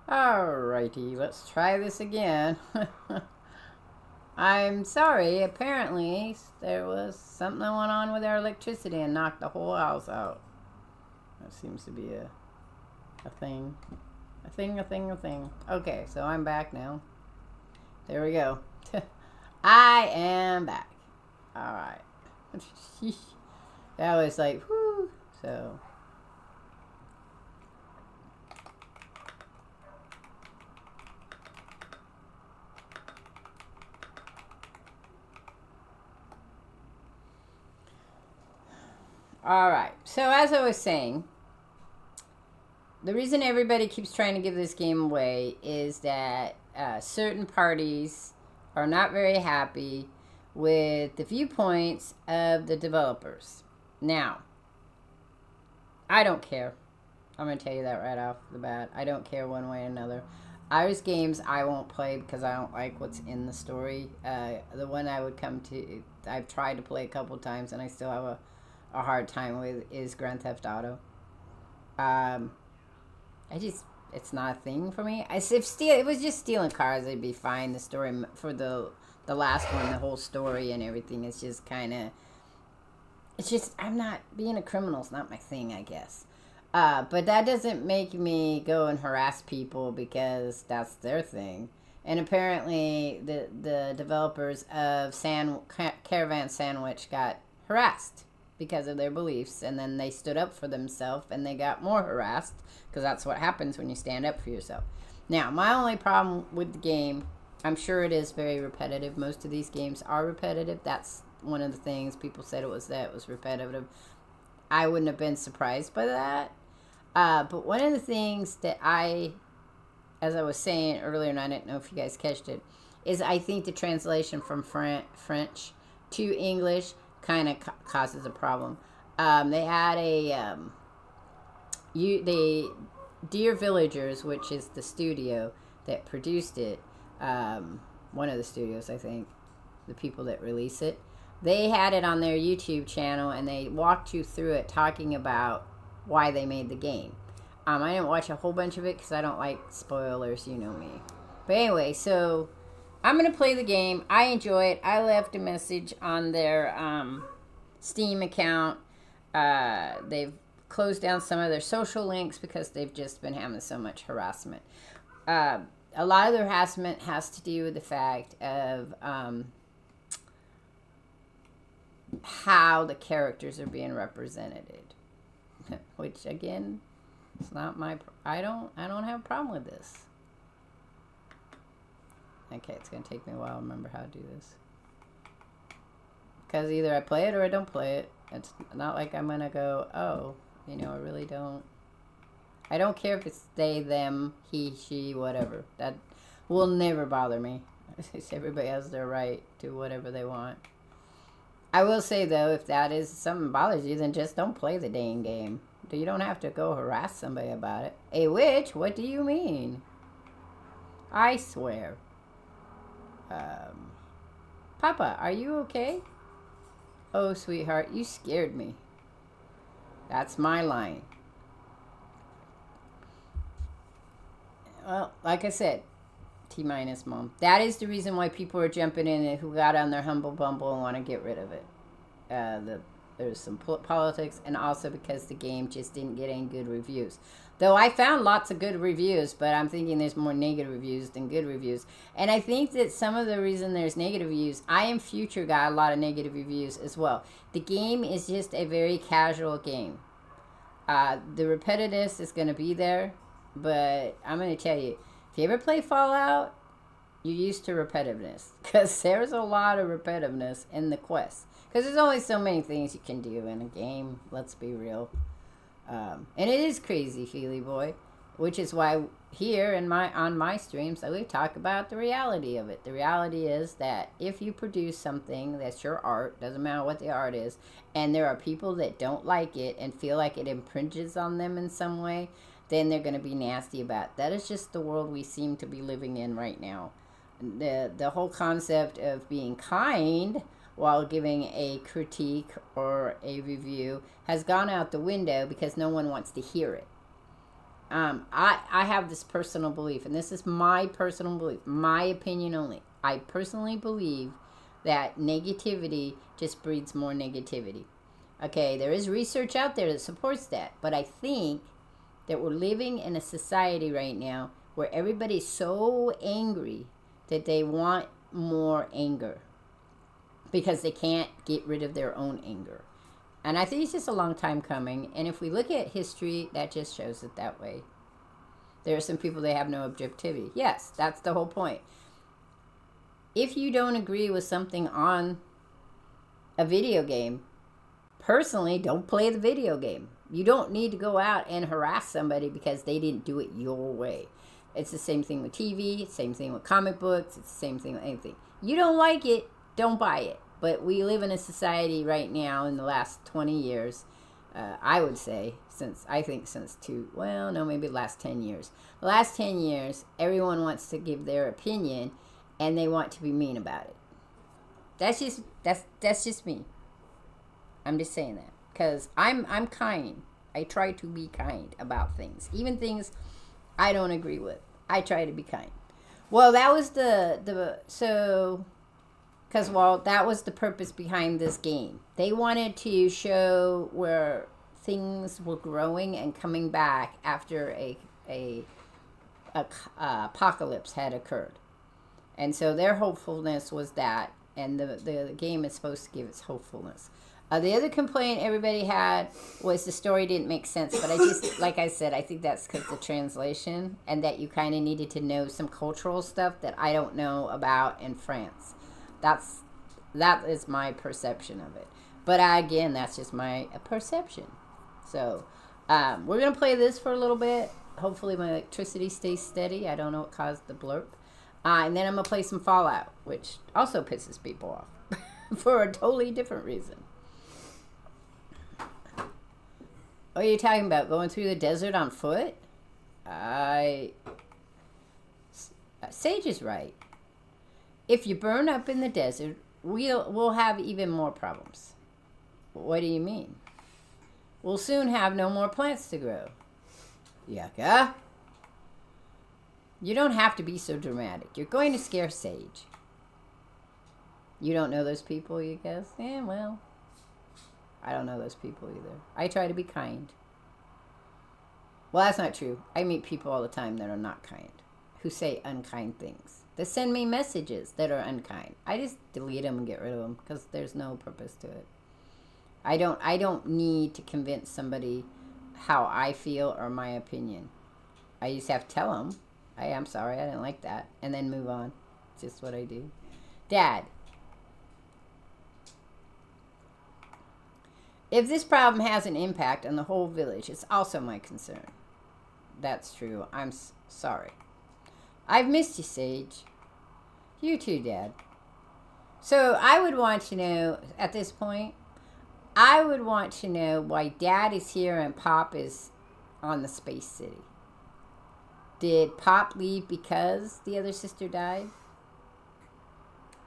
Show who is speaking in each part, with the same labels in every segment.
Speaker 1: Alrighty, let's try this again. I'm sorry, apparently there was something that went on with our electricity and knocked the whole house out. That seems to be a thing. A thing. Okay, so I'm back now. There we go. I am back. Alright. That was like, whoo. So... Alright, so as I was saying, the reason everybody keeps trying to give this game away is that certain parties are not very happy with the viewpoints of the developers. Now, I don't care. I'm going to tell you that right off the bat. I don't care one way or another. There's games I won't play because I don't like what's in the story. The one I would come to, I've tried to play a couple times and I still have a hard time with is Grand Theft Auto. It's not a thing for me. If it was just stealing cars, it'd be fine. The story for the last one, the whole story and everything, is just kind of, it's just, I'm not, being a criminal's not my thing, I guess. But that doesn't make me go and harass people because that's their thing. And apparently the developers of Carvan Sandwitch got harassed because of their beliefs, and then they stood up for themselves and they got more harassed because that's what happens when you stand up for yourself. Now, my only problem with the game, I'm sure it is very repetitive. Most of these games are repetitive. That's one of the things people said it was repetitive. I wouldn't have been surprised by that. But one of the things that as I was saying earlier, and I didn't know if you guys catched it, is I think the translation from French to English kind of causes a problem. They had the Dear Villagers, which is the studio that produced it, one of the studios, I think, the people that release it, they had it on their YouTube channel and they walked you through it talking about why they made the game. I didn't watch a whole bunch of it because I don't like spoilers, you know me. But anyway, so I'm going to play the game. I enjoy it. I left a message on their Steam account. They've closed down some of their social links because they've just been having so much harassment. A lot of the harassment has to do with the fact of how the characters are being represented. Which, again, it's not my... I don't have a problem with this. Okay, it's going to take me a while to remember how to do this. Because either I play it or I don't play it. It's not like I'm going to go, oh, I really don't. I don't care if it's they, them, he, she, whatever. That will never bother me. Everybody has their right to whatever they want. I will say, though, if that is something bothers you, then just don't play the dang game. You don't have to go harass somebody about it. A witch? What do you mean? I swear. Papa, are you okay? Oh, sweetheart, you scared me. That's my line. Well, like I said, T-minus, Mom. That is the reason why people are jumping in and who got on their Humble Bumble and want to get rid of it. There's some politics, and also because the game just didn't get any good reviews. Though I found lots of good reviews, but I'm thinking there's more negative reviews than good reviews. And I think that some of the reason there's negative reviews, I Am Future got a lot of negative reviews as well. The game is just a very casual game. The repetitiveness is going to be there, but I'm going to tell you, if you ever play Fallout, you're used to repetitiveness. Because there's a lot of repetitiveness in the quest. Because there's only so many things you can do in a game, let's be real. And it is crazy, Feely Boy. Which is why here on my streams, I would talk about the reality of it. The reality is that if you produce something that's your art, doesn't matter what the art is, and there are people that don't like it and feel like it impringes on them in some way, then they're going to be nasty about it. That is just the world we seem to be living in right now. The whole concept of being kind while giving a critique or a review has gone out the window because no one wants to hear it. I have this personal belief, and this is my personal belief, my opinion only. I personally believe that negativity just breeds more negativity. Okay, there is research out there that supports that, but I think that we're living in a society right now where everybody's so angry that they want more anger because they can't get rid of their own anger. And I think it's just a long time coming. And if we look at history, that just shows it that way. There are some people that have no objectivity. Yes, that's the whole point. If you don't agree with something on a video game, personally, don't play the video game. You don't need to go out and harass somebody because they didn't do it your way. It's the same thing with TV, same thing with comic books, it's the same thing with anything. You don't like it, don't buy it. But we live in a society right now in the last 20 years, I would say, maybe the last 10 years. The last 10 years, everyone wants to give their opinion and they want to be mean about it. That's just me. I'm just saying that because I'm kind. I try to be kind about things, even things I don't agree with. I try to be kind. Well, that was that was the purpose behind this game. They wanted to show where things were growing and coming back after a apocalypse had occurred. And so their hopefulness was that, and the game is supposed to give its hopefulness. The other complaint everybody had was the story didn't make sense, but I just, like I said, I think that's because the translation, and that you kind of needed to know some cultural stuff that I don't know about in France. That is my perception of it. But again, that's just my perception. So we're going to play this for a little bit. Hopefully my electricity stays steady. I don't know what caused the blurb. And then I'm going to play some Fallout, which also pisses people off for a totally different reason. What are you talking about? Going through the desert on foot? Sage is right. If you burn up in the desert, we'll have even more problems. What do you mean? We'll soon have no more plants to grow. Yucca. You don't have to be so dramatic. You're going to scare Sage. You don't know those people, you guess? Yeah, well, I don't know those people either. I try to be kind. Well, that's not true. I meet people all the time that are not kind, who say unkind things. They send me messages that are unkind. I just delete them and get rid of them because there's no purpose to it. I don't need to convince somebody how I feel or my opinion. I just have to tell them, hey, I'm sorry, I didn't like that, and then move on. It's just what I do. Dad, if this problem has an impact on the whole village, it's also my concern. That's true. I'm sorry. I've missed you, Sage. You too, Dad. So I would want to know, at this point, I would want to know why Dad is here and Pop is on the Space City. Did Pop leave because the other sister died?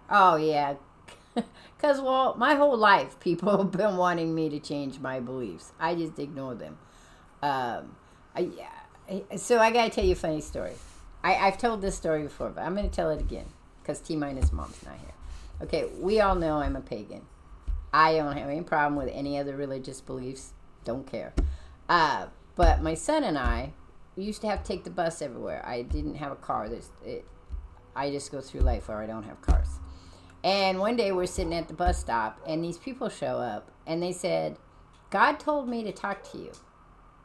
Speaker 1: Oh, yeah. Because, well, my whole life, people have been wanting me to change my beliefs. I just ignore them. So I got to tell you a funny story. I've told this story before, but I'm going to tell it again because T-Minus Mom's not here. Okay, we all know I'm a pagan. I don't have any problem with any other religious beliefs. Don't care. But my son and I, we used to have to take the bus everywhere. I didn't have a car. I just go through life where I don't have cars. And one day we're sitting at the bus stop, and these people show up, and they said, God told me to talk to you.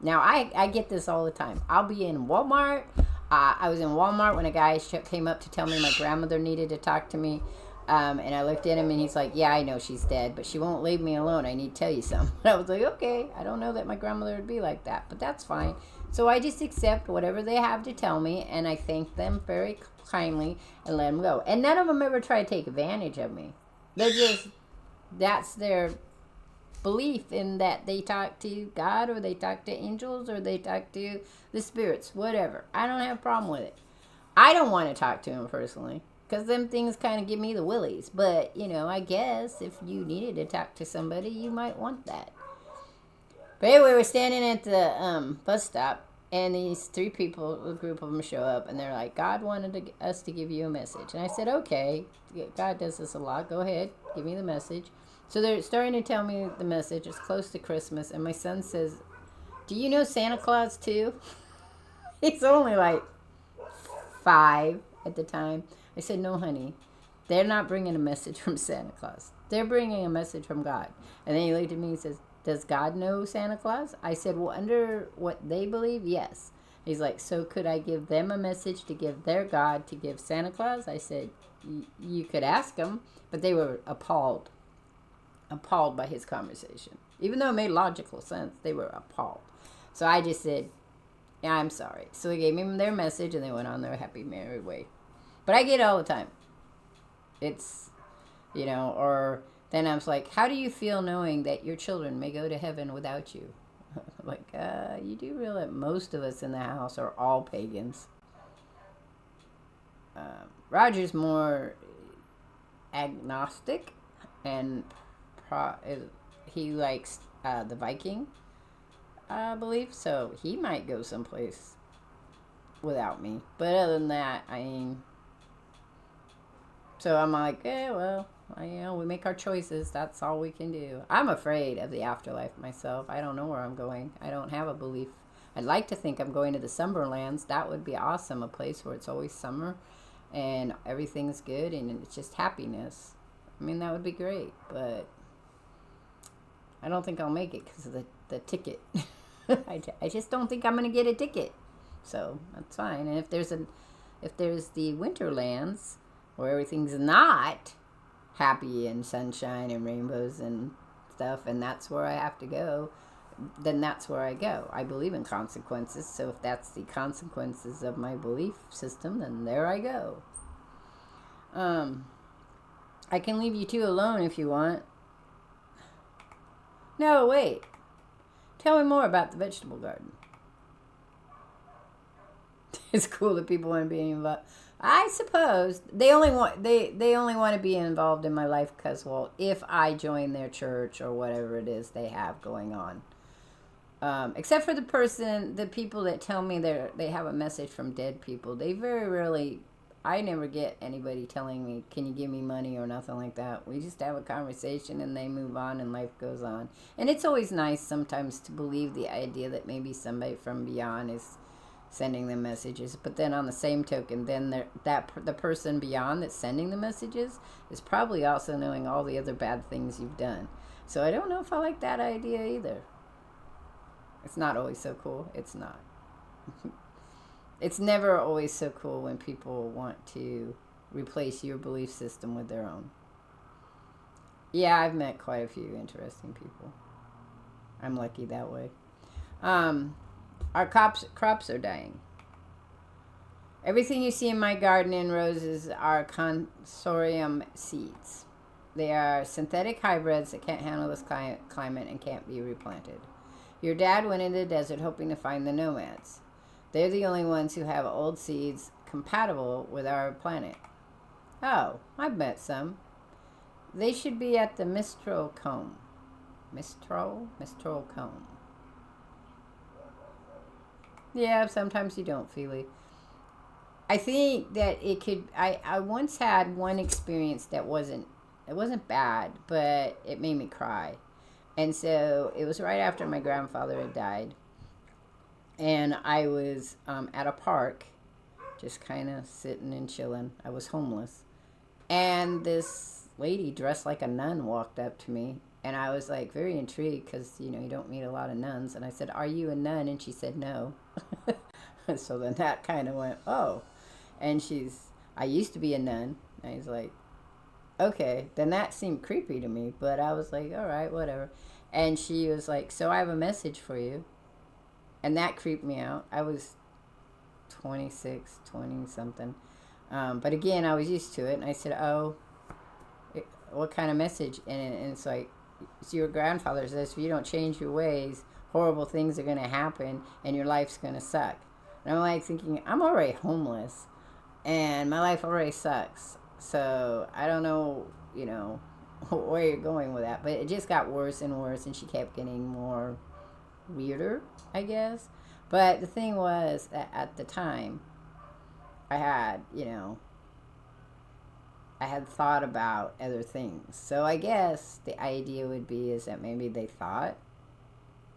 Speaker 1: Now, I get this all the time. I'll be in Walmart. I was in Walmart when a guy came up to tell me my grandmother needed to talk to me. And I looked at him, and he's like, yeah, I know she's dead, but she won't leave me alone. I need to tell you something. And I was like, okay, I don't know that my grandmother would be like that, but that's fine. So I just accept whatever they have to tell me, and I thank them very kindly and let them go. And none of them ever try to take advantage of me. That's their belief in that they talk to God, or they talk to angels, or they talk to the spirits, whatever. I don't have a problem with it. I don't want to talk to them personally, because them things kind of give me the willies. But, I guess if you needed to talk to somebody, you might want that. But anyway, we're standing at the bus stop, And these three people, a group of them, show up, and they're like, God wanted us to give you a message. And I said, okay, God does this a lot. Go ahead, give me the message. So they're starting to tell me the message. It's close to Christmas, and my son says, do you know Santa Claus too? He's only like 5 at the time. I said, no, honey, they're not bringing a message from Santa Claus. They're bringing a message from God. And then he looked at me and says, does God know Santa Claus? I said, well, under what they believe, yes. He's like, so could I give them a message to give their God to give Santa Claus? I said, you could ask them. But they were appalled by his conversation. Even though it made logical sense, they were appalled. So I just said, yeah, I'm sorry. So they gave me their message, and they went on their happy, merry way. But I get it all the time. It's, or then I was like, how do you feel knowing that your children may go to heaven without you? Like, you do realize most of us in the house are all pagans. Roger's more agnostic, and he likes the Viking, I believe. So he might go someplace without me. But other than that, so I'm like, well, we make our choices. That's all we can do. I'm afraid of the afterlife myself. I don't know where I'm going. I don't have a belief. I'd like to think I'm going to the Summerlands. That would be awesome. A place where it's always summer and everything's good and it's just happiness. That would be great. But I don't think I'll make it because of the ticket. I just don't think I'm going to get a ticket. So that's fine. And if there's the Winterlands where everything's not happy and sunshine and rainbows and stuff, and that's where I have to go, then that's where I go. I believe in consequences, so if that's the consequences of my belief system, then there I go. I can leave you two alone if you want. No, wait. Tell me more about the vegetable garden. It's cool that people want to be involved. I suppose they only want to be involved in my life because, well, if I join their church or whatever it is they have going on, except for the people that tell me they have a message from dead people. They very rarely. I never get anybody telling me, "Can you give me money?" or nothing like that. We just have a conversation and they move on and life goes on. And it's always nice sometimes to believe the idea that maybe somebody from beyond is sending them messages, but then on the same token, then the person beyond that's sending the messages is probably also knowing all the other bad things you've done. So I don't know if I like that idea either. It's not always so cool. It's not. It's never always so cool when people want to replace your belief system with their own. Yeah, I've met quite a few interesting people. I'm lucky that way. Our crops are dying. Everything you see in my garden and roses are consortium seeds. They are synthetic hybrids that can't handle this climate and can't be replanted. Your dad went into the desert hoping to find the nomads. They're the only ones who have old seeds compatible with our planet. Oh, I've met some. They should be at the Mistral Comb. Mistral Comb. Yeah, sometimes you don't, Feely. I think that it could. I once had one experience that wasn't bad, but it made me cry. And so it was right after my grandfather had died. And I was at a park, just kind of sitting and chilling. I was homeless. And this lady dressed like a nun walked up to me. And I was like very intrigued because, you don't meet a lot of nuns. And I said, "Are you a nun?" And she said, "No." So then that kind of went, oh. And I used to be a nun. And I was like, okay. Then that seemed creepy to me. But I was like, all right, whatever. And she was like, "So I have a message for you." And that creeped me out. I was 26, 20-something. But again, I was used to it. And I said, "Oh, what kind of message?" And it's like, so your grandfather says, if you don't change your ways, horrible things are going to happen and your life's going to suck. And I'm like thinking, I'm already homeless and my life already sucks. So I don't know, where you're going with that. But it just got worse and worse and she kept getting more weirder, I guess. But the thing was that at the time, I had, I had thought about other things. So I guess the idea would be is that maybe they thought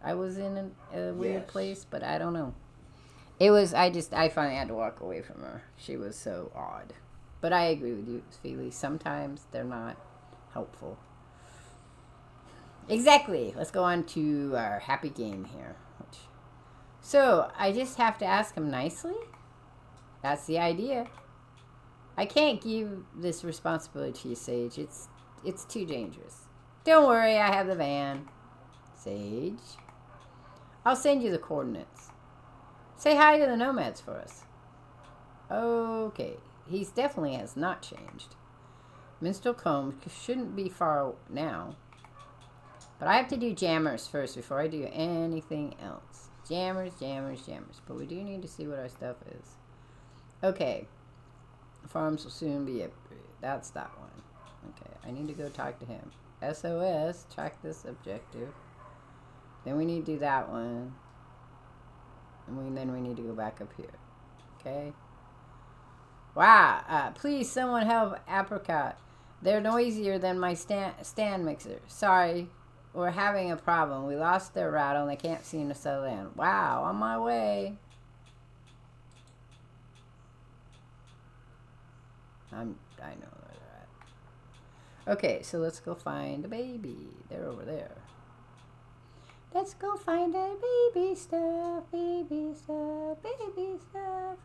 Speaker 1: I was in a weird place, but I don't know. It was, I finally had to walk away from her. She was so odd. But I agree with you, Feely. Sometimes they're not helpful. Exactly. Let's go on to our happy game here. So, I just have to ask him nicely? That's the idea. I can't give this responsibility to you, Sage. It's too dangerous. Don't worry, I have the van. Sage. I'll send you the coordinates. Say hi to the nomads for us. Okay. He definitely has not changed. Minstrel Comb shouldn't be far now. But I have to do jammers first before I do anything else. Jammers. But we do need to see what our stuff is. Okay. Farms will soon be upgraded. That's that one. Okay. I need to go talk to him. SOS. Track this objective. Then we need to do that one. And then we need to go back up here. Okay. Wow. Please, someone help Apricot. They're noisier than my stand mixer. Sorry. We're having a problem. We lost their rattle and they can't seem to settle in. Wow. On my way. I know where they're at. Okay, so let's go find a baby. They're over there. Let's go find a baby stuff, baby stuff, baby stuff.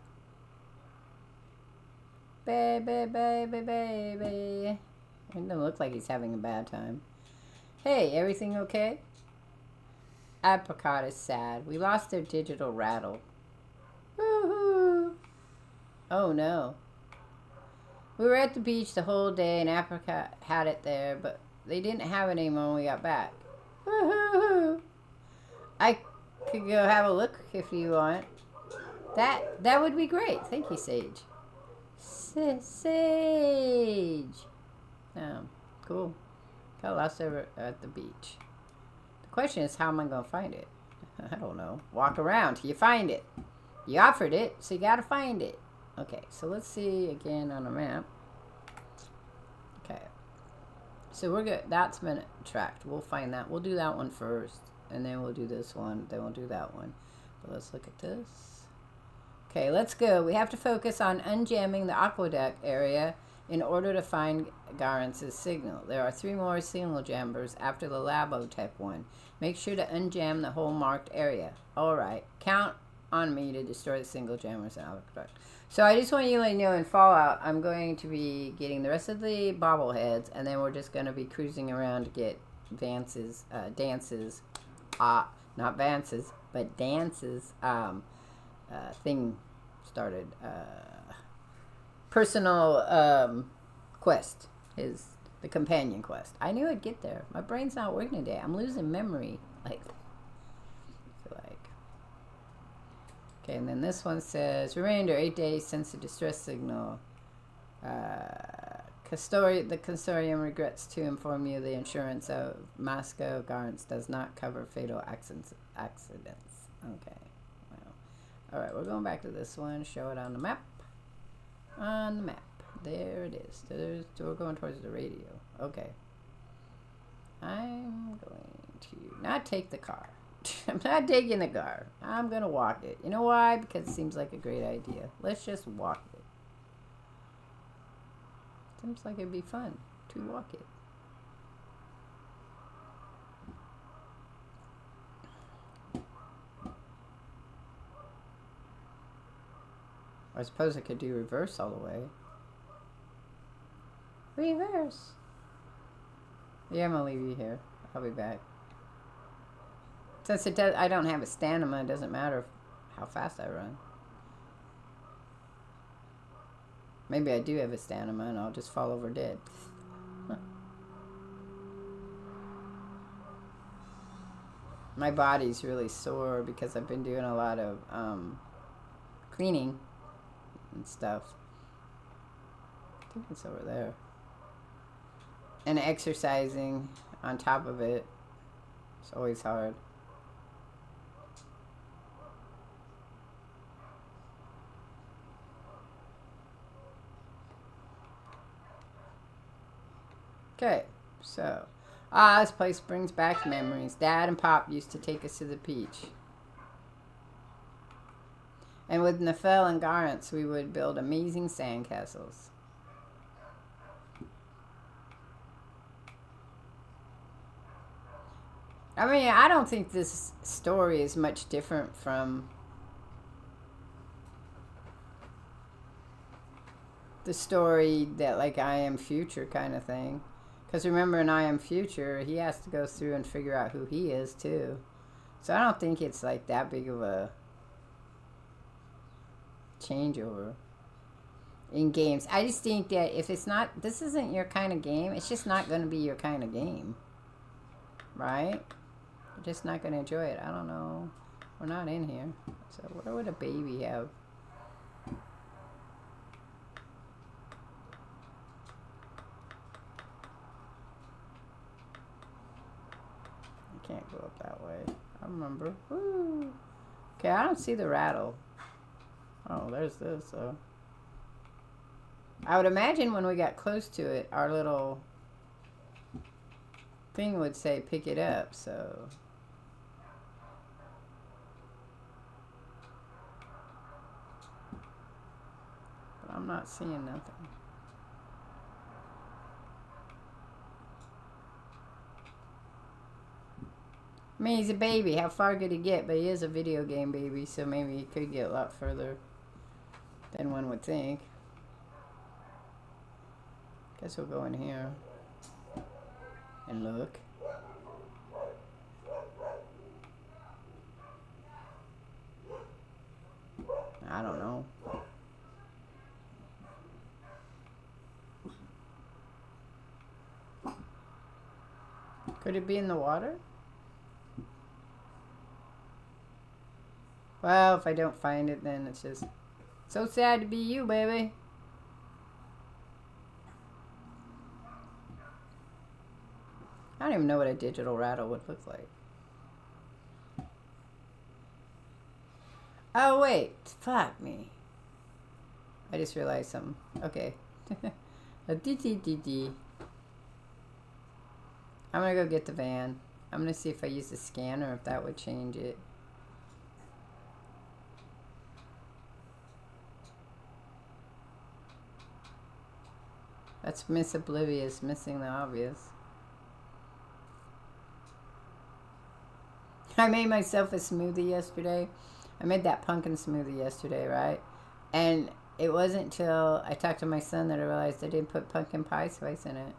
Speaker 1: Baby, baby, baby. It doesn't look like he's having a bad time. Hey, everything okay? Apricot is sad. We lost their digital rattle. Woohoo! Oh no. We were at the beach the whole day and Apricot had it there, but they didn't have it anymore when we got back. Woohoo! I could go have a look if you want. That would be great. Thank you, Sage. Sage. Oh, cool. Got lost over at the beach. The question is, how am I going to find it? I don't know. Walk around till you find it. You offered it, so you got to find it. Okay, so let's see again on the map. Okay. So we're good. That's been tracked. We'll find that. We'll do that one first. And then we'll do this one. Then we'll do that one. But let's look at this. Okay, let's go. We have to focus on unjamming the aqueduct area in order to find Garance' signal. There are 3 more signal jammers after the Labotech one. Make sure to unjam the whole marked area. Alright. Count on me to destroy the single jammers in aqueduct. So I just want you to know in Fallout, I'm going to be getting the rest of the bobbleheads, and then we're just going to be cruising around to get dances, not Vance's, but Dance's thing started. Personal quest is the companion quest. I knew I'd get there. My brain's not working today. I'm losing memory. I feel like. Okay, and then this one says, remainder 8 days since the distress signal. The consortium regrets to inform you the insurance of Moscow Garance does not cover fatal accidents. Okay. Well. Alright, we're going back to this one. Show it on the map. On the map. There it is. We're going towards the radio. Okay. I'm going to not take the car. I'm not taking the car. I'm going to walk it. You know why? Because it seems like a great idea. Let's just walk it. Seems like it'd be fun to walk it. I suppose I could do reverse all the way. Reverse. Yeah, I'm gonna leave you here. I'll be back. Since I don't have a stamina, it doesn't matter how fast I run. Maybe I do have a stamina and I'll just fall over dead. Huh. My body's really sore because I've been doing a lot of cleaning and stuff. I think it's over there. And exercising on top of it. It's always hard. Okay, so this place brings back memories. Dad and Pop used to take us to the beach. And with Nefel and Garance, we would build amazing sandcastles. I mean, I don't think this story is much different from the story that, like, I Am Future kind of thing. Because remember, in I Am Future, he has to go through and figure out who he is, too. So I don't think it's, like, that big of a changeover in games. I just think that if it's not, this isn't your kind of game, it's just not going to be your kind of game. Right? You're just not going to enjoy it. I don't know. We're not in here. So where would a baby have? I can't go up that way. I remember. Woo. Okay, I don't see the rattle. Oh, there's this. So I would imagine when we got close to it, our little thing would say pick it up, so but I'm not seeing nothing. I mean, he's a baby. How far could he get? But he is a video game baby, so maybe he could get a lot further than one would think. Guess we'll go in here and look. I don't know. Could it be in the water? Well, if I don't find it, then it's just so sad to be you, baby. I don't even know what a digital rattle would look like. Oh, wait. Fuck me. I just realized something. Okay. A D. I'm going to go get the van. I'm going to see if I use the scanner, if that would change it. That's Miss Oblivious, missing the obvious. I made myself a smoothie yesterday. I made that pumpkin smoothie yesterday, right? And it wasn't till I talked to my son that I realized I didn't put pumpkin pie spice in it.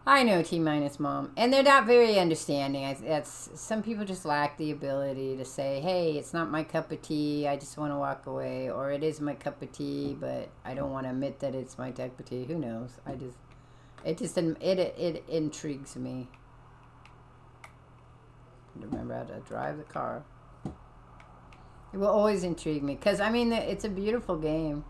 Speaker 1: I know, T-minus mom. And they're not very understanding. Some people just lack the ability to say, hey, it's not my cup of tea, I just want to walk away. Or it is my cup of tea, but I don't want to admit that it's my cup of tea. Who knows? It intrigues me. Remember how to drive the car. It will always intrigue me. Because, I mean, it's a beautiful game.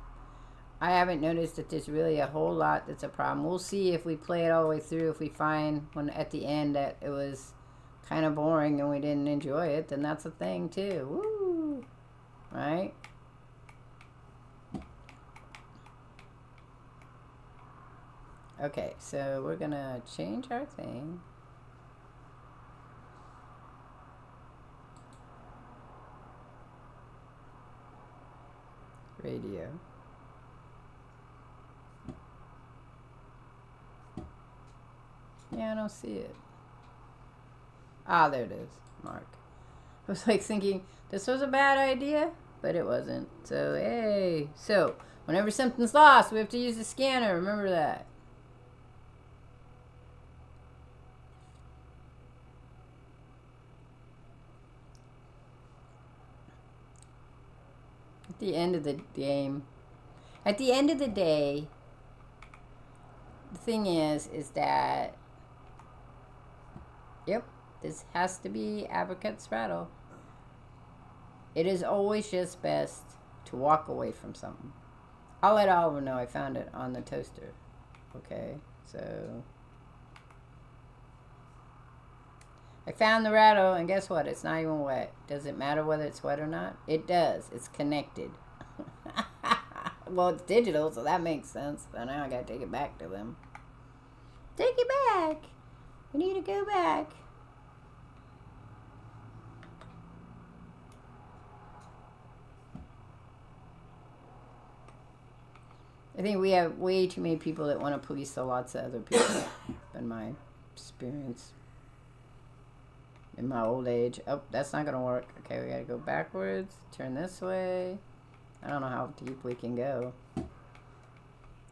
Speaker 1: I haven't noticed that there's really a whole lot that's a problem. We'll see if we play it all the way through. If we find when at the end that it was kind of boring and we didn't enjoy it, then that's a thing too. Woo! Right? Okay, so we're going to change our thing. Radio. Yeah, I don't see it. Ah, there it is. Mark. I was like thinking this was a bad idea, but it wasn't. So, hey. So, whenever something's lost, we have to use the scanner. Remember that. At the end of the game. At the end of the day, the thing is that yep, this has to be Abacut's rattle. It is always just best to walk away from something. I'll let Oliver know I found it on the toaster. Okay, so I found the rattle, and guess what? It's not even wet. Does it matter whether it's wet or not? It does. It's connected. Well, it's digital, so that makes sense. But now I gotta take it back to them. Take it back. We need to go back. I think we have way too many people that want to police lots of other people, in my experience. In my old age. Oh, that's not going to work. Okay, we got to go backwards. Turn this way. I don't know how deep we can go.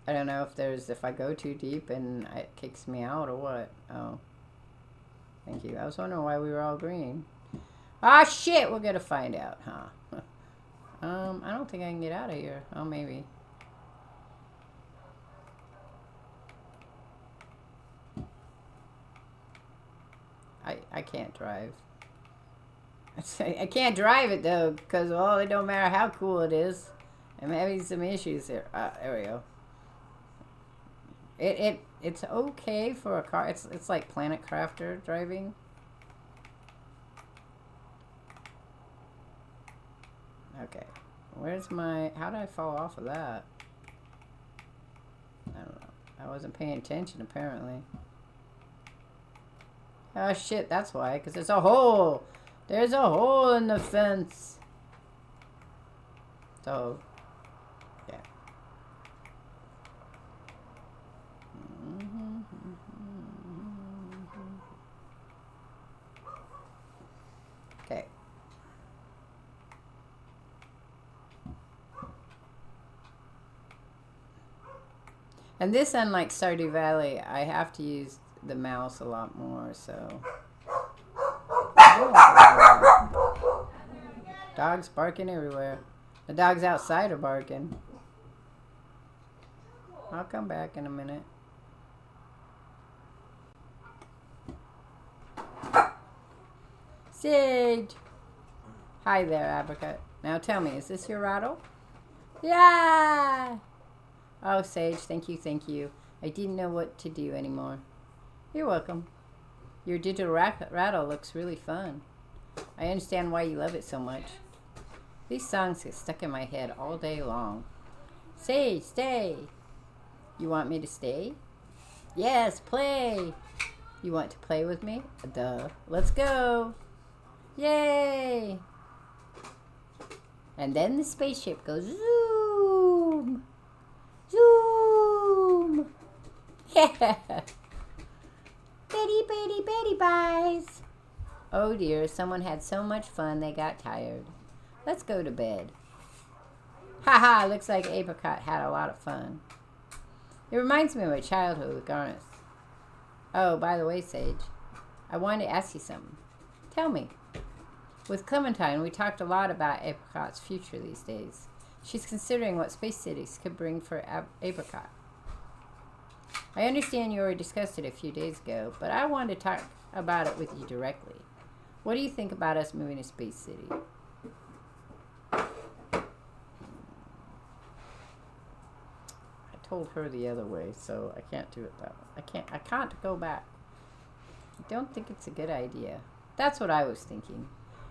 Speaker 1: I don't know if I go too deep and it kicks me out or what. Oh. Thank you. I was wondering why we were all green. Ah, shit! We're going to find out, huh? I don't think I can get out of here. Oh, maybe. I can't drive. I can't drive it though, because it don't matter how cool it is. I'm having some issues here. There we go. It's okay for a car. It's like Planet Crafter driving. Okay. Where's my... How did I fall off of that? I don't know. I wasn't paying attention apparently. Oh shit, that's why. Because there's a hole. There's a hole in the fence. So, yeah. Okay. And this, unlike Stardew Valley, I have to use the mouse a lot more, so... Oh. Dogs barking everywhere. The dogs outside are barking. I'll come back in a minute. Sage! Hi there, Apricot. Now tell me, is this your rattle? Yeah! Oh, Sage, thank you, thank you. I didn't know what to do anymore. You're welcome. Your digital rattle looks really fun. I understand why you love it so much. These songs get stuck in my head all day long. Sage, stay! You want me to stay? Yes, play! You want to play with me? Duh. Let's go! Yay! And then the spaceship goes zoom! Zoom! Yeah! Betty, Betty, Betty buys! Oh dear, someone had so much fun they got tired. Let's go to bed. Haha, looks like Apricot had a lot of fun. It reminds me of my childhood with Garnet. Oh, by the way, Sage, I wanted to ask you something. Tell me. With Clementine, we talked a lot about Apricot's future these days. She's considering what space cities could bring for Apricot. I understand you already discussed it a few days ago, but I wanted to talk about it with you directly. What do you think about us moving to Space City? I told her the other way, so I can't do it that way. I can't go back. I don't think it's a good idea. That's what I was thinking.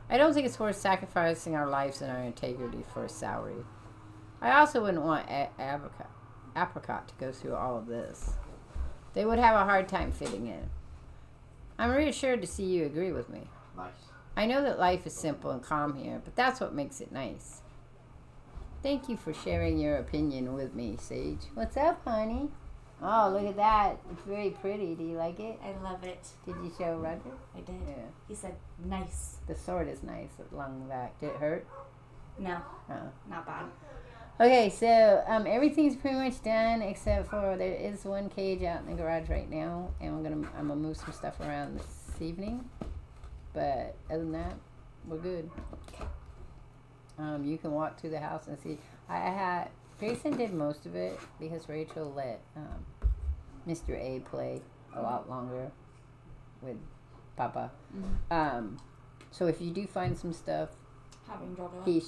Speaker 1: I don't think it's worth sacrificing our lives and our integrity for a salary. I also wouldn't want Apricot to go through all of this. They would have a hard time fitting in. I'm reassured to see you agree with me.
Speaker 2: Nice.
Speaker 1: I know that life is simple and calm here, but that's what makes it nice. Thank you for sharing your opinion with me, Sage. What's up, honey? Oh, look at that. It's very pretty. Do you like it?
Speaker 3: I love it.
Speaker 1: Did you show Roger?
Speaker 3: I did.
Speaker 1: Yeah.
Speaker 3: He said, nice.
Speaker 1: The sword is nice, along the back. Did it hurt?
Speaker 3: No,
Speaker 1: Oh.
Speaker 3: not bad.
Speaker 1: Okay, so everything's pretty much done except for there is one cage out in the garage right now, and I'm gonna move some stuff around this evening. But other than that, we're good. You can walk through the house and see. Jason did most of it because Rachel let Mr. A play a lot longer with Papa.
Speaker 3: Mm-hmm.
Speaker 1: So if you do find some stuff,
Speaker 3: Having Georgia.
Speaker 1: he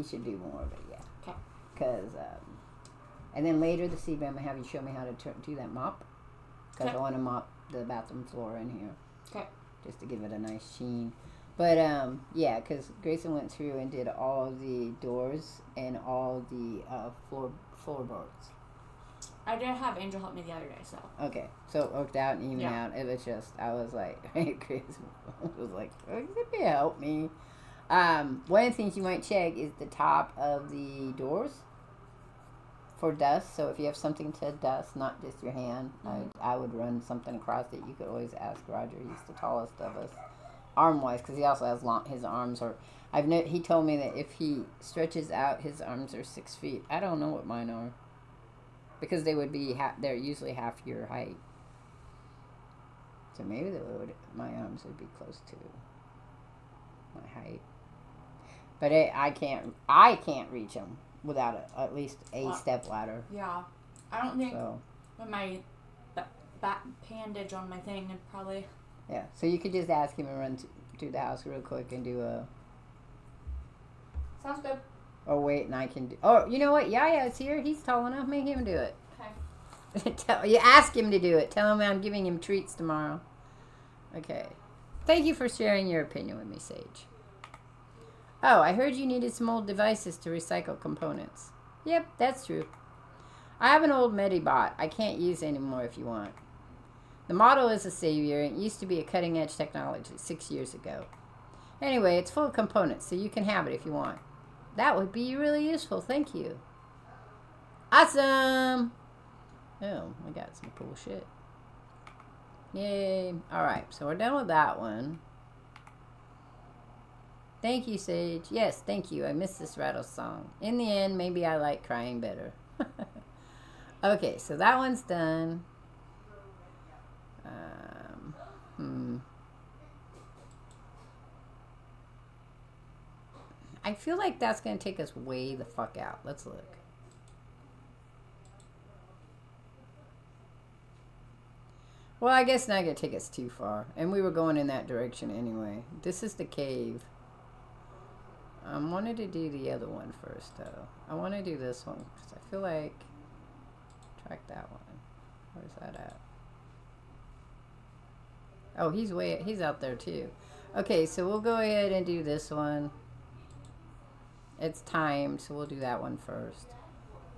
Speaker 1: should do more of it. Yeah.
Speaker 3: Okay.
Speaker 1: Because, and then later this evening, I'm going to have you show me how to do that mop. Because I want to mop the bathroom floor in here.
Speaker 3: Okay.
Speaker 1: Just to give it a nice sheen. But yeah, because Grayson went through and did all the doors and all the floorboards.
Speaker 3: I did have Angel help me the other day, so.
Speaker 1: Okay, so it worked out and even
Speaker 3: Yeah.
Speaker 1: out. It was just, I was like, Grayson was like, oh, you can help me. One of the things you might check is the top of the doors for dust. So if you have something to dust, not just your hand, I would run something across it. You could always ask Roger. He's the tallest of us, arm-wise, because he also has his arms are. He told me that if he stretches out, his arms are 6 feet. I don't know what mine are, because they would be they're usually half your height. So maybe my arms would be close to my height. But I can't reach them without at least a step ladder.
Speaker 3: Yeah. I don't think
Speaker 1: So.
Speaker 3: with my back bandage on my thing, and probably.
Speaker 1: Yeah. So you could just ask him to run to the house real quick and do a.
Speaker 3: Sounds good.
Speaker 1: Oh wait, and I can do. Oh, you know what? Yeah, it's here. He's tall enough. Make him do it.
Speaker 3: Okay.
Speaker 1: You ask him to do it. Tell him I'm giving him treats tomorrow. Okay. Thank you for sharing your opinion with me, Sage. Oh, I heard you needed some old devices to recycle components. Yep, that's true. I have an old Medibot I can't use anymore if you want. The model is a savior, and it used to be a cutting-edge technology 6 years ago. Anyway, it's full of components, so you can have it if you want. That would be really useful, thank you. Awesome! Oh, we got some cool shit. Yay. Alright, so we're done with that one. Thank you, Sage. Yes, thank you. I missed this rattle song. In the end, maybe I like crying better. Okay, so that one's done. I feel like that's going to take us way the fuck out. Let's look. Well, I guess not going to take us too far. And we were going in that direction anyway. This is the cave. I wanted to do the other one first, though. I want to do this one because I feel like... Track that one. Where's that at? Oh, he's out there, too. Okay, so we'll go ahead and do this one. It's timed, so we'll do that one first.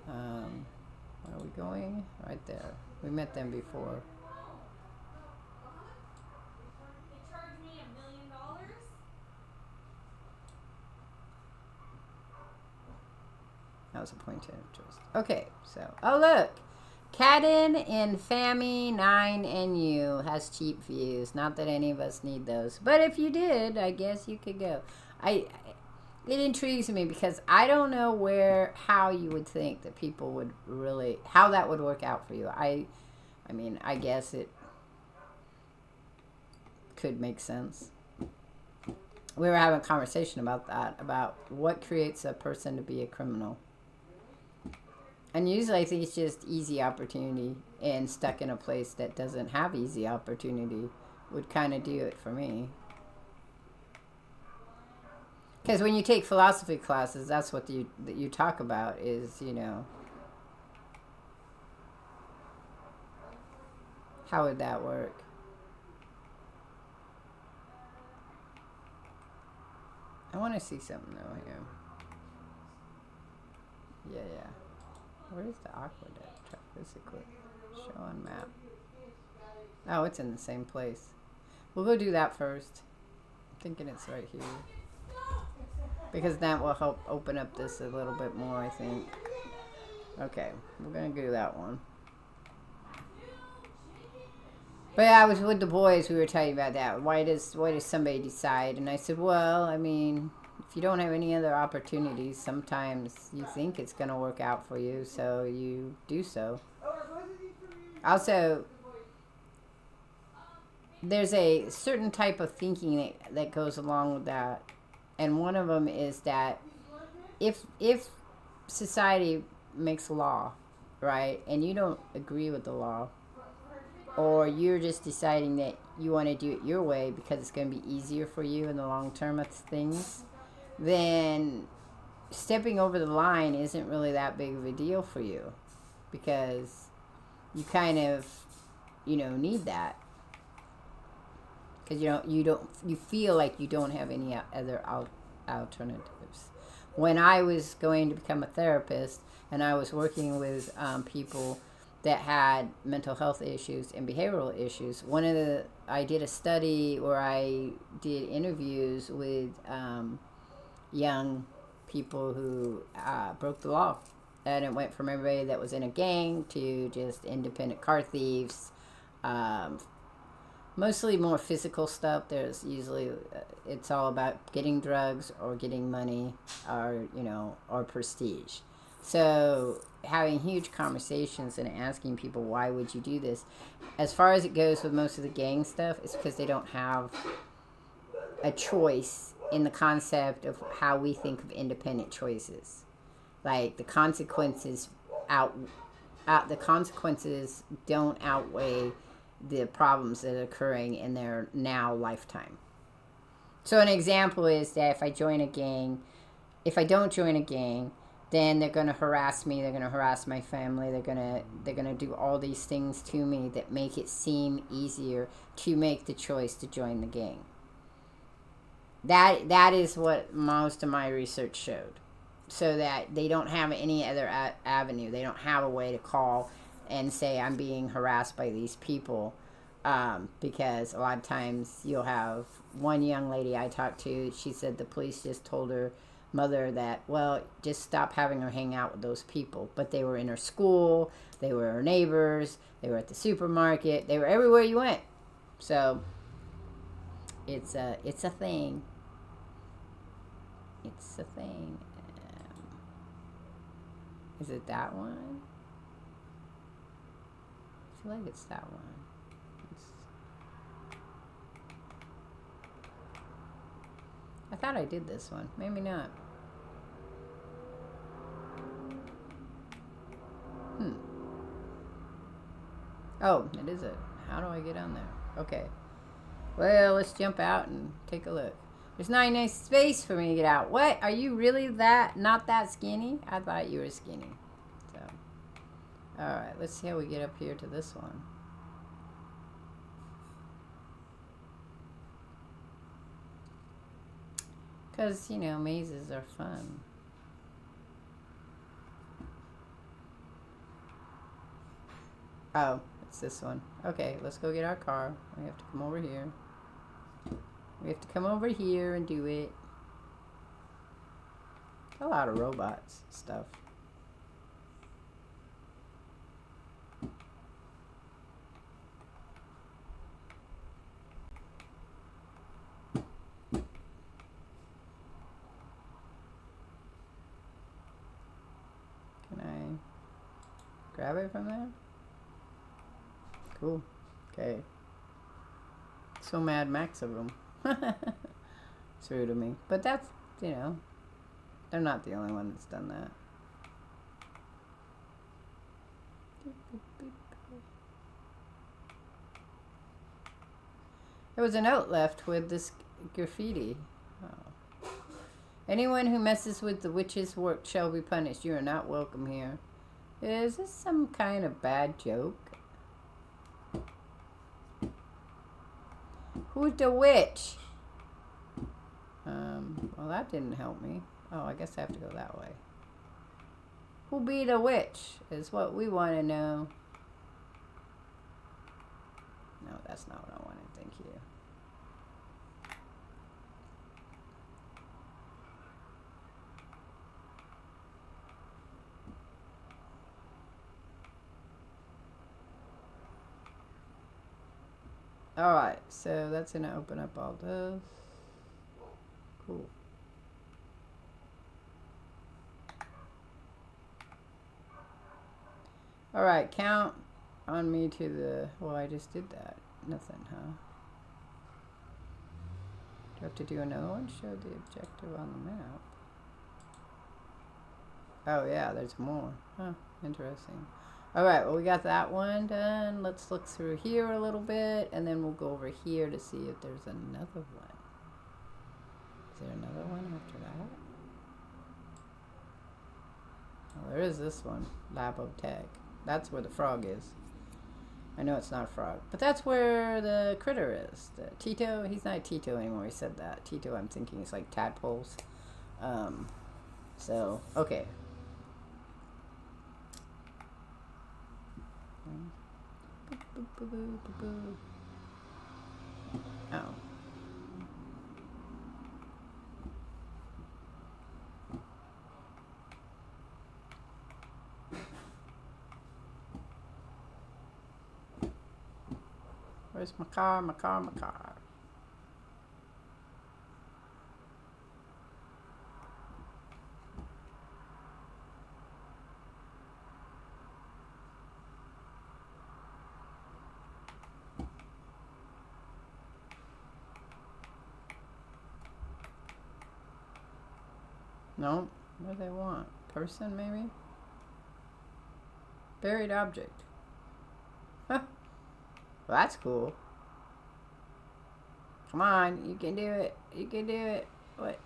Speaker 1: Where are we going? Right there. We met them before. That was a point of interest. Okay, so, oh look! Cadden and Fammy 9NU has cheap views. Not that any of us need those. But if you did, I guess you could go. It intrigues me because I don't know how you would think that people would really, how that would work out for you. I mean, I guess it could make sense. We were having a conversation about that, about what creates a person to be a criminal. And usually I think it's just easy opportunity, and stuck in a place that doesn't have easy opportunity would kind of do it for me. Because when you take philosophy classes, that's what you talk about is, you know, how would that work? I want to see something though here. Yeah. Where's the aqueduct? Check this quick. Show on map. Oh, it's in the same place. We'll go do that first. I'm thinking it's right here. Because that will help open up this a little bit more, I think. Okay, we're going to do that one. But yeah, I was with the boys, we were talking about that. Why does somebody decide? And I said, well, I mean, if you don't have any other opportunities, sometimes you think it's going to work out for you, so you do so. Also, there's a certain type of thinking that goes along with that. And one of them is that if society makes law, right, and you don't agree with the law, or you're just deciding that you want to do it your way because it's going to be easier for you in the long term of things, then stepping over the line isn't really that big of a deal for you, because you kind of, you know, need that. because you feel like you don't have any other alternatives. When I was going to become a therapist and I was working with people that had mental health issues and behavioral issues, I did a study where I did interviews with young people who broke the law. And it went from everybody that was in a gang to just independent car thieves. Mostly more physical stuff. There's usually, it's all about getting drugs or getting money or, or prestige. So having huge conversations and asking people, why would you do this? As far as it goes with most of the gang stuff, it's because they don't have a choice in the concept of how we think of independent choices. Like the consequences the consequences don't outweigh the problems that are occurring in their now lifetime. So an example is that if I don't join a gang, then they're going to harass me, they're going to harass my family, they're going to do all these things to me that make it seem easier to make the choice to join the gang. That is what most of my research showed. So that they don't have any other avenue. They don't have a way to call and say, I'm being harassed by these people. Because a lot of times you'll have one young lady I talked to, she said the police just told her mother that, well, just stop having her hang out with those people. But they were in her school, they were her neighbors, they were at the supermarket, they were everywhere you went. So it's a thing. It's a thing. Is it that one? I feel like it's that one. I thought I did this one. Maybe not. Oh, it is it. How do I get on there? Okay. Well, let's jump out and take a look. There's not enough space for me to get out. What? Are you really not that skinny? I thought you were skinny. So, alright, let's see how we get up here to this one. Because, mazes are fun. Oh, it's this one. Okay, let's go get our car. We have to come over here. We have to come over here and do it. A lot of robots stuff. Can I grab it from there? Cool. Okay. So Mad Max of them. It's rude of me. But that's, they're not the only one that's done that. There was a note left with this graffiti. Oh. Anyone who messes with the witch's work shall be punished. You are not welcome here. Is this some kind of bad joke? Who's the witch? Well, that didn't help me. Oh, I guess I have to go that way. Who be the witch is what we want to know. No, that's not what I wanted. Thank you. Alright, so that's going to open up all those. Cool. Alright, count on me to the... Well, I just did that. Nothing, huh? Do I have to do another one? Show the objective on the map. Oh, yeah, there's more. Huh, interesting. Alright, well, we got that one done. Let's look through here a little bit, and then we'll go over here to see if there's another one. Is there another one after that? Well, there is this one, Lab of Tech. That's where the frog is. I know it's not a frog. But that's where the critter is. The Tito, he's not Tito anymore. He said that. Tito, I'm thinking, is like tadpoles. So, okay. Oh. Where's my car, my car, my car? No? What do they want? Person, maybe? Buried object. Huh. Well, that's cool. Come on, you can do it. You can do it. What?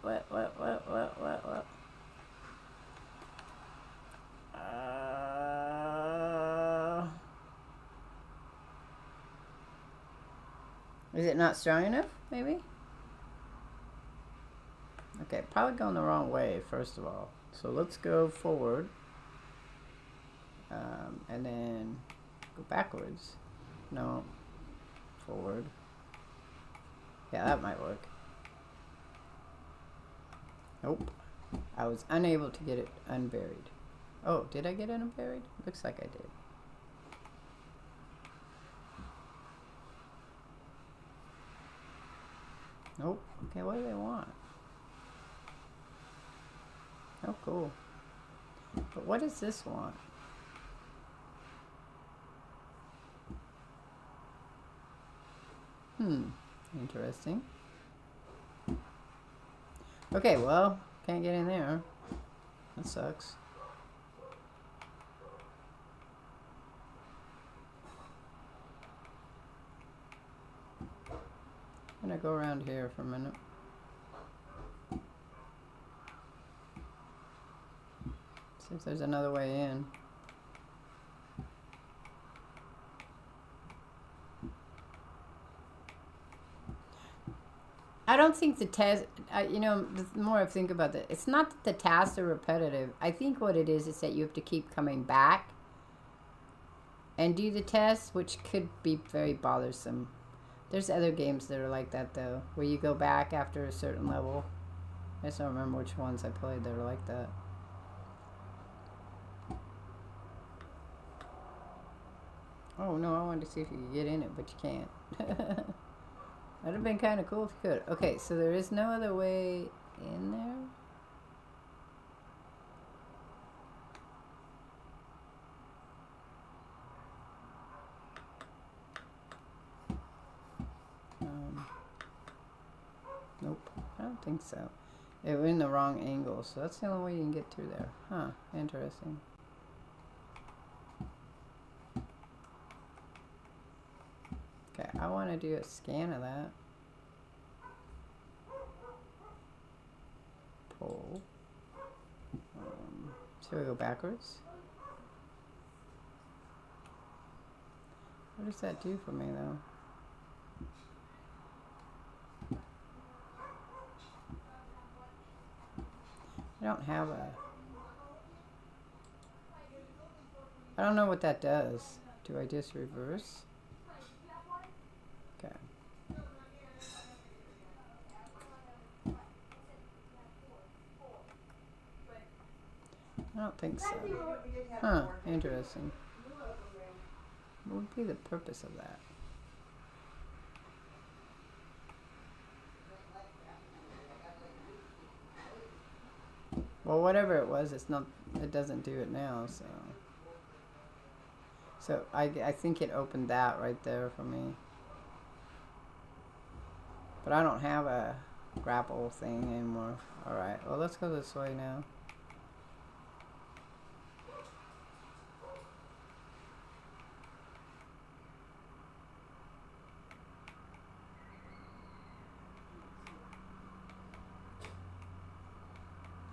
Speaker 1: Is it not strong enough, maybe? Okay, probably going the wrong way, first of all. So let's go forward. And then go backwards. No. Forward. Yeah, that might work. Nope. I was unable to get it unburied. Oh, did I get it unburied? Looks like I did. Nope. Okay, what do they want? Oh, cool. But what does this want? Interesting. Okay, well, can't get in there. That sucks. I'm gonna go around here for a minute. See if there's another way in. I don't think the test, you know, the more I think about it, it's not that the tasks are repetitive. I think what it is that you have to keep coming back and do the tests, which could be very bothersome. There's other games that are like that, though, where you go back after a certain level. I just don't remember which ones I played that are like that. Oh, no, I wanted to see if you could get in it, but you can't. That'd have been kind of cool if you could. Okay, so there is no other way in there? Nope, I don't think so. We're in the wrong angle, so that's the only way you can get through there. Huh, interesting. Okay, I want to do a scan of that. Pull. Should we go backwards? What does that do for me, though? I don't have a... I don't know what that does. Do I just reverse? Okay. I don't think so. Huh, interesting. What would be the purpose of that? Well, whatever it was, it's not, it doesn't do it now, so. So I think it opened that right there for me. But I don't have a grapple thing anymore. Alright, well, let's go this way now.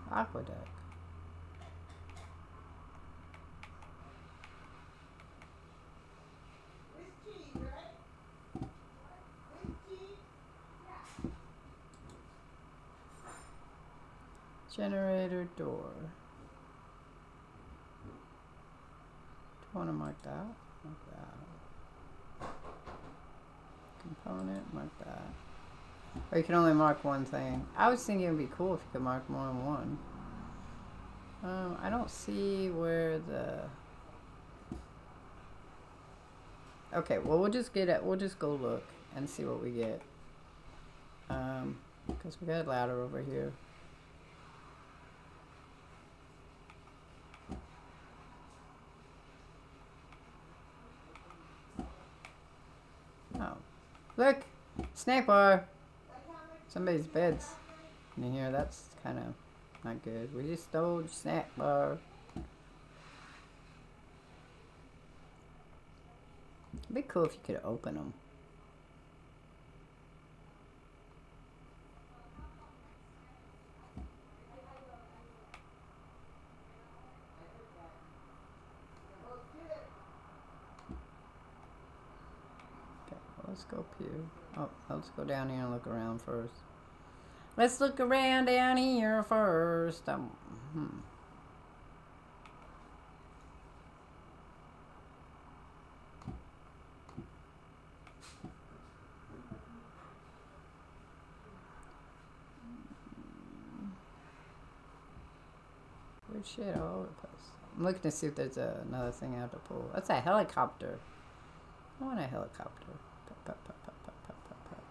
Speaker 1: Aqueduct. Generator door. Do you want to mark that? Mark that. Component, mark that. Or you can only mark one thing. I was thinking it would be cool if you could mark more than one. I don't see where the... Okay, well we'll just get it. We'll just go look and see what we get. Because we got a ladder over here. Oh, look, snack bar. Somebody's bed's in here. That's kind of not good. We just stole the snack bar. It'd be cool if you could open them. Okay, let's go pew. Oh, let's go down here and look around first. Let's look around down here first. Weird shit all over the place. I'm looking to see if there's another thing I have to pull. That's a helicopter. I want a helicopter. Pop, pop, pop, pop, pop, pop, pop, pop.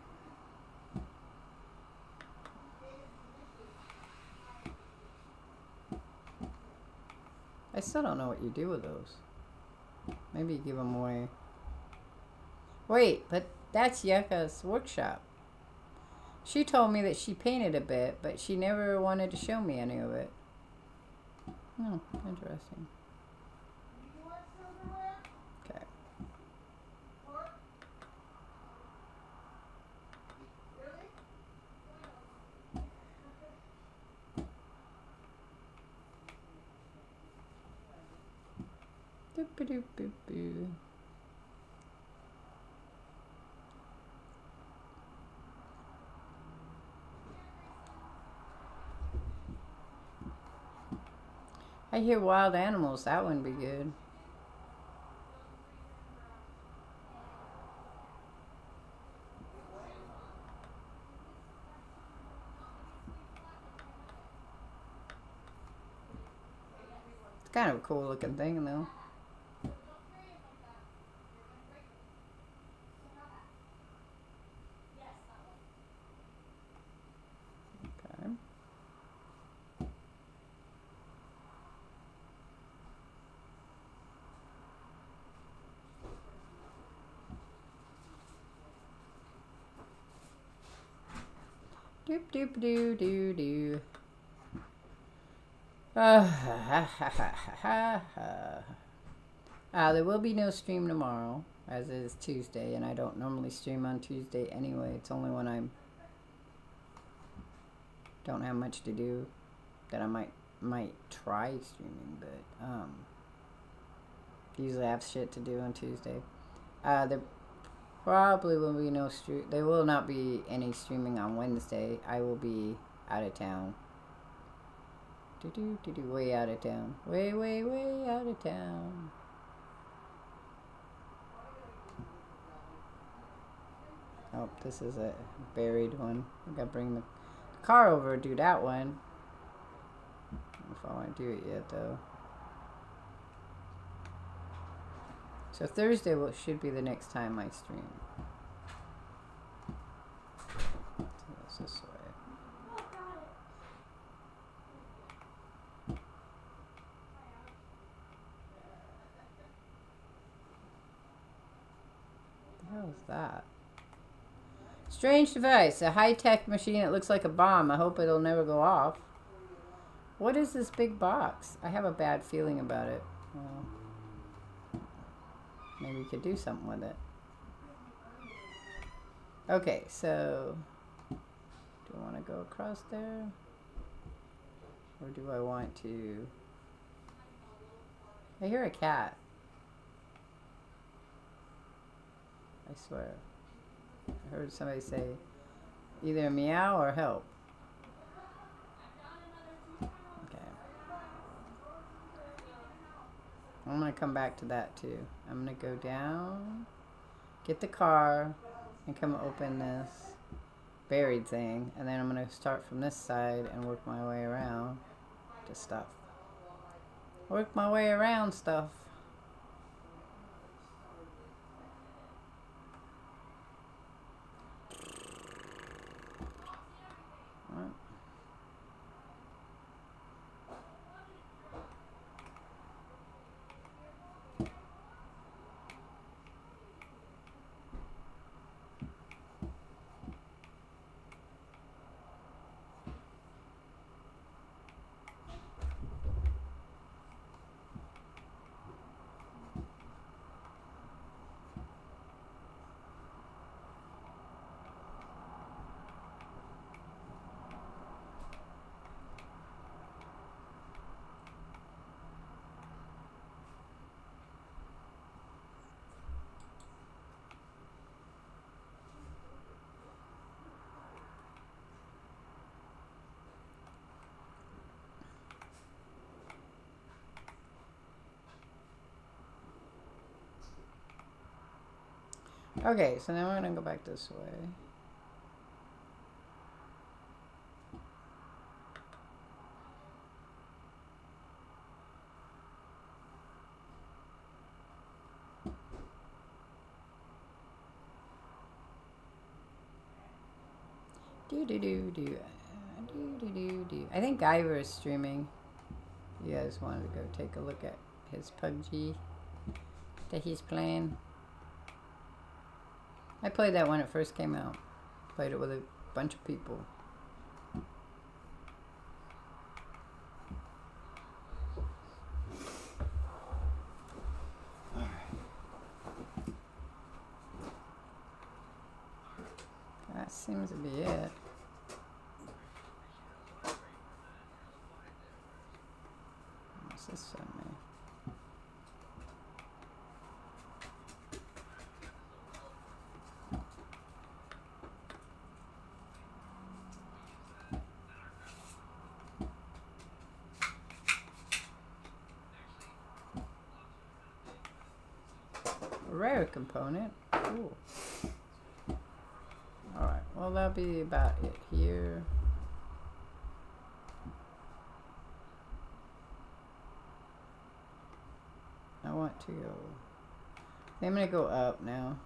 Speaker 1: I still don't know what you do with those. Maybe you give them away. Wait, but that's Yucca's workshop. She told me that she painted a bit, but she never wanted to show me any of it. Oh, interesting. Okay. Doop-a-doop-boop-boo. I hear wild animals. That wouldn't be good. It's kind of a cool looking thing though. Okay. Doop doop doo doo doo. There will be no stream tomorrow, as it is Tuesday, and I don't normally stream on Tuesday anyway. It's only when I don't have much to do that I might try streaming, but usually I have shit to do on Tuesday. There probably will be no stream. There will not be any streaming on Wednesday. I will be out of town. Way out of town. Way out of town. Oh, this is a buried one. I gotta bring the car over and do that one. I don't know if I want to do it yet, though. So Thursday should be the next time I stream. So that's this way. What the hell is that? Strange device. A high-tech machine that looks like a bomb. I hope it'll never go off. What is this big box? I have a bad feeling about it. Well, maybe we could do something with it. Okay, so do I want to go across there? Or do I want to... I hear a cat. I swear. I heard somebody say either meow or help. I'm going to come back to that too. I'm going to go down, get the car, and come open this buried thing. And then I'm going to start from this side and work my way around to stuff. Work my way around stuff. Right. Okay, so now we're going to go back this way. I think Guyver is streaming. You guys wanted to go take a look at his PUBG that he's playing. I played that when it first came out. Played it with a bunch of people. That seems to be it. What's this on me? Rare component. Cool. Alright, well that'll be about it here. I want to go. I'm gonna go up now.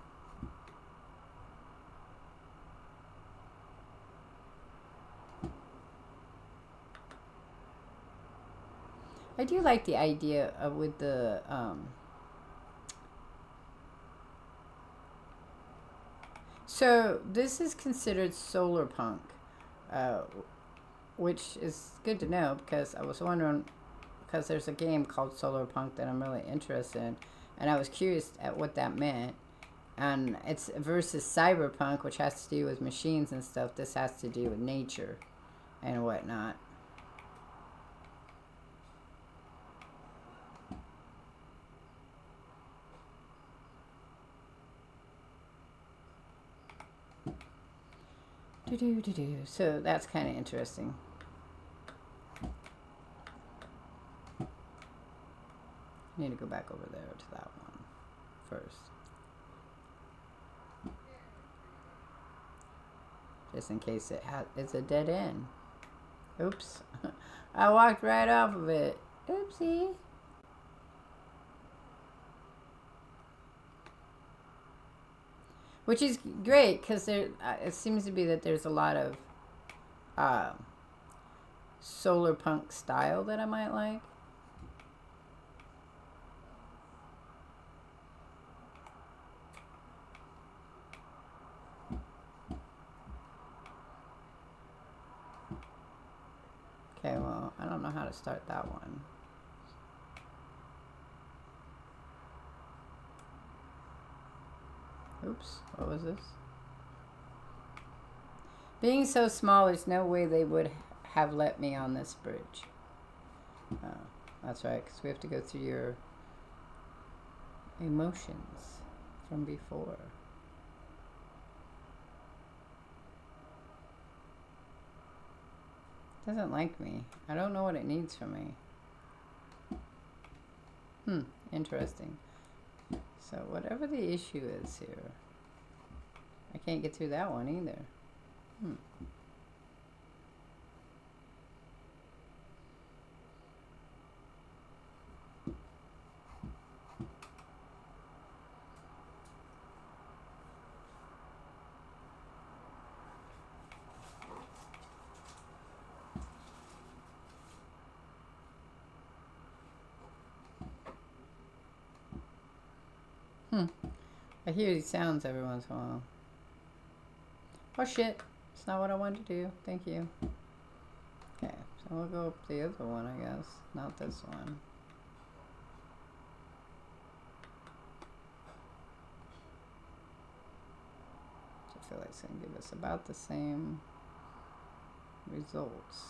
Speaker 1: I do like the idea of with the so this is considered solar punk, which is good to know because I was wondering, because there's a game called Solar Punk that I'm really interested in, and I was curious at what that meant. And it's versus cyberpunk, which has to do with machines and stuff. This has to do with nature and whatnot. So that's kind of interesting. I need to go back over there to that one first. Just in case it's a dead end. Oops. I walked right off of it. Oopsie. Which is great because it seems to be that there's a lot of solar punk style that I might like. Okay, well, I don't know how to start that one. Oops, what was this? Being so small, there's no way they would have let me on this bridge. Oh, that's right, because we have to go through your emotions from before. It doesn't like me. I don't know what it needs from me. Interesting. So whatever the issue is here, I can't get through that one either. I hear these sounds every once in a while. Oh shit, it's not what I wanted to do. Thank you. Okay, so we'll go up the other one, I guess. Not this one. I feel like it's going to give us about the same results.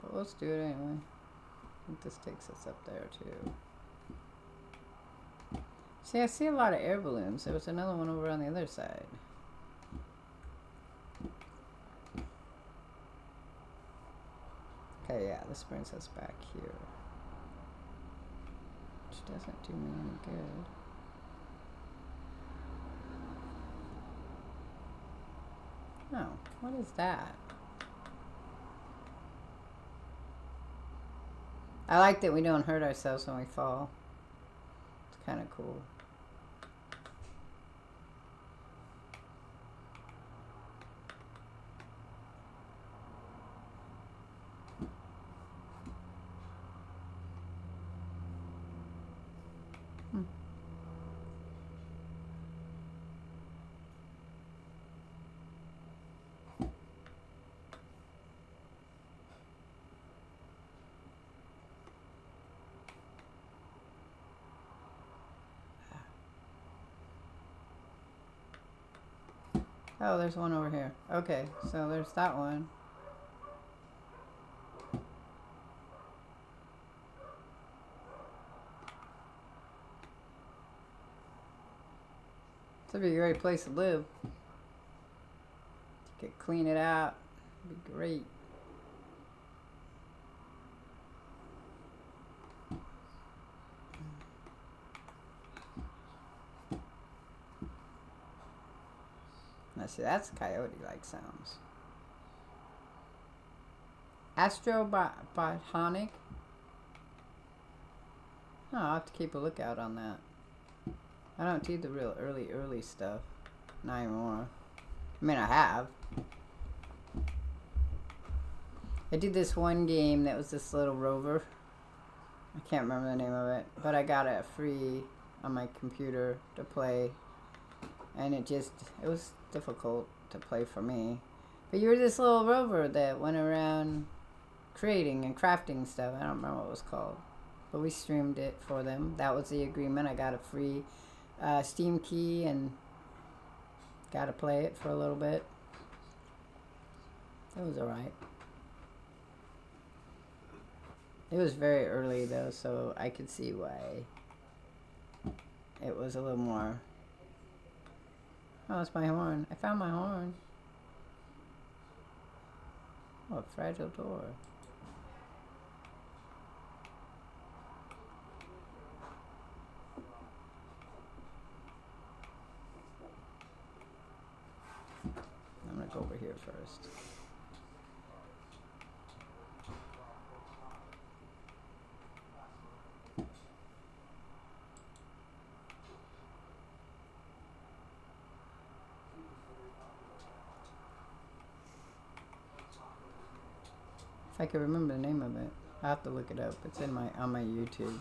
Speaker 1: But let's do it anyway. I think this takes us up there too. See, I see a lot of air balloons. There was another one over on the other side. Okay, yeah, this brings us back here. Which doesn't do me any good. Oh, what is that? I like that we don't hurt ourselves when we fall. It's kind of cool. Oh, there's one over here. Okay, so there's that one. This would be a great place to live. You could clean it out. It'd be great. Now see, that's coyote-like sounds. Astrobotonic. Oh, I'll have to keep a lookout on that. I don't do the real early stuff. Not anymore. I mean, I have. I did this one game that was this little rover. I can't remember the name of it, but I got it free on my computer to play. And it was difficult to play for me. But you were this little rover that went around creating and crafting stuff. I don't remember what it was called. But we streamed it for them. That was the agreement. I got a free Steam key and got to play it for a little bit. It was alright. It was very early though, so I could see why it was a little more... Oh, it's my horn. I found my horn. Oh, a fragile door. I'm gonna go over here first. If I can remember the name of it, I have to look it up. It's in on my YouTube.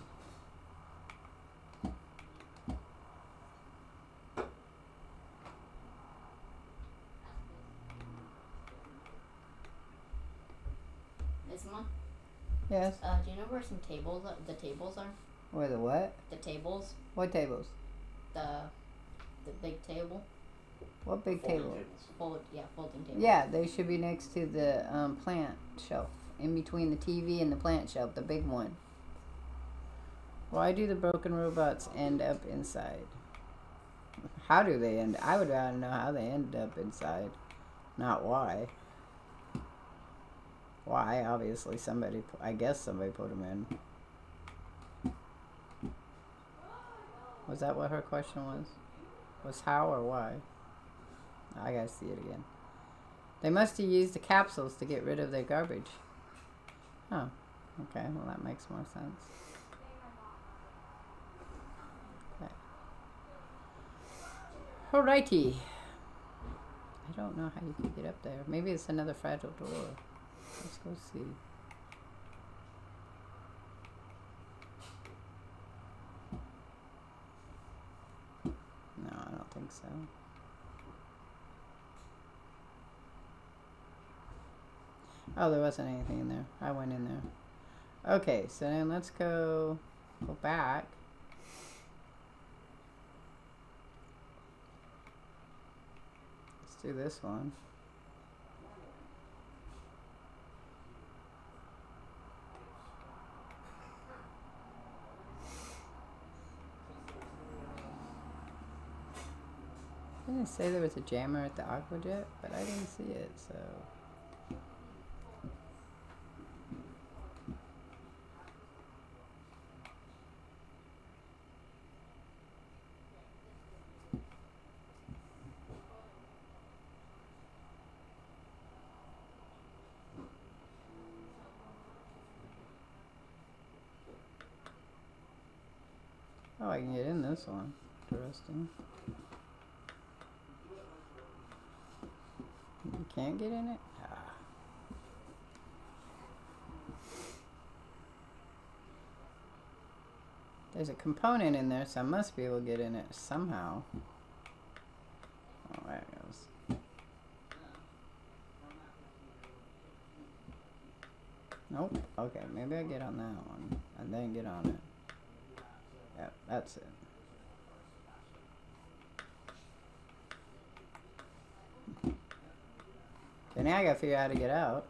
Speaker 3: This one?
Speaker 1: Yes.
Speaker 3: Do you know where some tables the tables are?
Speaker 1: Where the what?
Speaker 3: The tables.
Speaker 1: What tables?
Speaker 3: The big table.
Speaker 1: What big table?
Speaker 3: Folding tables.
Speaker 1: Yeah, they should be next to the plant shelf. In between the TV and the plant shelf, the big one. Why do the broken robots end up inside? How do they end? I would rather know how they end up inside, not why. Why? Obviously, I guess somebody put them in. Was that what her question was? Was how or why? I gotta see it again. They must have used the capsules to get rid of their garbage. Oh, okay. Well, that makes more sense. Okay. Alrighty. I don't know how you can get up there. Maybe it's another fragile door. Let's go see. No, I don't think so. Oh, there wasn't anything in there. I went in there. Okay, so then let's go back. Let's do this one. Didn't say there was a jammer at the Aquajet, but I didn't see it, so. Oh, I can get in this one. Interesting. You can't get in it? Ah. There's a component in there, so I must be able to get in it somehow. Oh, there it goes. Nope. Okay, maybe I get on that one and then get on it. Yep, that's it. Okay, now I gotta figure out how to get out.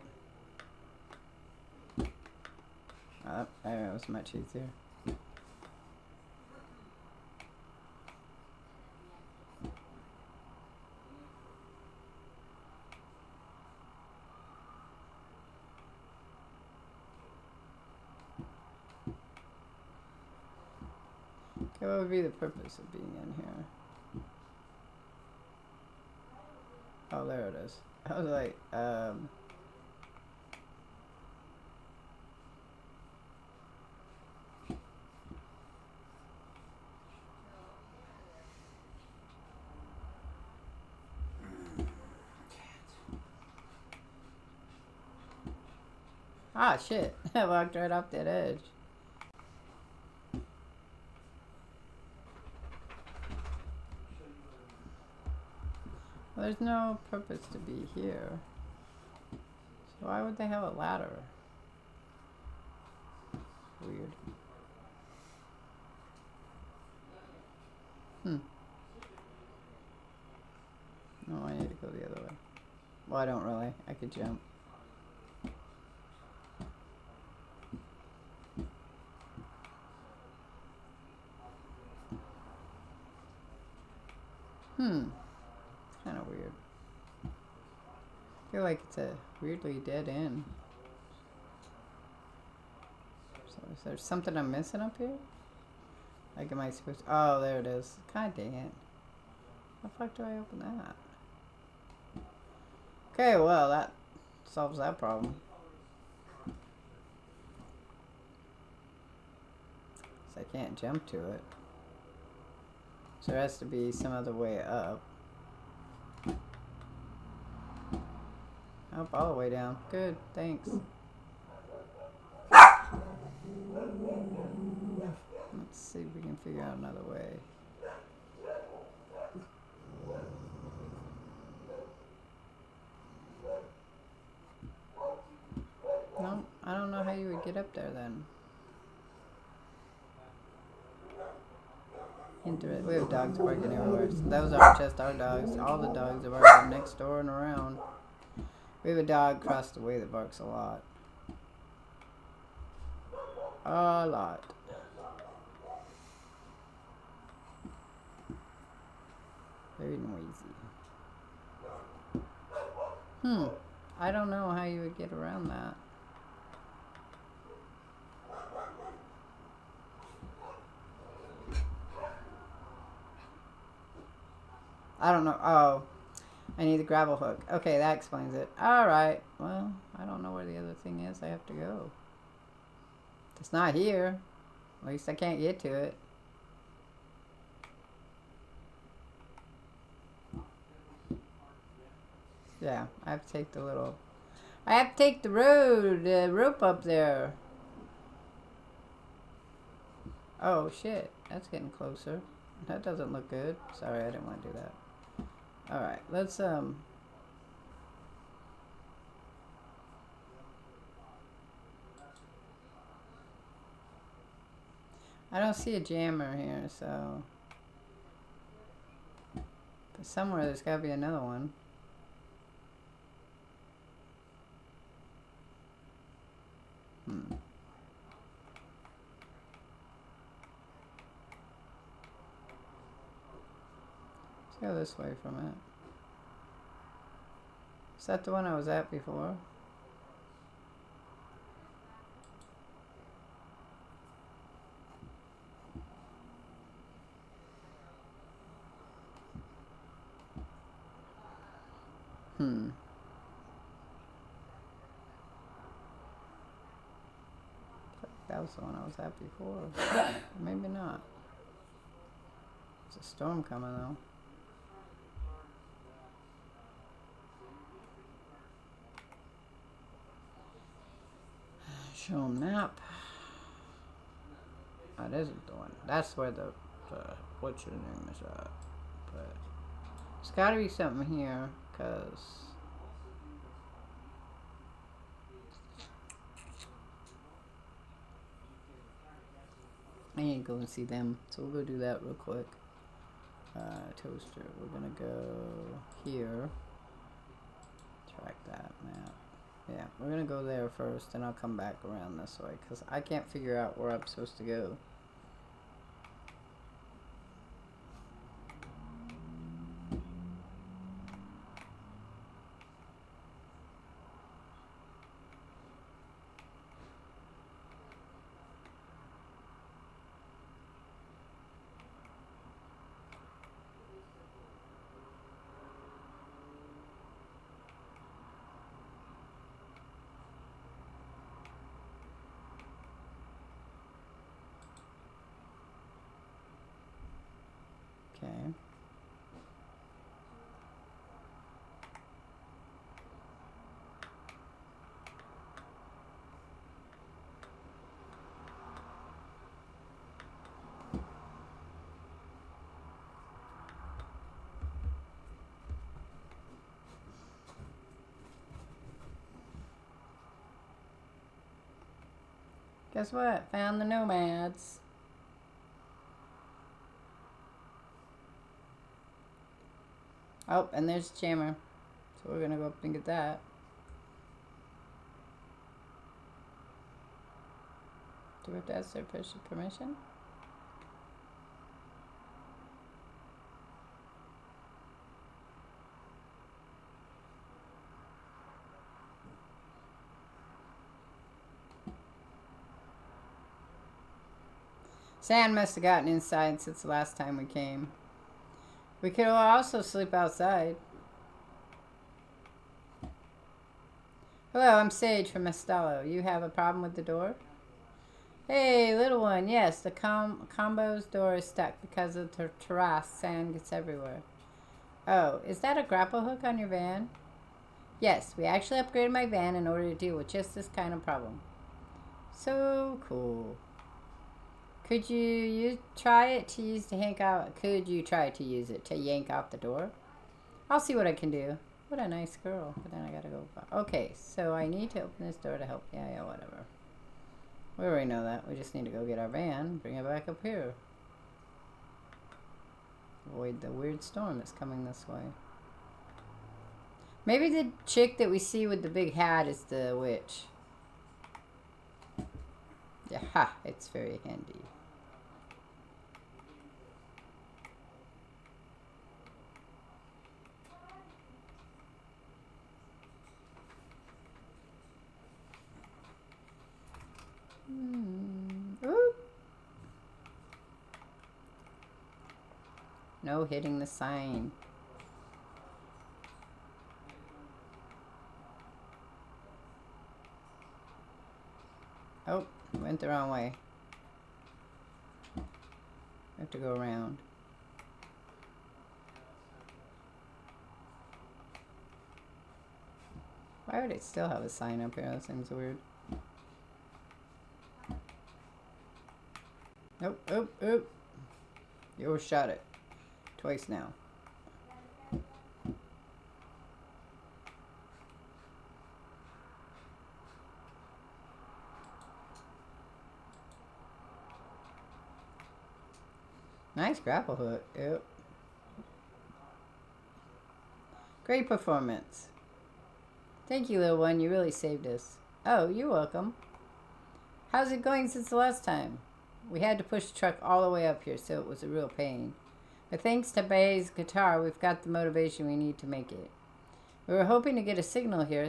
Speaker 1: Oh, there it was much easier. Okay, what would be the purpose of being in here? Oh, there it is. I was like, ah, shit. I walked right off that edge. Well, there's no purpose to be here. So why would they have a ladder? Weird. No, I need to go the other way. Well, I don't really. I could jump. Kind of weird. I feel like it's a weirdly dead end. So is there something I'm missing up here? Like, am I supposed to... Oh, there it is. God dang it. How the fuck do I open that? Okay, well, that solves that problem. So I can't jump to it. So there has to be some other way up. Up all the way down. Good, thanks. Let's see if we can figure out another way. No, I don't know how you would get up there then. Interesting. We have dogs barking everywhere. So those aren't just our dogs. All the dogs are barking next door and around. We have a dog across the way that barks a lot. A lot. Very noisy. I don't know how you would get around that. I don't know. Oh, I need the gravel hook. Okay, that explains it. Alright. Well, I don't know where the other thing is I have to go. It's not here. At least I can't get to it. Yeah, I have to take the little... I have to take the rope up there. Oh, shit. That's getting closer. That doesn't look good. Sorry, I didn't want to do that. Alright, let's, I don't see a jammer here, so... But somewhere there's gotta be another one. Let's go this way from it. Is that the one I was at before? That was the one I was at before. Maybe not. There's a storm coming though. Show map. That isn't the one. That's where the what's your name is at. But there's gotta be something here, cause I need to go and see them. So we'll go do that real quick. Toaster. We're gonna go here. Track that map. Yeah, we're gonna go there first, and I'll come back around this way, because I can't figure out where I'm supposed to go. Okay. Guess what? Found the nomads. Oh, and there's jammer. So we're gonna go up and get that. Do we have to ask their permission? Sand must have gotten inside since the last time we came. We could also sleep outside. Hello, I'm Sage from Estalo. You have a problem with the door? Hey, little one. Yes, the combo's door is stuck because of the terrace. Sand gets everywhere. Oh, is that a grapple hook on your van? Yes, we actually upgraded my van in order to deal with just this kind of problem. So cool. Could you try it to use to yank out? Could you try to use it to yank out the door? I'll see what I can do. What a nice girl. But then I gotta go. Okay, so I need to open this door to help. Yeah, whatever. We already know that. We just need to go get our van, bring it back up here. Avoid the weird storm that's coming this way. Maybe the chick that we see with the big hat is the witch. Yeah, ha, it's very handy. Ooh. No hitting the sign. Oh, went the wrong way. Have to go around. Why would it still have a sign up here? That seems weird. Nope, oop, oop. You overshot it. Twice now. Nice grapple hook. Yep. Great performance. Thank you, little one. You really saved us. Oh, you're welcome. How's it going since the last time? We had to push the truck all the way up here, so it was a real pain. But thanks to Bay's guitar, we've got the motivation we need to make it. We were hoping to get a signal here,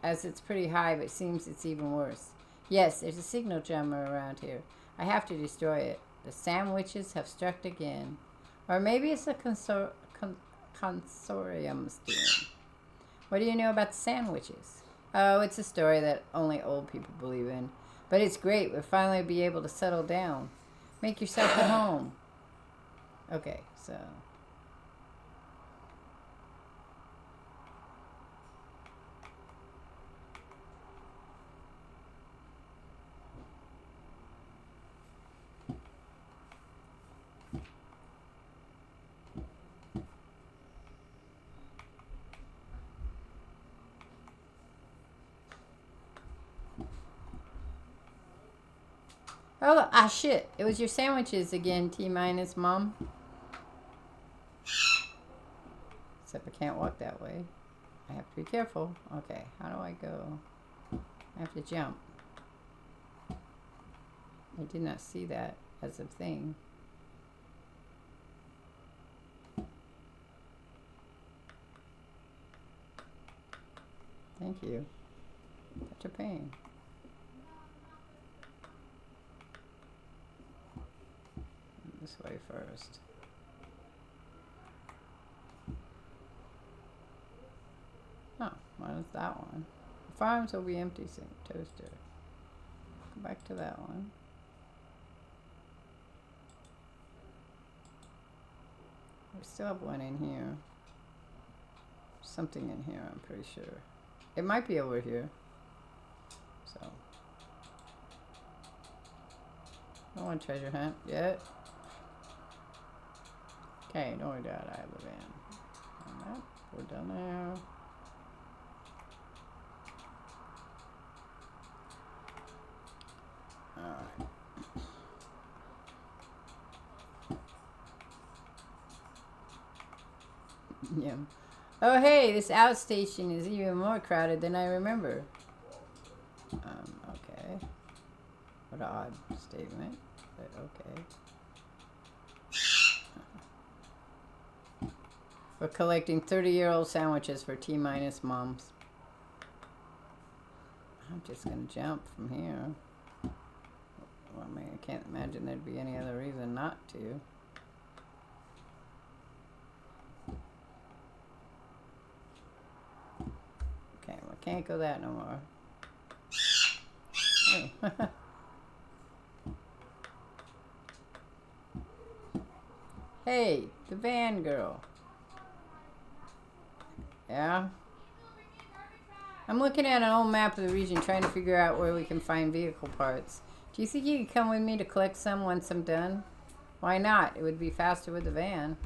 Speaker 1: as it's pretty high, but it seems it's even worse. Yes, there's a signal jammer around here. I have to destroy it. The Sandwitches have struck again. Or maybe it's a consortium's doing. What do you know about the Sandwitches? Oh, it's a story that only old people believe in. But it's great. We'll finally be able to settle down. Make yourself at home. Okay, so... Oh, shit. It was your sandwiches again, T-minus, Mom. Except I can't walk that way. I have to be careful. Okay, how do I go? I have to jump. I did not see that as a thing. Thank you. Such a pain. This way first. Oh, what is that one? The farms will be empty soon. Toaster. Go back to that one. We still have one in here. Something in here, I'm pretty sure. It might be over here. So. I don't want treasure hunt yet. Okay, don't worry about it. I have a van. We're done there. Alright. Yeah. Oh, hey, this outstation is even more crowded than I remember. Okay. What an odd statement, but okay. We're collecting 30-year-old sandwiches for T-minus moms. I'm just gonna jump from here. Well, I mean, I can't imagine there'd be any other reason not to. Okay, well, I can't go that no more. Oh. Hey, the van girl. Yeah? I'm looking at an old map of the region trying to figure out where we can find vehicle parts. Do you think you could come with me to collect some once I'm done? Why not? It would be faster with the van.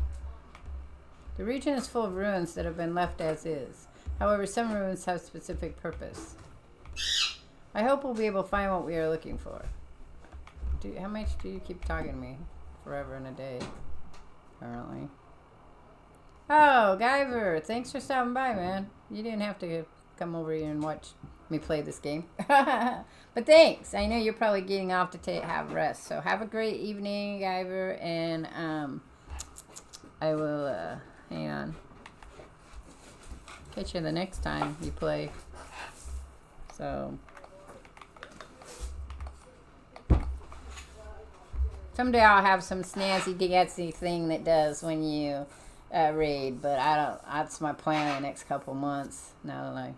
Speaker 1: The region is full of ruins that have been left as is. However, some ruins have specific purpose. I hope we'll be able to find what we are looking for. How much do you keep talking to me? Forever and a day, apparently. Oh, Guyver, thanks for stopping by, man. You didn't have to come over here and watch me play this game. But thanks. I know you're probably getting off to have rest. So have a great evening, Guyver, and I will, hang on. Catch you the next time you play. So... someday I'll have some snazzy gatsy thing that does when you raid, but I don't. That's my plan in the next couple months. Now that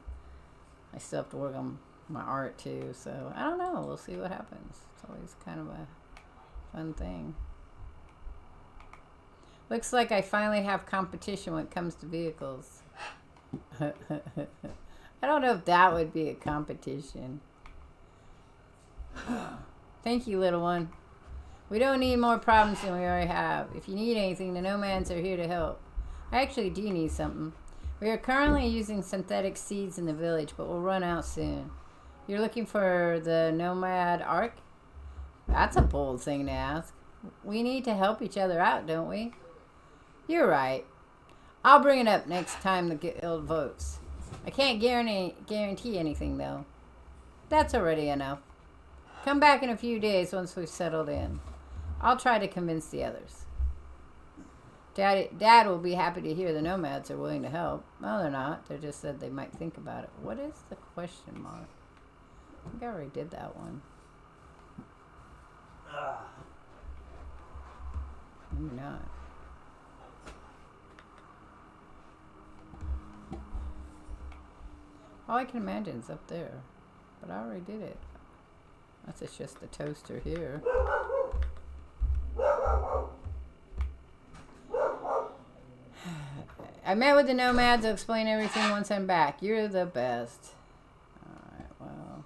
Speaker 1: I still have to work on my art too. So I don't know. We'll see what happens. It's always kind of a fun thing. Looks like I finally have competition when it comes to vehicles. I don't know if that would be a competition. Thank you, little one. We don't need more problems than we already have. If you need anything, the nomads are here to help. I actually do need something. We are currently using synthetic seeds in the village, but we'll run out soon. You're looking for the nomad ark? That's a bold thing to ask. We need to help each other out, don't we? You're right. I'll bring it up next time the guild votes. I can't guarantee anything, though. That's already enough. Come back in a few days once we've settled in. I'll try to convince the others. Dad will be happy to hear the nomads are willing to help. No, they're not. They just said they might think about it. What is the question mark? I think I already did that one. Maybe not. All I can imagine is up there. But I already did it. That's just the toaster here. I met with the nomads. I'll explain everything once I'm back. You're the best. Alright, well.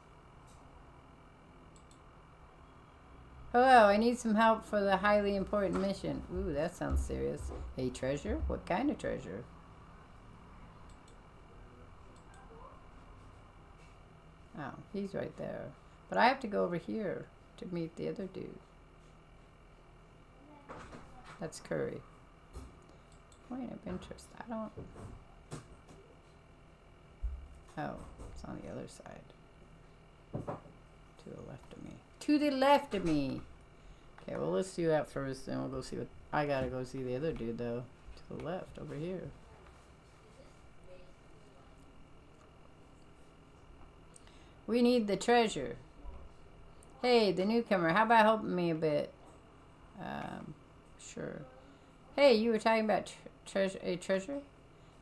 Speaker 1: Hello, I need some help for the highly important mission. Ooh, that sounds serious. A treasure? What kind of treasure? Oh, he's right there. But I have to go over here to meet the other dude. That's Curry. Point of interest. I don't... Oh, it's on the other side. To the left of me. To the left of me! Okay, well, let's do that first, then we'll go see what... I gotta go see the other dude, though. To the left, over here. We need the treasure. Hey, the newcomer, how about helping me a bit? Sure. Hey, you were talking about treasure?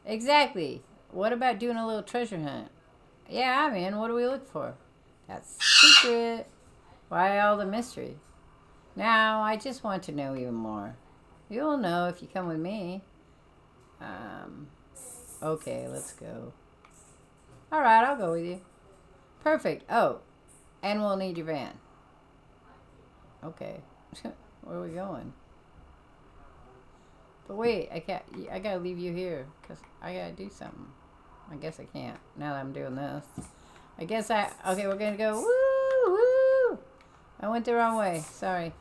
Speaker 1: Exactly. What about doing a little treasure hunt? Yeah, I'm in. What do we look for? That's secret. Why all the mystery? Now, I just want to know even more. You'll know if you come with me. Okay, let's go. Alright, I'll go with you. Perfect. Oh, and we'll need your van. Okay. Where are we going? But wait, I gotta leave you here, because I gotta do something. I guess I can't, now that I'm doing this. Okay, we're gonna go, woo, woo! I went the wrong way, sorry.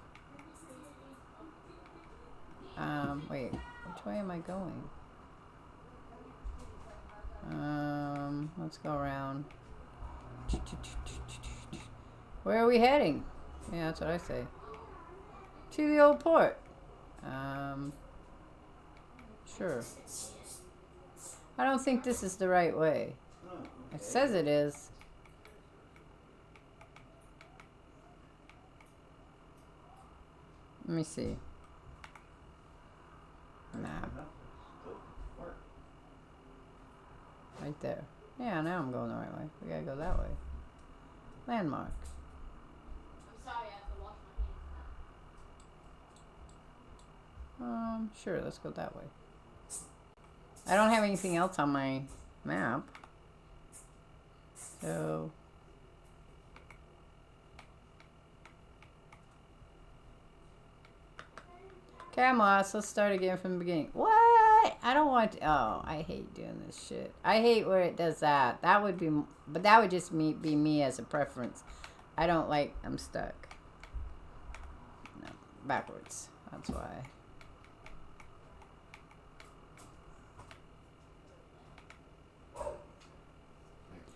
Speaker 1: Wait, which way am I going? Let's go around. Where are we heading? Yeah, that's what I say. To the old port. Sure. I don't think this is the right way. It says it is. Let me see. Map. Right there. Yeah, now I'm going the right way. We gotta go that way. Landmark.
Speaker 3: I'm sorry, I have to wash my hands now.
Speaker 1: Sure, let's go that way. I don't have anything else on my map. So... Okay, I'm lost. Let's start again from the beginning. What? I don't want to... Oh, I hate doing this shit. I hate where it does that. That would be... But that would just be me as a preference. I don't like... I'm stuck. No, backwards. That's why.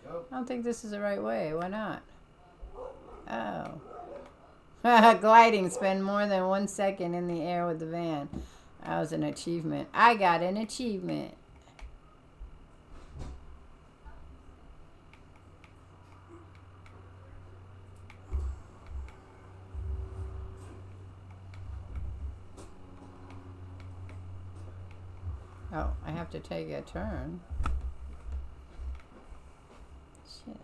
Speaker 1: I don't think this is the right way. Why not? Oh. Gliding. Spend more than 1 second in the air with the van. That was an achievement. I got an achievement. Oh, I have to take a turn. Shit.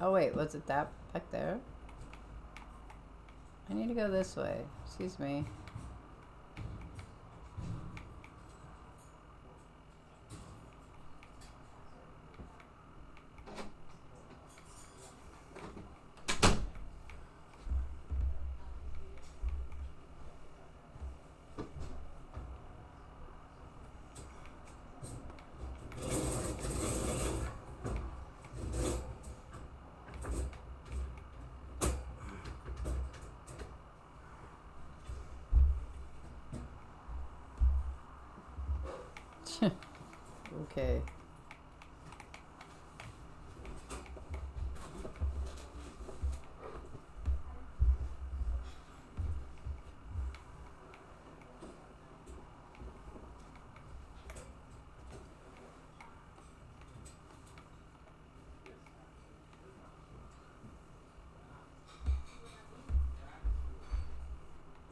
Speaker 1: Oh wait, was it that back there? I need to go this way. Excuse me. Okay.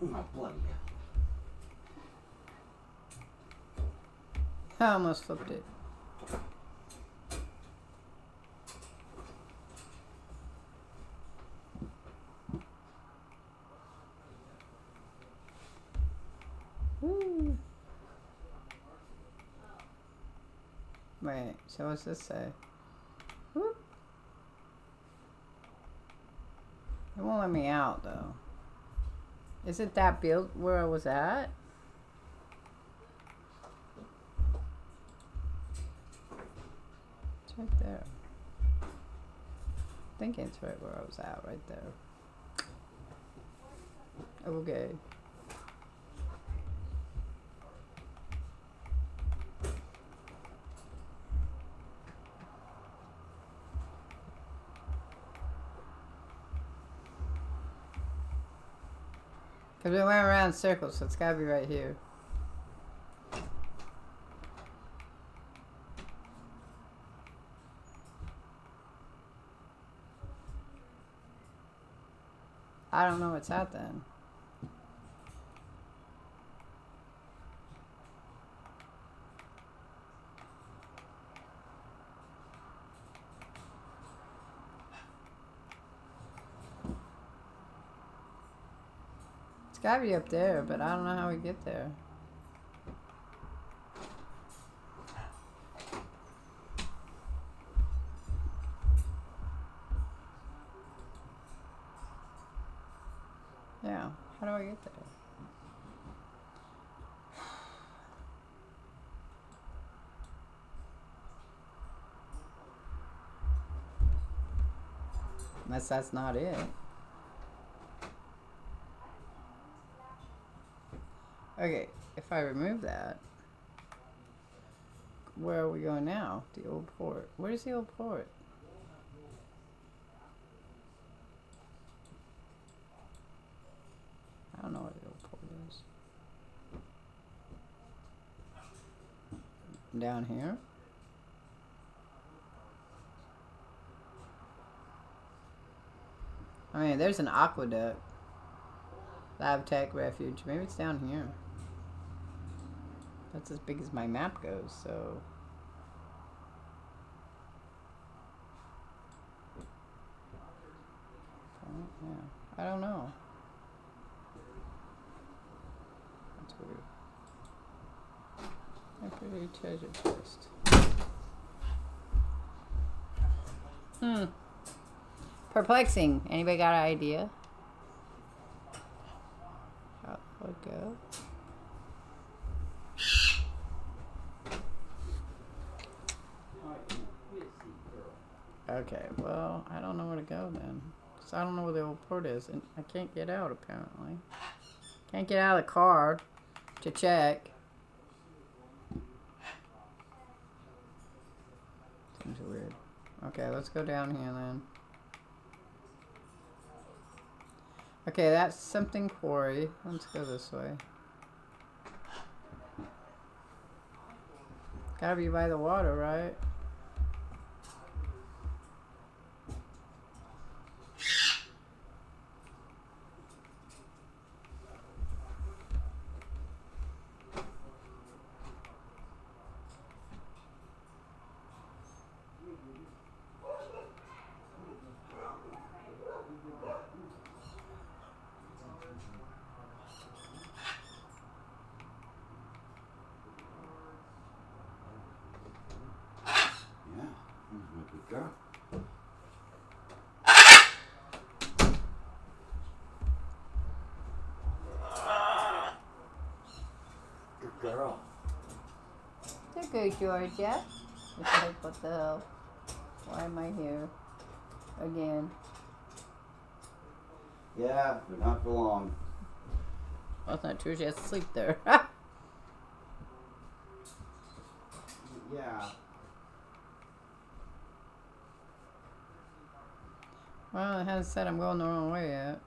Speaker 2: Oh, bloody hell.
Speaker 1: I almost flipped it. Woo. Wait, so what's this say? Whoop. It won't let me out though. Is it that build where I was at? It's right there. I think it's right where I was at, right there. Okay. Because we went around in circles, so it's gotta be right here. I don't know what's out then. It's gotta be up there, but I don't know how we get there. Yeah, how do I get there? Unless that's not it. Okay, if I remove that, where are we going now? The old port. Where's the old port? I don't know where the old port is. Down here? I mean, there's an aqueduct. Lab Tech Refuge. Maybe it's down here. That's as big as my map goes, so... Yeah, I don't know. That's weird. Temporary treasure chest. Perplexing. Anybody got an idea? How would it go? Okay, well, I don't know where to go then. Because I don't know where the old port is. And I can't get out, apparently. Can't get out of the car to check. Seems weird. Okay, let's go down here then. Okay, that's something quarry. Let's go this way. Gotta be by the water, right?
Speaker 2: girl. Good girl.
Speaker 1: They're good, Georgia. What the hell? Why am I here? Again.
Speaker 2: Yeah, but not for long.
Speaker 1: Well, that's not true. She has to sleep there.
Speaker 2: Yeah.
Speaker 1: Well, it hasn't said I'm going the wrong way yet.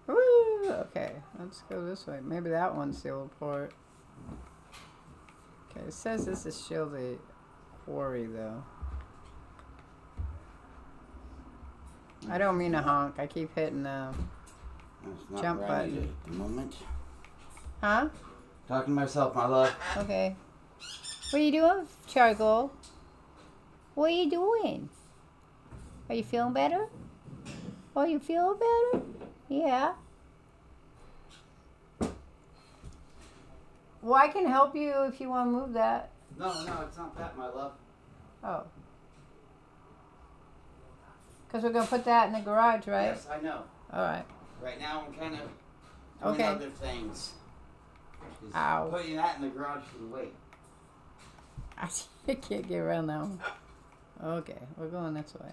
Speaker 1: Woo! Okay, let's go this way. Maybe that one's the old port. Okay, it says this is still the quarry, though. I don't mean to honk. I keep hitting the
Speaker 2: That's not
Speaker 1: jump
Speaker 2: where I
Speaker 1: button.
Speaker 2: need it at the moment.
Speaker 1: Huh?
Speaker 2: Talking to myself, my love.
Speaker 1: Okay. What are you doing, Charcoal? What are you doing? Are you feeling better? Oh, you feel better? Yeah. Well, I can help you if you want to move that.
Speaker 2: No, it's not that, my love.
Speaker 1: Oh. Because we're going to put that in the garage, right?
Speaker 2: Yes, I know.
Speaker 1: All right.
Speaker 2: Right now, I'm kind of doing other things. Just
Speaker 1: Ow.
Speaker 2: putting that in the garage for the weight.
Speaker 1: I can't get around that one. Okay, we're going this way.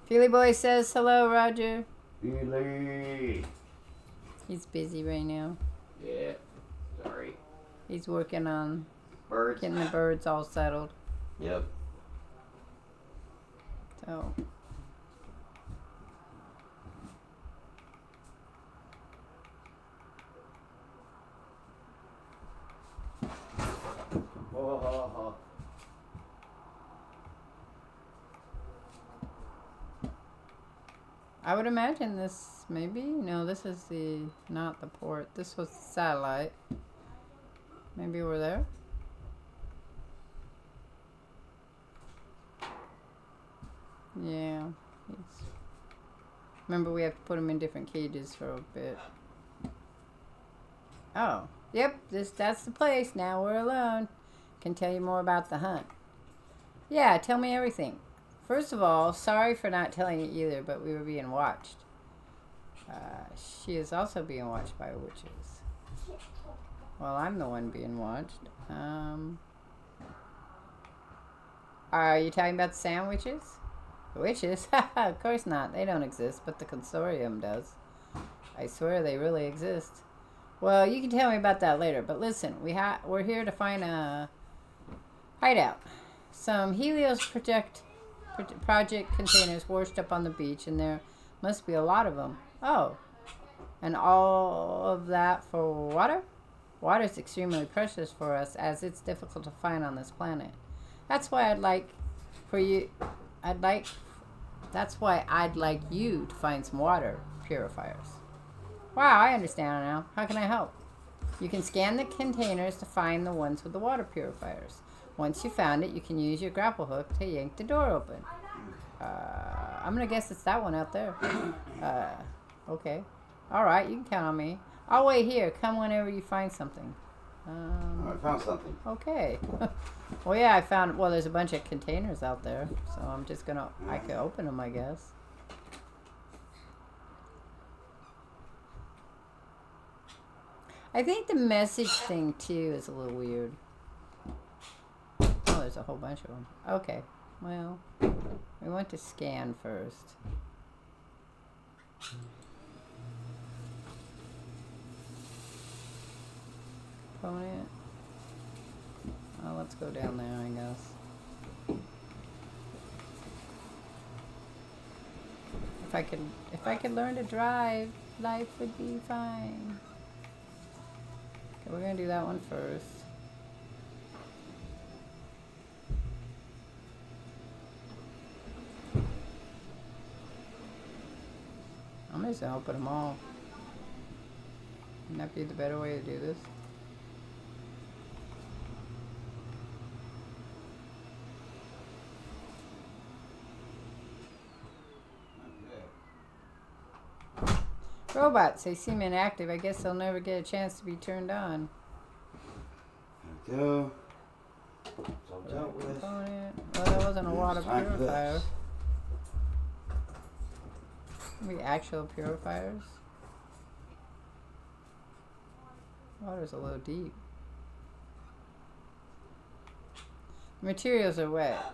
Speaker 1: Feely Boy says hello, Roger.
Speaker 2: Billy.
Speaker 1: He's busy right now.
Speaker 2: Yeah, sorry.
Speaker 1: He's working on
Speaker 2: Birds.
Speaker 1: getting the birds all settled.
Speaker 2: Yep.
Speaker 1: So,
Speaker 2: Oh.
Speaker 1: I would imagine this maybe. No, this is not the port. This was the satellite. Maybe we're there. Yeah. Remember, we have to put them in different cages for a bit. Oh, yep. That's the place. Now we're alone. Can tell you more about the hunt. Yeah, tell me everything. First of all, sorry for not telling you either, but we were being watched. She is also being watched by witches. Well, I'm the one being watched. Are you talking about the Sandwitches? The witches? Of course not. They don't exist, but the consortium does. I swear they really exist. Well, you can tell me about that later, but listen, we're here to find a hideout. Some Helios project containers washed up on the beach, and there must be a lot of them. Oh, and all of that for water? Water is extremely precious for us, as it's difficult to find on this planet. That's why I'd like you to find some water purifiers. Wow, I understand now. How can I help? You can scan the containers to find the ones with the water purifiers. Once you found it, you can use your grapple hook to yank the door open. I'm going to guess it's that one out there. Okay. All right, you can count on me. I'll wait here. Come whenever you find something.
Speaker 2: I found something.
Speaker 1: Okay. Well, yeah, there's a bunch of containers out there. So I'm just going to, I could open them, I guess. I think the message thing, too, is a little weird. Oh, there's a whole bunch of them. Okay. Well, we want to scan first. Component. Oh, let's go down there, I guess. If I could learn to drive, life would be fine. Okay, we're gonna do that one first. I'm just gonna open them all. Wouldn't that be the better way to do this? Robots, they seem inactive. I guess they'll never get a chance to be turned on.
Speaker 2: There we go. It's all dealt with.
Speaker 1: Component. Well, that wasn't a water purifier. Maybe actual purifiers. Water's a little deep. The materials are wet.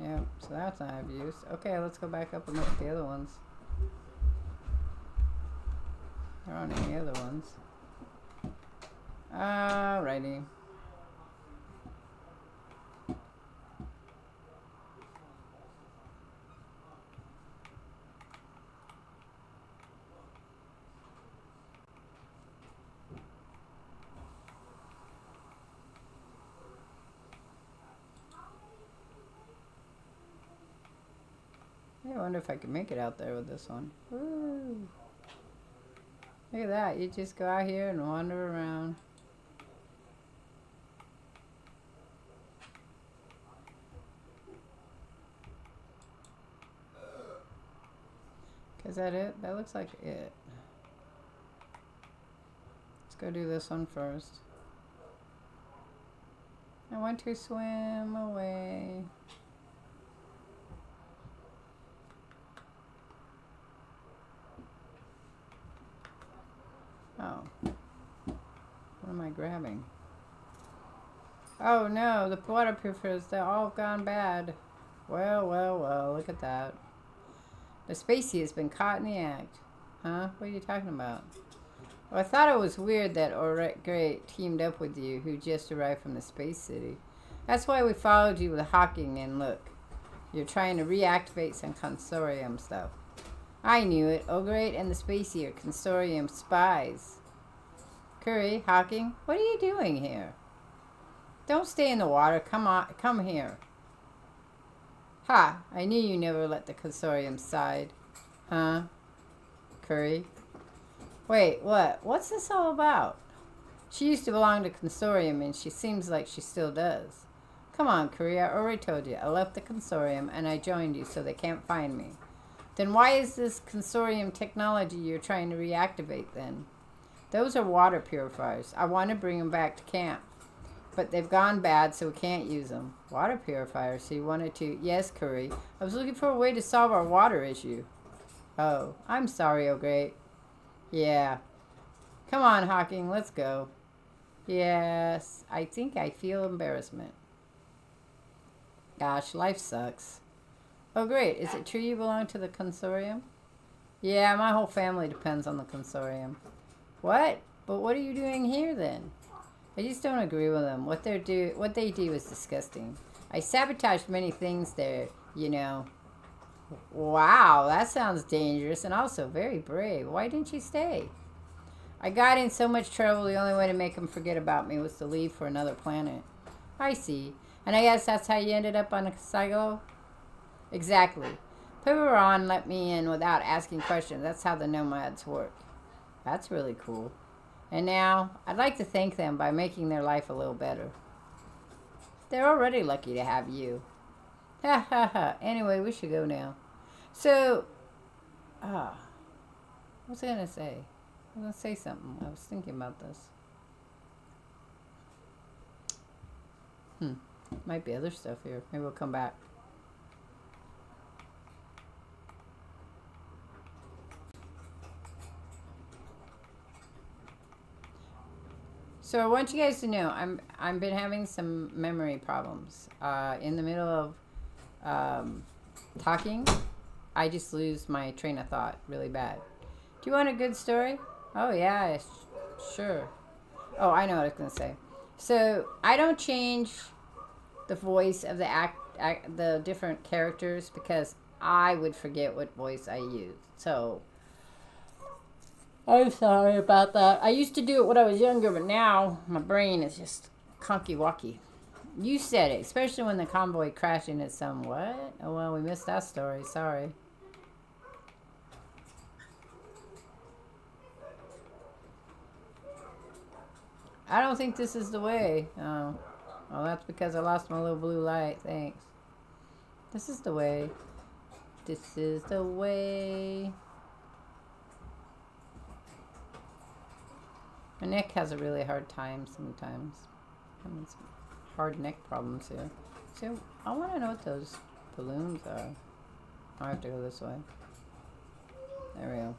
Speaker 1: Yeah, so that's not of use. Okay, let's go back up and look at the other ones. There aren't any other ones. Alrighty. I wonder if I can make it out there with this one. Woo. Look at that. You just go out here and wander around. Is that it? That looks like it. Let's go do this one first. I want to swim away. Oh. What am I grabbing? Oh no, the water purifiers, they're all gone bad. Well, well, well, look at that. The Spacey has been caught in the act. Huh? What are you talking about? Well, I thought it was weird that Great teamed up with you, who just arrived from the Space City. That's why we followed you with Hawking, and look. You're trying to reactivate some consortium stuff. I knew it. Great and the Spacey are consortium spies. Curry, Hawking, what are you doing here? Don't stay in the water. Come on, come here. Ha! I knew you never let the consortium side. Huh? Curry. Wait, what? What's this all about? She used to belong to consortium, and she seems like she still does. Come on, Curry, I already told you. I left the consortium, and I joined you so they can't find me. Then why is this consortium technology you're trying to reactivate then? Those are water purifiers. I want to bring them back to camp. But they've gone bad, so we can't use them. Water purifiers, so you wanted to... Yes, Curry. I was looking for a way to solve our water issue. Oh, I'm sorry, Great. Yeah. Come on, Hawking, let's go. Yes, I think I feel embarrassment. Gosh, life sucks. Oh, great. Is it true you belong to the consortium? Yeah, my whole family depends on the consortium. What? But what are you doing here, then? I just don't agree with them. What they do is disgusting. I sabotaged many things there, you know. Wow, that sounds dangerous and also very brave. Why didn't you stay? I got in so much trouble, the only way to make them forget about me was to leave for another planet. I see. And I guess that's how you ended up on a silo? Exactly. Piberon let me in without asking questions. That's how the nomads work. That's really cool. And now, I'd like to thank them by making their life a little better. They're already lucky to have you. Ha ha ha. Anyway, we should go now. So, what was I going to say? I was going to say something. I was thinking about this. Might be other stuff here. Maybe we'll come back. So I want you guys to know I've been having some memory problems. In the middle of talking, I just lose my train of thought really bad. Do you want a good story? Oh yeah, sure. Oh, I know what I was gonna say. So I don't change the voice of the different characters because I would forget what voice I used. So, I'm sorry about that. I used to do it when I was younger, but now my brain is just conky-walky. You said it, especially when the convoy crashed into some what? Oh, well, we missed that story. Sorry. I don't think this is the way. Oh. Well, that's because I lost my little blue light. Thanks. This is the way. This is the way. My neck has a really hard time sometimes. Having some hard neck problems here. So, I want to know what those balloons are. I have to go this way. There we go.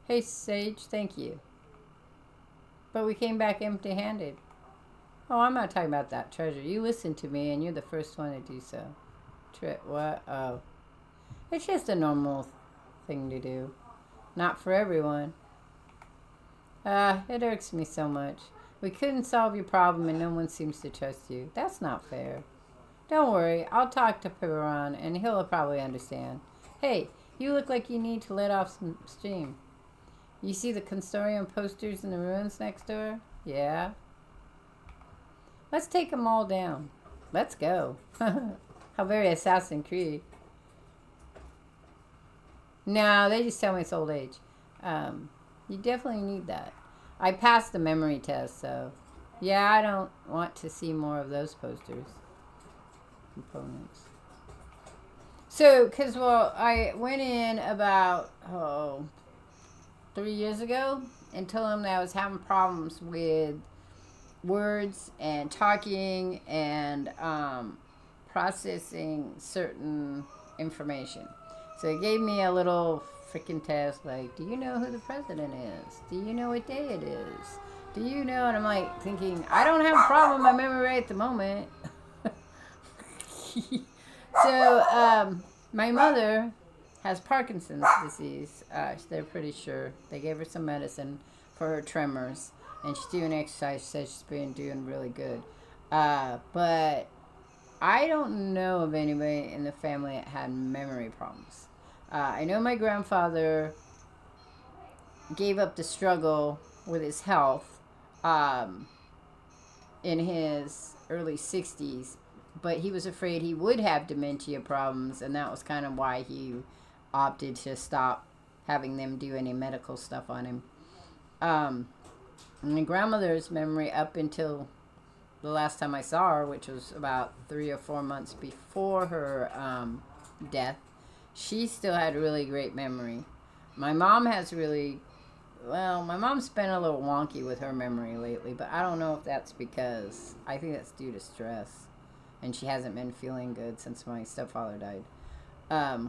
Speaker 1: Hey, Sage, thank you. But we came back empty-handed. Oh, I'm not talking about that treasure. You listened to me, and you're the first one to do so. What? Oh. It's just a normal thing to do. Not for everyone. It irks me so much. We couldn't solve your problem, and no one seems to trust you. That's not fair. Don't worry. I'll talk to Piran, and he'll probably understand. Hey, you look like you need to let off some steam. You see the Consorium posters in the ruins next door? Yeah. Let's take them all down. Let's go. How very Assassin's Creed. No, they just tell me it's old age. You definitely need that. I passed the memory test, so... Yeah, I don't want to see more of those posters. Components. So, because, well, I went in about, 3 years ago and told him that I was having problems with words and talking and processing certain information. So he gave me a little freaking test like, do you know who the president is? Do you know what day it is? Do you know? And I'm like thinking, I don't have a problem with my memory right at the moment. So my mother has Parkinson's disease. They're pretty sure. They gave her some medicine for her tremors. And she's doing exercise. She says she's been doing really good. But I don't know of anybody in the family that had memory problems. I know my grandfather gave up the struggle with his health in his early 60s. But he was afraid he would have dementia problems. And that was kind of why he opted to stop having them do any medical stuff on him. My grandmother's memory up until the last time I saw her, which was about 3 or 4 months before her death, she still had really great memory. My mom has really, well, my mom's been a little wonky with her memory lately, but I don't know if that's because, I think that's due to stress. And she hasn't been feeling good since my stepfather died,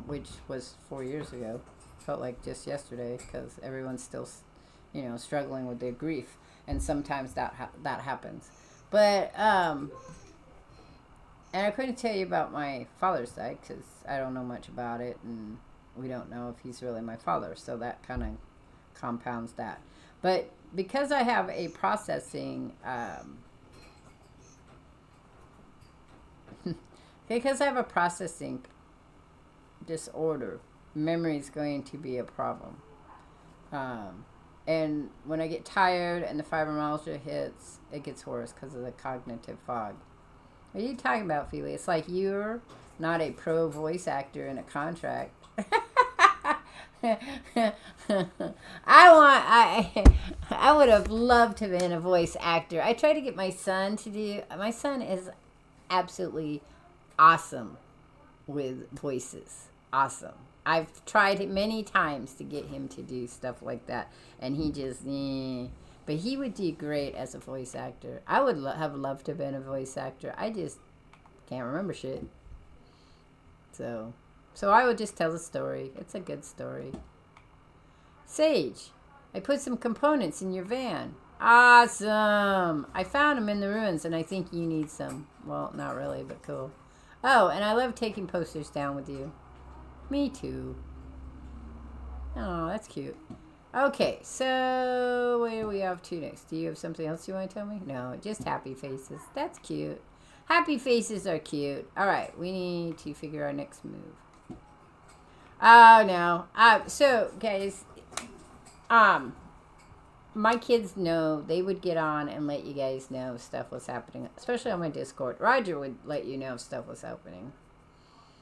Speaker 1: which was 4 years ago. Felt like just yesterday because everyone's still, struggling with their grief. And sometimes that happens. But, and I couldn't tell you about my father's side because I don't know much about it. And we don't know if he's really my father. So that kind of compounds that. But because I have a processing, disorder, memory is going to be a problem. And when I get tired and the fibromyalgia hits, it gets worse because of the cognitive fog. What are you talking about, Feely? It's like you're not a pro voice actor in a contract. I would have loved to have been a voice actor. I tried to get my son to do. My son is absolutely awesome with voices. Awesome. I've tried it many times to get him to do stuff like that, and he just, But he would do great as a voice actor. I would have loved to have been a voice actor. I just can't remember shit. So I would just tell the story. It's a good story. Sage, I put some components in your van. Awesome. I found them in the ruins, and I think you need some. Well, not really, but cool. Oh, and I love taking posters down with you. Me too. Oh, that's cute. Okay, so where are we off to next? Do you have something else you want to tell me? No, just happy faces. That's cute. Happy faces are cute. All right, we need to figure our next move. Oh no. So guys, my kids know, they would get on and let you guys know if stuff was happening, especially on my Discord. Roger would let you know if stuff was happening.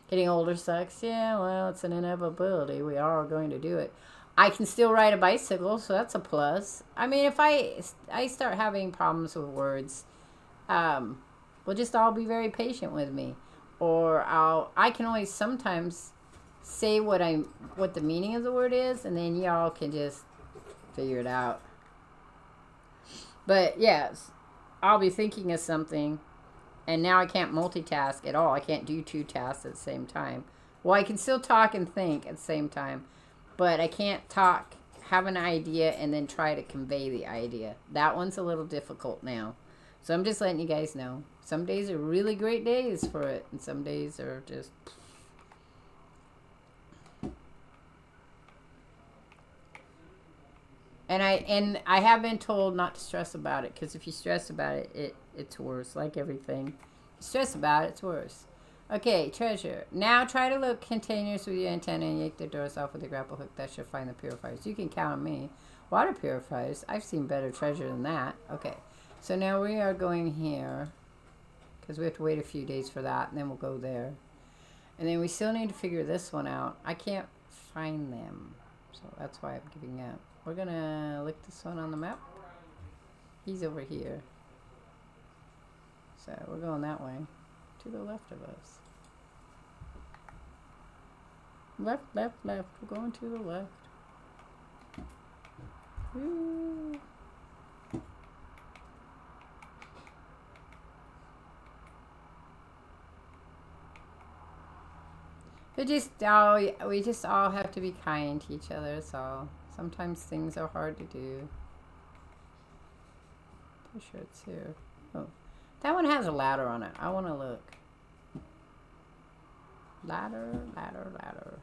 Speaker 1: Getting older sucks. Yeah, well, it's an inevitability. We are going to do it. I can still ride a bicycle, so that's a plus. I mean, if I start having problems with words, well, just all be very patient with me. Or I can always sometimes say what the meaning of the word is, and then y'all can just figure it out. But yes, I'll be thinking of something, and now I can't multitask at all. I can't do two tasks at the same time. Well, I can still talk and think at the same time, but I can't talk, have an idea, and then try to convey the idea. That one's a little difficult now. So I'm just letting you guys know. Some days are really great days for it, and some days are just... And I have been told not to stress about it, because if you stress about it, it's worse, like everything. You stress about it, it's worse. Okay, treasure. Now try to look containers with your antenna and yank the doors off with a grapple hook. That should find the purifiers. You can count on me. Water purifiers. I've seen better treasure than that. Okay, so now we are going here, because we have to wait a few days for that, and then we'll go there. And then we still need to figure this one out. I can't find them, so that's why I'm giving up. We're gonna look this one on the map. He's over here. So we're going that way. To the left of us. Left, left, left. We're going to the left. Woo. We just all have to be kind to each other, so sometimes things are hard to do. Pretty sure it's here. Oh, that one has a ladder on it. I want to look. Ladder, ladder, ladder.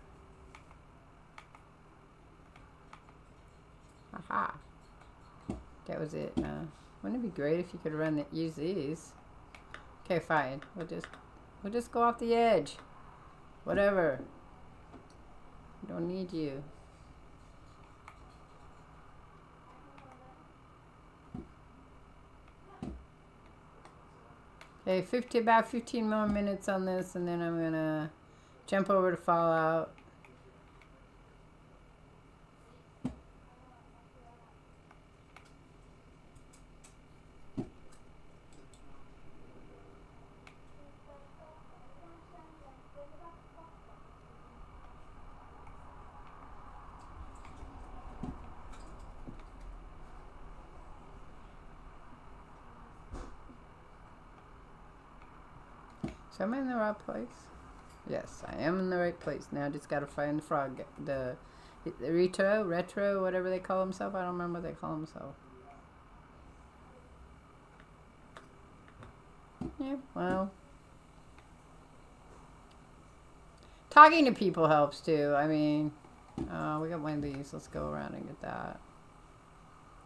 Speaker 1: Aha. That was it. Wouldn't it be great if you could use these? Okay, fine. We'll just go off the edge. Whatever. Don't need you. Okay, about 15 more minutes on this, and then I'm gonna jump over to Fallout. So am I in the right place? Yes, I am in the right place. Now I just gotta find the frog. The retro, whatever they call themselves. I don't remember what they call themselves. Yeah, well. Talking to people helps too. I mean, we got one of these. Let's go around and get that.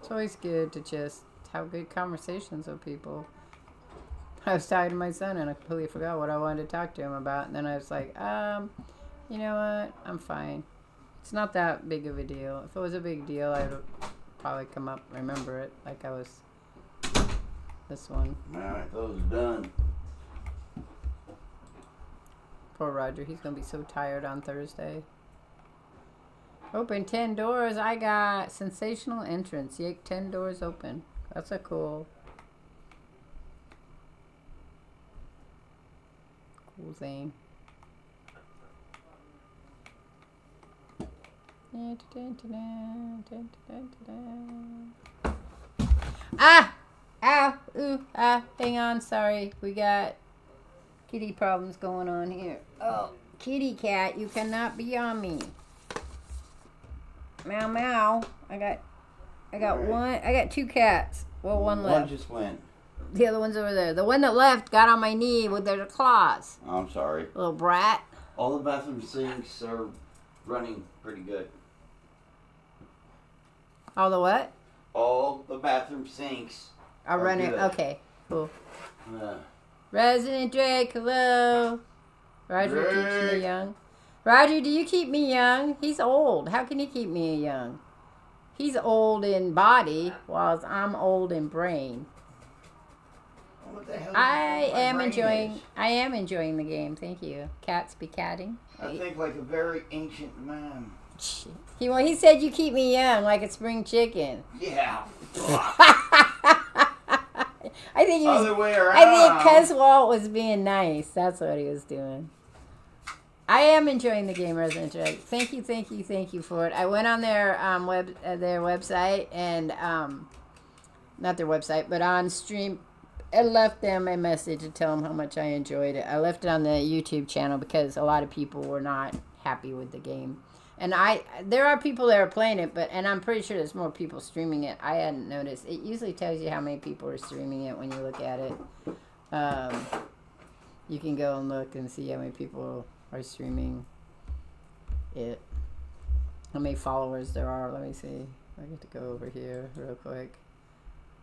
Speaker 1: It's always good to just have good conversations with people. I was talking to my son and I completely forgot what I wanted to talk to him about. And then I was like, you know what? I'm fine. It's not that big of a deal. If it was a big deal, I would probably come up and remember it. Like I was this one.
Speaker 2: Alright, those are done.
Speaker 1: Poor Roger. He's going to be so tired on Thursday. Open 10 doors. I got sensational entrance. Yank 10 doors open. That's a cool thing. Ah! Ow! Ooh! Ah! Hang on. Sorry. We got kitty problems going on here. Oh, kitty cat, you cannot be on me. Meow meow. I got right. One. I got two cats. Well, one left.
Speaker 2: One just went.
Speaker 1: The other one's over there. The one that left got on my knee with their claws.
Speaker 2: Oh, I'm sorry.
Speaker 1: Little brat.
Speaker 2: All the bathroom sinks are running pretty good.
Speaker 1: All the what?
Speaker 2: All the bathroom sinks
Speaker 1: are running.
Speaker 2: good.
Speaker 1: Okay, cool. Resident Drake, hello. Roger keeps me
Speaker 2: Drake.
Speaker 1: young. Roger, do you keep me young? He's old. How can he keep me young? He's old in body, whilst I'm old in brain.
Speaker 2: What the hell?
Speaker 1: I
Speaker 2: my
Speaker 1: am
Speaker 2: brain
Speaker 1: enjoying.
Speaker 2: is?
Speaker 1: I am enjoying the game. Thank you. Cats be catting.
Speaker 2: I think like a very ancient man.
Speaker 1: He said you keep me young like a spring chicken.
Speaker 2: Yeah.
Speaker 1: I think he was.
Speaker 2: Other way around.
Speaker 1: I think Cuz Walt was being nice. That's what he was doing. I am enjoying the game, Resident Evil. Thank you for it. I went on their website and not their website, but on stream. I left them a message to tell them how much I enjoyed it. I left it on the YouTube channel because a lot of people were not happy with the game. And there are people that are playing it, and I'm pretty sure there's more people streaming it. I hadn't noticed. It usually tells you how many people are streaming it when you look at it. You can go and look and see how many people are streaming it. How many followers there are. Let me see. I get to go over here real quick.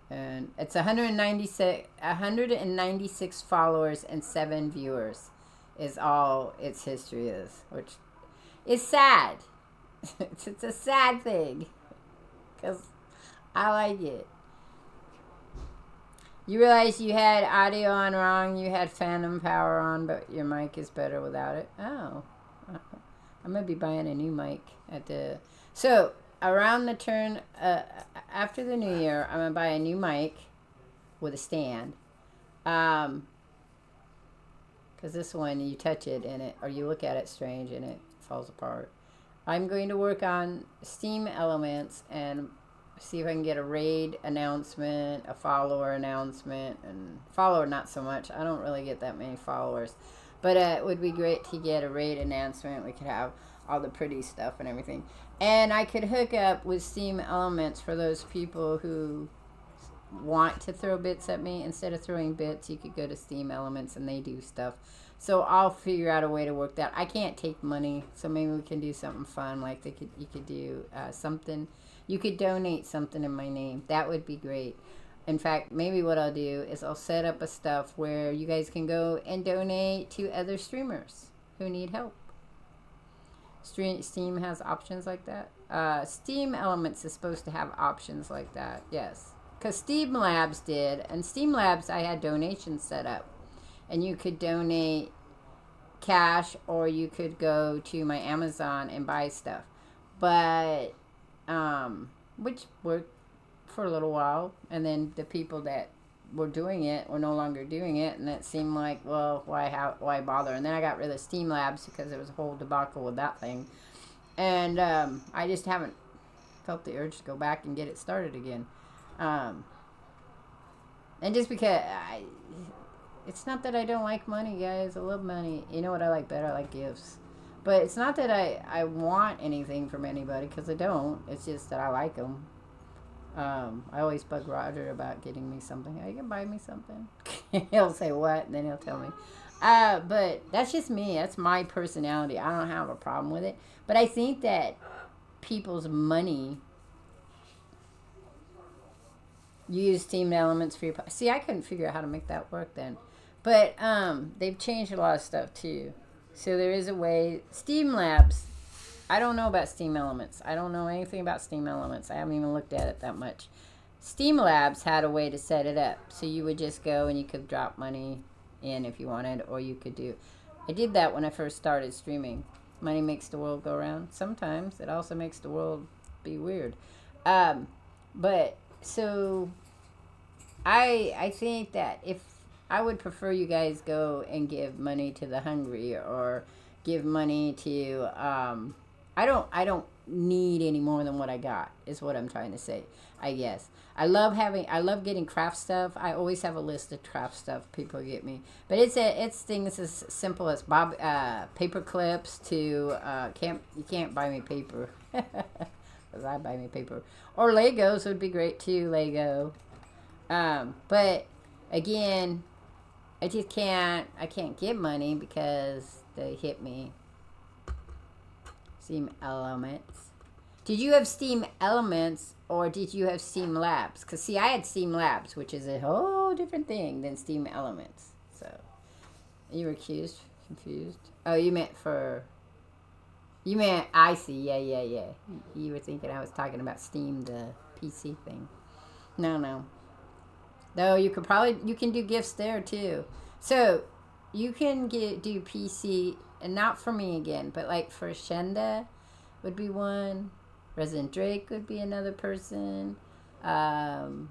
Speaker 1: And it's 196 followers and 7 viewers is all its history is, which is sad. It's a sad thing because I like it. You realize you had audio on wrong, you had phantom power on, but your mic is better without it. Oh, I'm gonna be buying a new mic so around the turn after the new year, I'm gonna buy a new mic with a stand, because this one you touch it and it, or you look at it strange and it falls apart. I'm going to work on Steam Elements and see if I can get a raid announcement, a follower announcement, and follower not so much. I don't really get that many followers, but it would be great to get a raid announcement. We could have all the pretty stuff and everything, and I could hook up with Steam Elements for those people who want to throw bits at me. Instead of throwing bits, you could go to Steam Elements and they do stuff. So I'll figure out a way to work that. I can't take money, so maybe we can do something fun, like you could do something. You could donate something in my name. That would be great. In fact, maybe what I'll do is I'll set up a stuff where you guys can go and donate to other streamers who need help. Steam has options like that. Steam Elements is supposed to have options like that, yes. Because Steam Labs did, and Steam Labs I had donations set up. And you could donate cash or you could go to my Amazon and buy stuff. But, which worked for a little while. And then the people that were doing it were no longer doing it. And it seemed like, well, why bother? And then I got rid of Steam Labs because there was a whole debacle with that thing. And I just haven't felt the urge to go back and get it started again. And just because it's not that I don't like money, guys. I love money. You know what I like better? I like gifts. But it's not that I want anything from anybody, because I don't. It's just that I like them. I always bug Roger about getting me something. Hey, you can buy me something. He'll say what, and then he'll tell me. But that's just me. That's my personality. I don't have a problem with it. But I think that people's money... You use Steam Elements for your... See, I couldn't figure out how to make that work then. But they've changed a lot of stuff too. So there is a way... Steam Labs. I don't know about Steam Elements. I don't know anything about Steam Elements. I haven't even looked at it that much. Steam Labs had a way to set it up. So you would just go and you could drop money in if you wanted. Or you could do... I did that when I first started streaming. Money makes the world go round. Sometimes it also makes the world be weird. But... So, I think that if I would prefer you guys go and give money to the hungry or give money to I don't need any more than what I got is what I'm trying to say. I guess I love getting craft stuff. I always have a list of craft stuff people get me, but it's things as simple as paper clips to you can't buy me paper. Because I buy me paper. Or Legos would be great too, Lego. But again, I can't give money because they hit me. Steam Elements. Did you have Steam Elements or did you have Steam Labs? Because see, I had Steam Labs, which is a whole different thing than Steam Elements. So. You were confused. Oh, you meant for. You meant I see. Yeah. You were thinking I was talking about Steam, the PC thing. No. Though you can do gifts there too. So you can do PC, and not for me again, but like for Shenda would be one. Resident Drake would be another person. Can't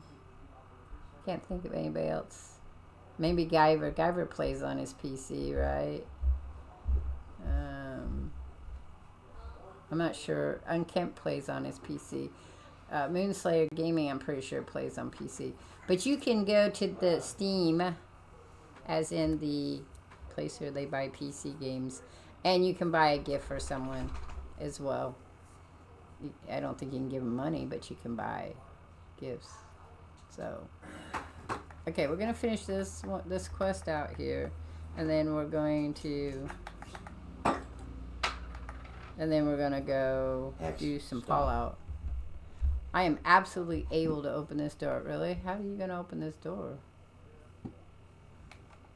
Speaker 1: think of anybody else. Maybe Guyver. Guyver plays on his PC, right? I'm not sure. Unkempt plays on his PC. Moonslayer Gaming, I'm pretty sure, plays on PC. But you can go to the Steam, as in the place where they buy PC games, and you can buy a gift for someone as well. I don't think you can give them money, but you can buy gifts. So, okay, we're going to finish this quest out here, and then we're going to... And then we're going to go do some Fallout. I am absolutely able to open this door. Really? How are you going to open this door?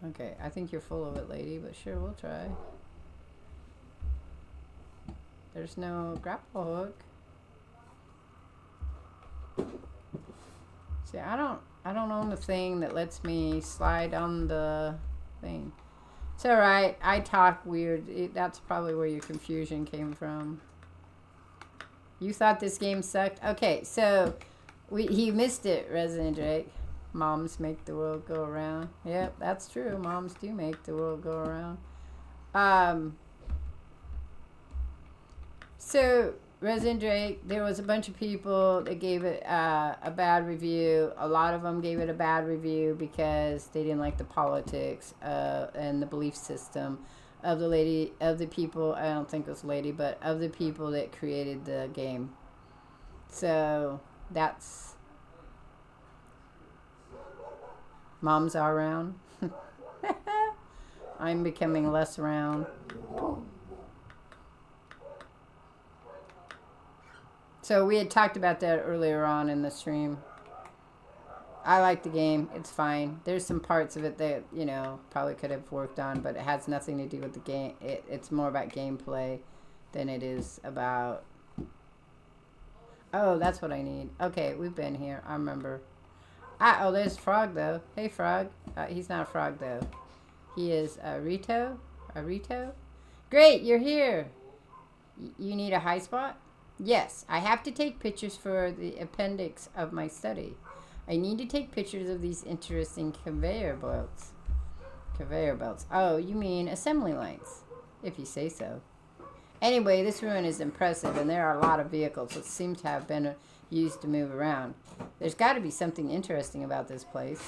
Speaker 1: Okay, I think you're full of it, lady, but sure, we'll try. There's no grapple hook. See, I don't own the thing that lets me slide on the thing. It's alright. I talk weird. That's probably where your confusion came from. You thought this game sucked? Okay, so he missed it, Resident Drake. Moms make the world go around. Yep, that's true. Moms do make the world go around. So Resident Drake, there was a bunch of people that gave it a bad review. A lot of them gave it a bad review because they didn't like the politics and the belief system of the people. I don't think it was lady, but of the people that created the game. So that's moms are round. I'm becoming less round. So we had talked about that earlier on in the stream. I like the game. It's fine. There's some parts of it that, probably could have worked on, but it has nothing to do with the game. It's more about gameplay than it is about... Oh, that's what I need. Okay, we've been here. I remember. Oh, there's Frog, though. Hey, Frog. He's not a frog, though. He is a Rito. A Rito? Great, you're here. You need a high spot? Yes, I have to take pictures for the appendix of my study. I need to take pictures of these interesting conveyor belts. Conveyor belts. Oh, you mean assembly lines, if you say so. Anyway, this ruin is impressive, and there are a lot of vehicles that seem to have been used to move around. There's got to be something interesting about this place.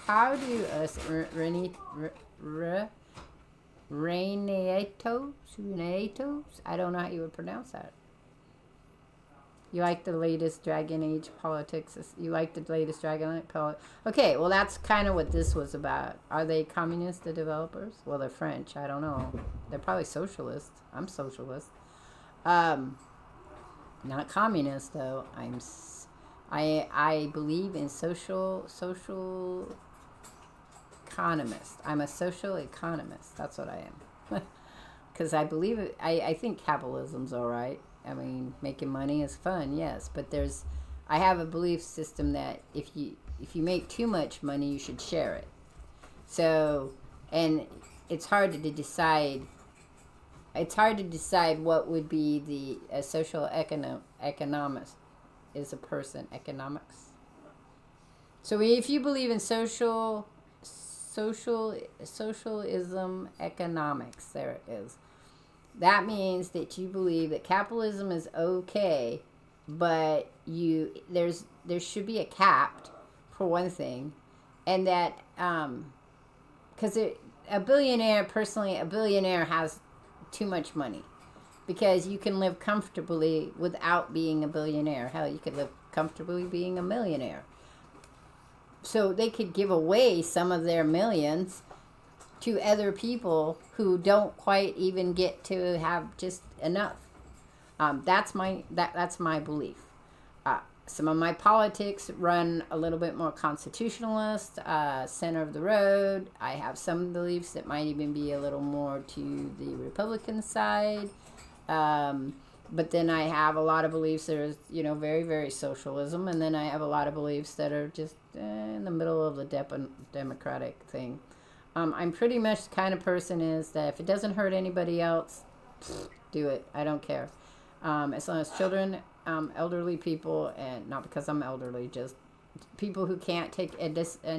Speaker 1: How do us Reinatos? I don't know how you would pronounce that. You like the latest Dragon Age politics? You like the latest Dragon Age politics? Okay, well, that's kind of what this was about. Are they communist, the developers? Well, they're French. I don't know. They're probably socialist. I'm socialist. Not communist, though. I believe in social economist. I'm a social economist. That's what I am. Because I believe it. I think capitalism's all right. I mean, making money is fun, yes, but I have a belief system that if you make too much money, you should share it. So, and it's hard to decide. It's hard to decide what would be a social economist is a person. Economics. So if you believe in socialism economics, there it is. That means that you believe that capitalism is okay, but there should be a cap, for one thing, and that because a billionaire has too much money, because you can live comfortably without being a billionaire. Hell, you could live comfortably being a millionaire. So they could give away some of their millions to other people who don't quite even get to have just enough. That's my belief. Some of my politics run a little bit more constitutionalist, center of the road. I have some beliefs that might even be a little more to the Republican side. But then I have a lot of beliefs that are, very, very socialism. And then I have a lot of beliefs that are just in the middle of the democratic thing. I'm pretty much the kind of person is that if it doesn't hurt anybody else, do it. I don't care. As long as children, elderly people, and not because I'm elderly, just people who can't take, and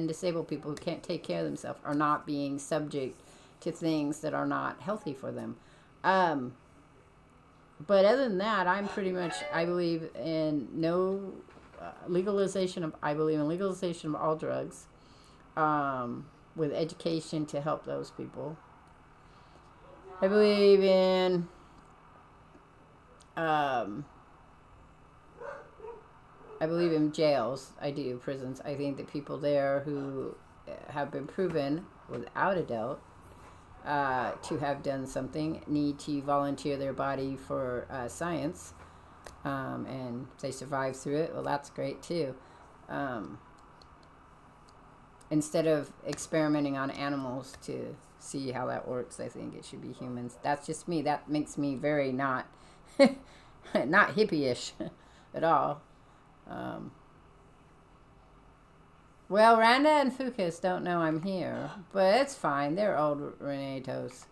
Speaker 1: disabled people who can't take care of themselves are not being subject to things that are not healthy for them. But other than that, I believe in legalization of all drugs, with education to help those people. I believe in jails. I do. Prisons. I think that people there who have been proven, without a doubt, to have done something need to volunteer their body for science. And if they survive through it, well, that's great too. Instead of experimenting on animals to see how that works, I think it should be humans. That's just me. That makes me very not hippie-ish at all. Well, Randa and Fucus don't know I'm here, but it's fine. They're old Renatos.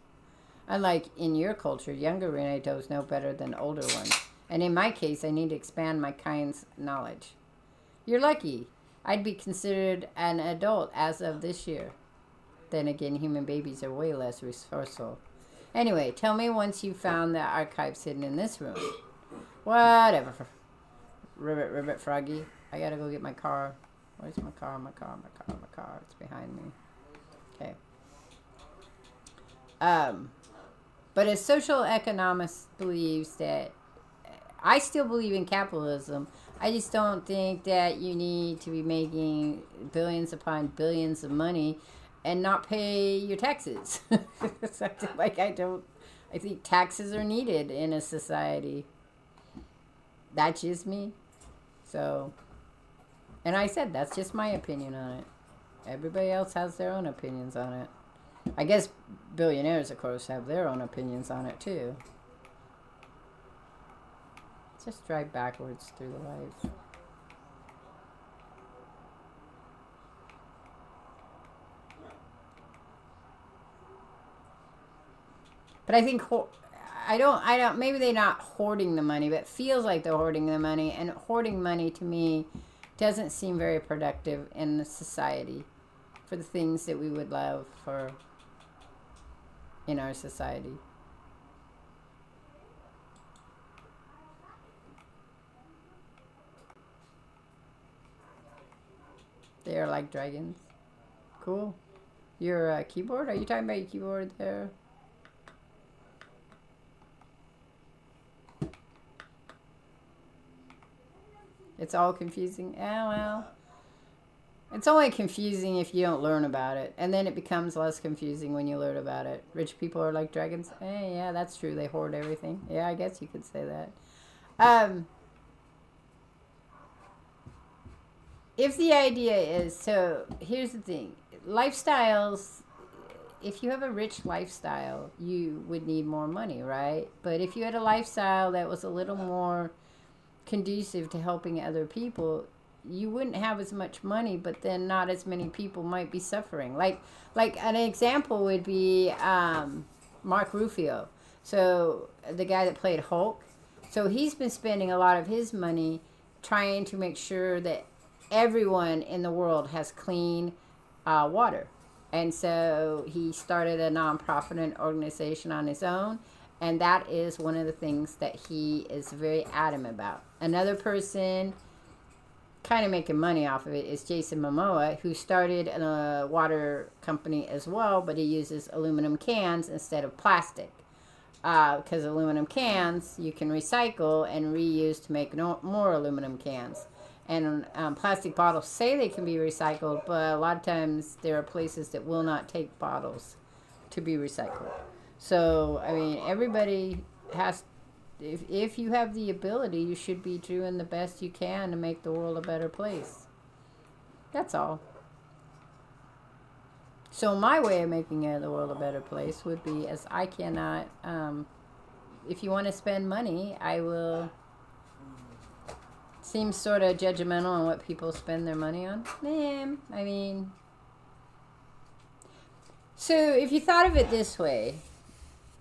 Speaker 1: Unlike in your culture, younger Renatos know better than older ones. And in my case, I need to expand my kind's knowledge. You're lucky. I'd be considered an adult as of this year. Then again, human babies are way less resourceful. Anyway, tell me once you found the archives hidden in this room. Whatever. Ribbit, Froggy. I gotta go get my car. Where's my car? My car. It's behind me. Okay. But a social economist believes that I still believe in capitalism. I just don't think that you need to be making billions upon billions of money and not pay your taxes. I think taxes are needed in a society. That's just me. So, and I said that's just my opinion on it. Everybody else has their own opinions on it. I guess billionaires, of course, have their own opinions on it too. Just drive backwards through the life. But I think maybe they're not hoarding the money, but it feels like they're hoarding the money. And hoarding money to me doesn't seem very productive in the society for the things that we would love for in our society. They are like dragons. Cool. Your keyboard? Are you talking about your keyboard there? It's all confusing. Well. It's only confusing if you don't learn about it. And then it becomes less confusing when you learn about it. Rich people are like dragons. Yeah, that's true. They hoard everything. Yeah, I guess you could say that. If the idea is, so here's the thing. Lifestyles, if you have a rich lifestyle, you would need more money, right? But if you had a lifestyle that was a little more conducive to helping other people, you wouldn't have as much money, but then not as many people might be suffering. Like an example would be Mark Ruffalo. So the guy that played Hulk. So he's been spending a lot of his money trying to make sure that everyone in the world has clean water. And so he started a nonprofit organization on his own. And that is one of the things that he is very adamant about. Another person kind of making money off of it is Jason Momoa, who started a water company as well, but he uses aluminum cans instead of plastic. Because aluminum cans you can recycle and reuse to make more aluminum cans. And plastic bottles say they can be recycled, but a lot of times there are places that will not take bottles to be recycled. So, I mean, everybody has if you have the ability, you should be doing the best you can to make the world a better place. That's all. So my way of making the world a better place would be, as I cannot, if you want to spend money, I will. Seems sort of judgmental on what people spend their money on. I mean, so if you thought of it this way,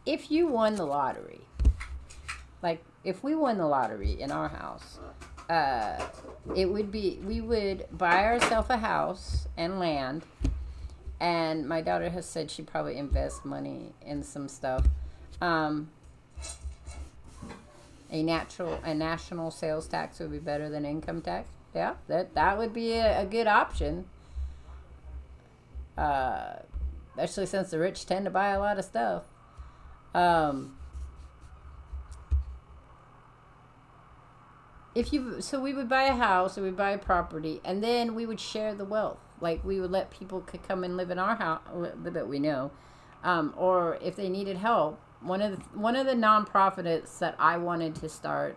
Speaker 1: if you won the lottery, like if we won the lottery in our house, it would be, we would buy ourselves a house and land. And my daughter has said she'd probably invest money in some stuff. A national sales tax would be better than income tax. Yeah, that would be a good option. Especially since the rich tend to buy a lot of stuff. So we would buy a house, or we'd buy a property, and then we would share the wealth. Like, we would let people could come and live in our house that we know, or if they needed help. One of the nonprofits that I wanted to start,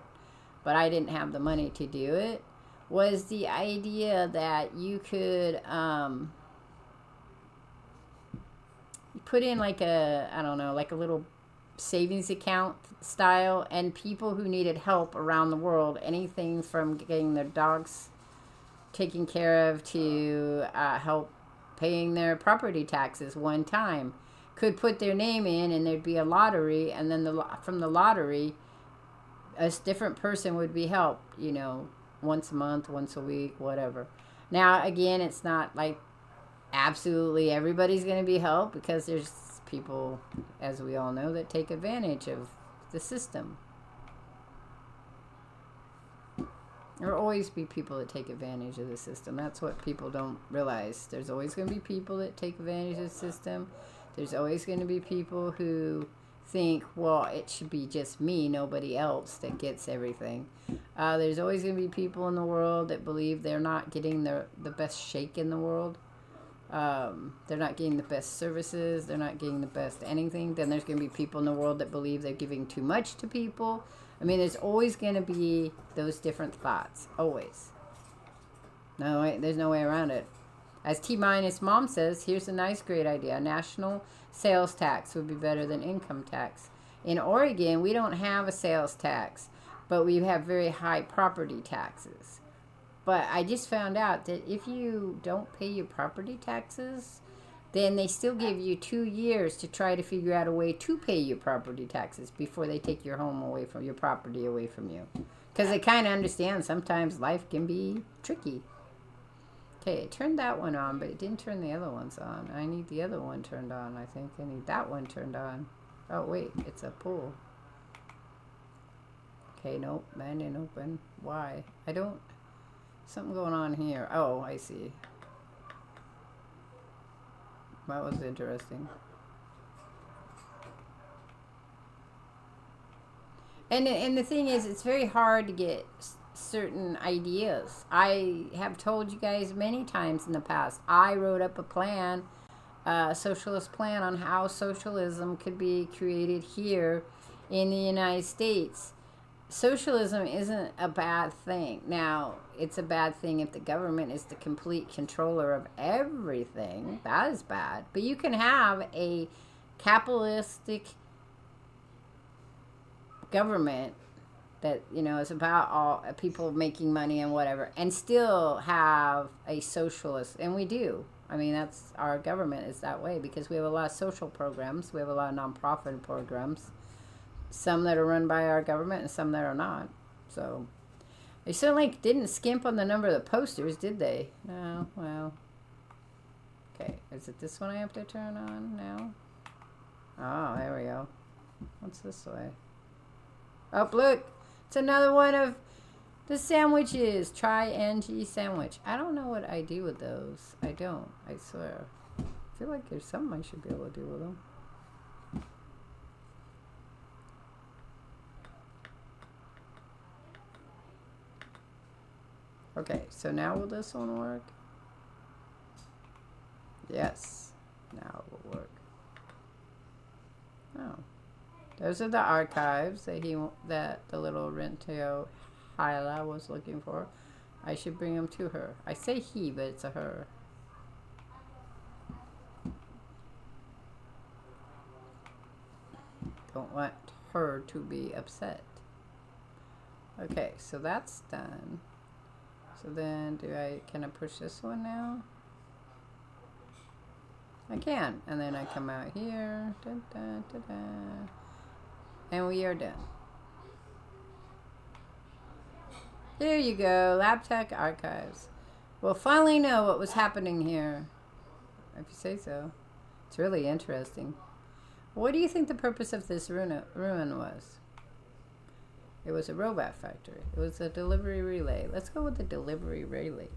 Speaker 1: but I didn't have the money to do it, was the idea that you could put in like a little savings account style, and people who needed help around the world, anything from getting their dogs taken care of to help paying their property taxes one time, could put their name in, and there'd be a lottery, and then from the lottery, a different person would be helped, once a month, once a week, whatever. Now, again, it's not like absolutely everybody's going to be helped, because there's people, as we all know, that take advantage of the system. There will always be people that take advantage of the system. That's what people don't realize. There's always going to be people that take advantage of the system. There's always going to be people who think, well, it should be just me, nobody else that gets everything. There's always going to be people in the world that believe they're not getting the best shake in the world. They're not getting the best services. They're not getting the best anything. Then there's going to be people in the world that believe they're giving too much to people. I mean, there's always going to be those different thoughts. Always. There's no way around it. As T-Minus Mom says, here's a nice, great idea. National sales tax would be better than income tax. In Oregon, we don't have a sales tax, but we have very high property taxes. But I just found out that if you don't pay your property taxes, then they still give you 2 years to try to figure out a way to pay your property taxes before they take your home away from your property away from you. Because they kind of understand sometimes life can be tricky. Okay, it turned that one on, but it didn't turn the other ones on. I need the other one turned on, I think. I need that one turned on. Oh, wait, it's a pool. Okay, nope, that didn't open. Why? Something going on here. Oh, I see. That was interesting. And the thing is, it's very hard to get certain ideas. I have told you guys many times in the past, I wrote up a plan, a socialist plan on how socialism could be created here in the United States. Socialism isn't a bad thing. Now, it's a bad thing if the government is the complete controller of everything. That is bad. But you can have a capitalistic government that, is about all people making money and whatever, and still have a socialist. And we do. I mean, that's our government is that way, because we have a lot of social programs. We have a lot of nonprofit programs. Some that are run by our government and some that are not. So they certainly didn't skimp on the number of the posters, did they? No, well. Okay, is it this one I have to turn on now? Oh, there we go. What's this way? Oh, look. It's another one of the sandwiches. Try NG sandwich. I don't know what I do with those. I don't. I swear. I feel like there's something I should be able to do with them. Okay, so now will this one work? Yes, now it will work. Oh, Those are the archives that the little Rentio Hyla was looking for. I should bring them to her. I say he, but it's a her. Don't want her to be upset. Okay, so that's done. So then can I push this one now? I can. And then I come out here. Da, da, da, da. And we are done. There you go. LabTech Archives. We'll finally know what was happening here. If you say so. It's really interesting. What do you think the purpose of this ruin was? It was a robot factory. It was a delivery relay. Let's go with the delivery relay.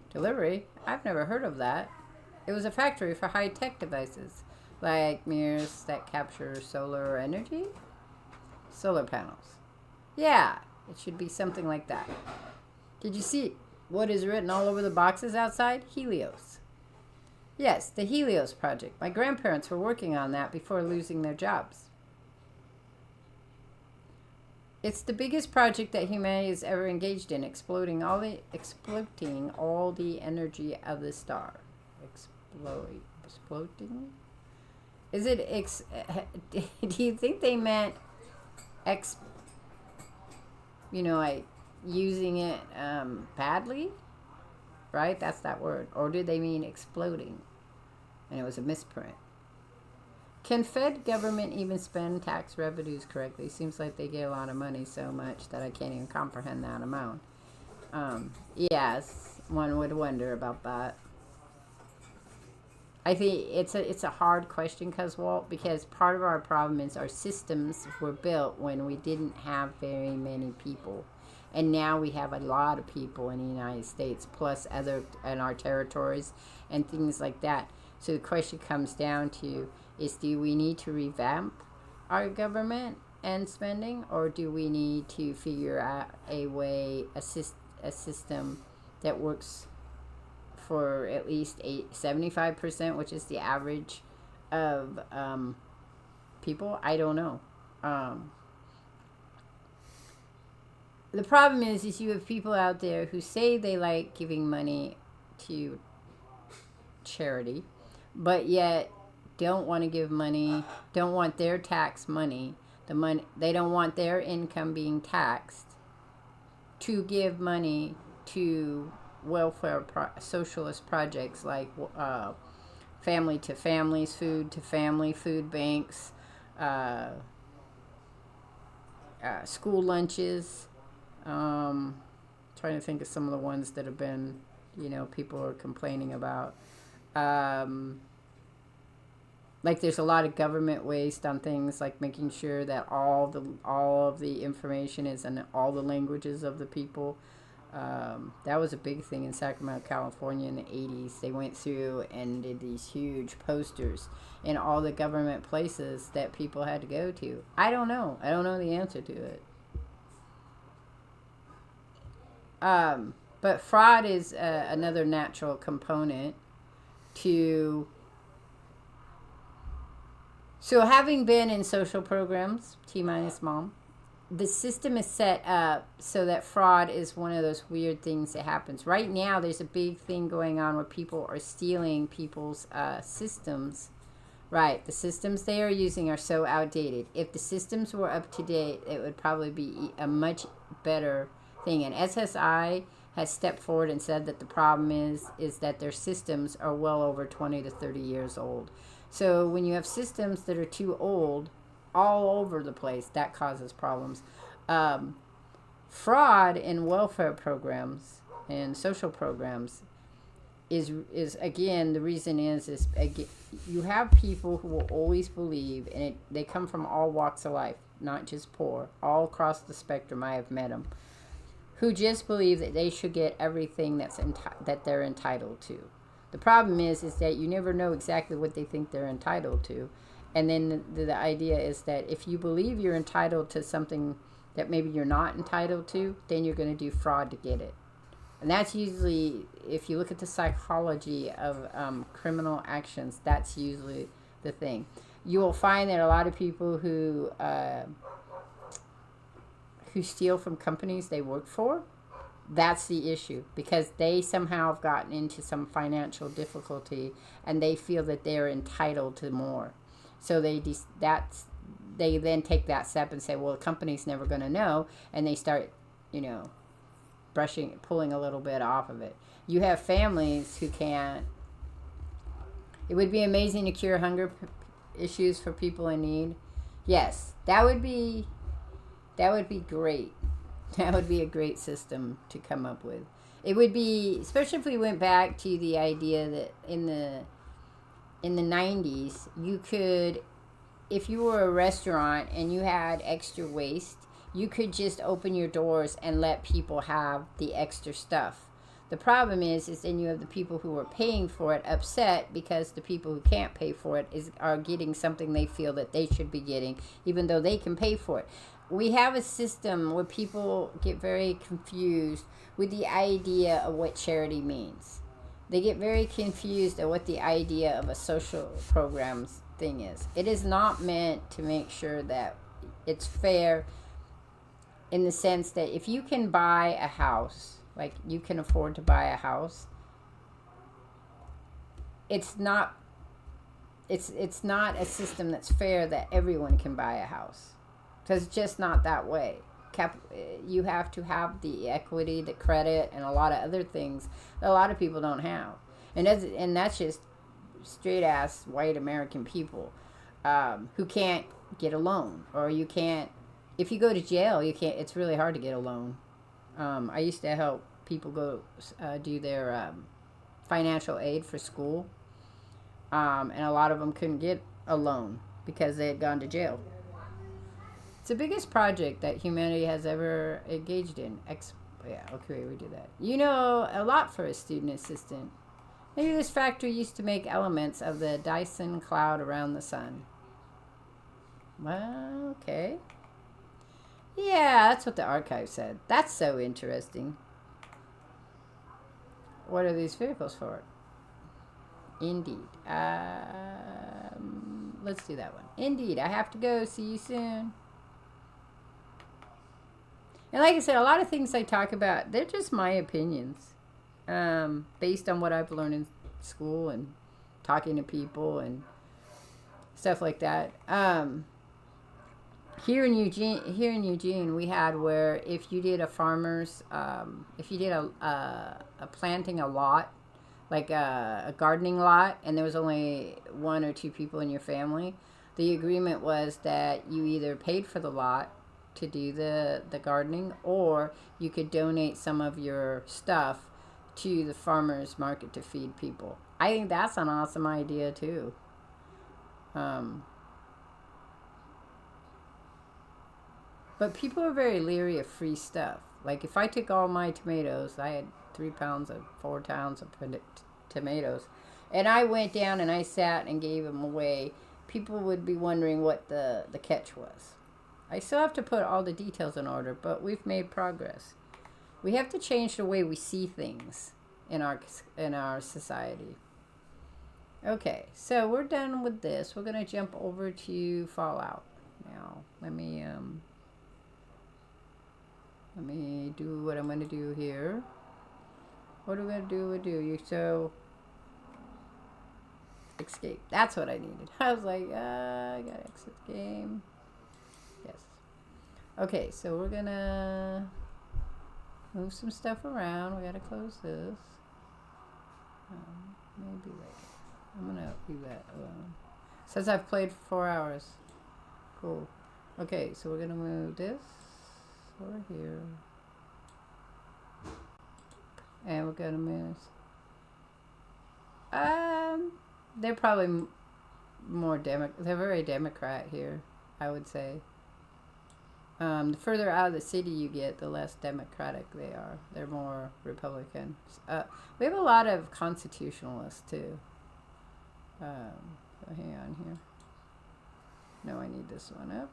Speaker 1: Delivery? I've never heard of that. It was a factory for high-tech devices, like mirrors that capture solar energy? Solar panels. Yeah, it should be something like that. Did you see what is written all over the boxes outside? Helios. Yes, the Helios project. My grandparents were working on that before losing their jobs. It's the biggest project that humanity has ever engaged in, exploiting all the energy of the star. Exploding? Is it do you think they meant like using it badly? Right? That's that word. Or did they mean exploding? And it was a misprint. Can Fed government even spend tax revenues correctly? Seems like they get a lot of money, so much that I can't even comprehend that amount. Yes, one would wonder about that. I think it's a hard question, because part of our problem is our systems were built when we didn't have very many people. And now we have a lot of people in the United States, plus other in our territories and things like that. So the question comes down to is, do we need to revamp our government and spending, or do we need to figure out a system that works for at least 75%, which is the average of people? I don't know. The problem is you have people out there who say they like giving money to charity, but yet don't want to give money, don't want their tax money, they don't want their income being taxed to give money to welfare socialist projects like family to families, food to family, food banks, school lunches. Trying to think of some of the ones that have been, people are complaining about. Like there's a lot of government waste on things like making sure that all of the information is in all the languages of the people. That was a big thing in Sacramento, California in the 80s. They went through and did these huge posters in all the government places that people had to go to. I don't know the answer to it. But fraud is another natural component to... So having been in social programs, T-minus mom, the system is set up so that fraud is one of those weird things that happens. Right now, there's a big thing going on where people are stealing people's systems. Right, the systems they are using are so outdated. If the systems were up to date, it would probably be a much better thing. And SSI has stepped forward and said that the problem is that their systems are well over 20 to 30 years old. So when you have systems that are too old all over the place, that causes problems. Fraud in welfare programs and social programs is again, the reason is again, you have people who will always believe, and they come from all walks of life, not just poor, all across the spectrum. I have met them, who just believe that they should get everything that they're entitled to. The problem is that you never know exactly what they think they're entitled to. And then the idea is that if you believe you're entitled to something that maybe you're not entitled to, then you're going to do fraud to get it. And that's usually, if you look at the psychology of criminal actions, that's usually the thing. you will find that a lot of people who steal from companies they work for, that's the issue, because they somehow have gotten into some financial difficulty and they feel that they're entitled to more. So they then take that step and say, well, the company's never going to know, and they start, pulling a little bit off of it. You have families who can't. It would be amazing to cure hunger issues for people in need. Yes, that would be great. That would be a great system to come up with. It would be, especially if we went back to the idea that in the 90s, you could, if you were a restaurant and you had extra waste, you could just open your doors and let people have the extra stuff. The problem is then you have the people who are paying for it upset because the people who can't pay for it are getting something they feel that they should be getting, even though they can pay for it. We have a system where people get very confused with the idea of what charity means. They get very confused at what the idea of a social programs thing is. It is not meant to make sure that it's fair, in the sense that if you can buy a house, like you can afford to buy a house, it's not a system that's fair that everyone can buy a house. Because it's just not that way. You have to have the equity, the credit, and a lot of other things that a lot of people don't have. And that's just straight ass white American people who can't get a loan, or you can't. If you go to jail, you can't. It's really hard to get a loan. I used to help people go do their financial aid for school, and a lot of them couldn't get a loan because they had gone to jail. It's the biggest project that humanity has ever engaged in. Okay, we do that. A lot for a student assistant. Maybe this factory used to make elements of the Dyson cloud around the sun. Well, okay. Yeah, that's what the archive said. That's so interesting. What are these vehicles for? Indeed. Let's do that one. Indeed, I have to go. See you soon. And like I said, a lot of things I talk about, they're just my opinions, based on what I've learned in school and talking to people and stuff like that. Here in Eugene, we had where if you did a farmer's, if you did a planting a lot, like a gardening lot, and there was only 1 or 2 people in your family, the agreement was that you either paid for the lot to do the gardening, or you could donate some of your stuff to the farmer's market to feed people. I think that's an awesome idea too. But people are very leery of free stuff. Like if I took all my tomatoes, I had 4 pounds of tomatoes, and I went down and I sat and gave them away, people would be wondering what the catch was. I still have to put all the details in order, but we've made progress. We have to change the way we see things in our society. Okay, so we're done with this. We're gonna jump over to Fallout now. Let me do what I'm gonna do here. What are we gonna do? Escape. That's what I needed. I was like, I gotta exit the game. Yes. Okay, so we're gonna move some stuff around. We gotta close this. Maybe later. I'm gonna leave that alone. Says I've played for 4 hours. Cool. Okay, so we're gonna move this over here. And we're gonna move. They're probably more they're very Democrat here, I would say. The further out of the city you get, the less democratic they are. They're more Republican. We have a lot of constitutionalists too. So hang on here. No, I need this one up.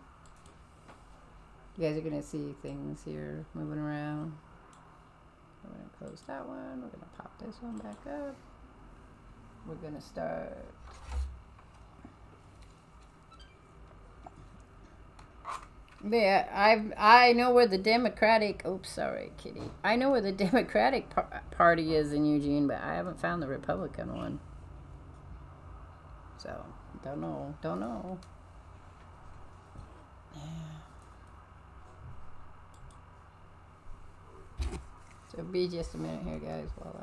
Speaker 1: You guys are gonna see things here moving around. We're gonna close that one. We're gonna pop this one back up. We're gonna start Yeah, I know where the Democratic. Oops, sorry, Kitty. I know where the Democratic Party is in Eugene, but I haven't found the Republican one. So don't know. So be just a minute here, guys, while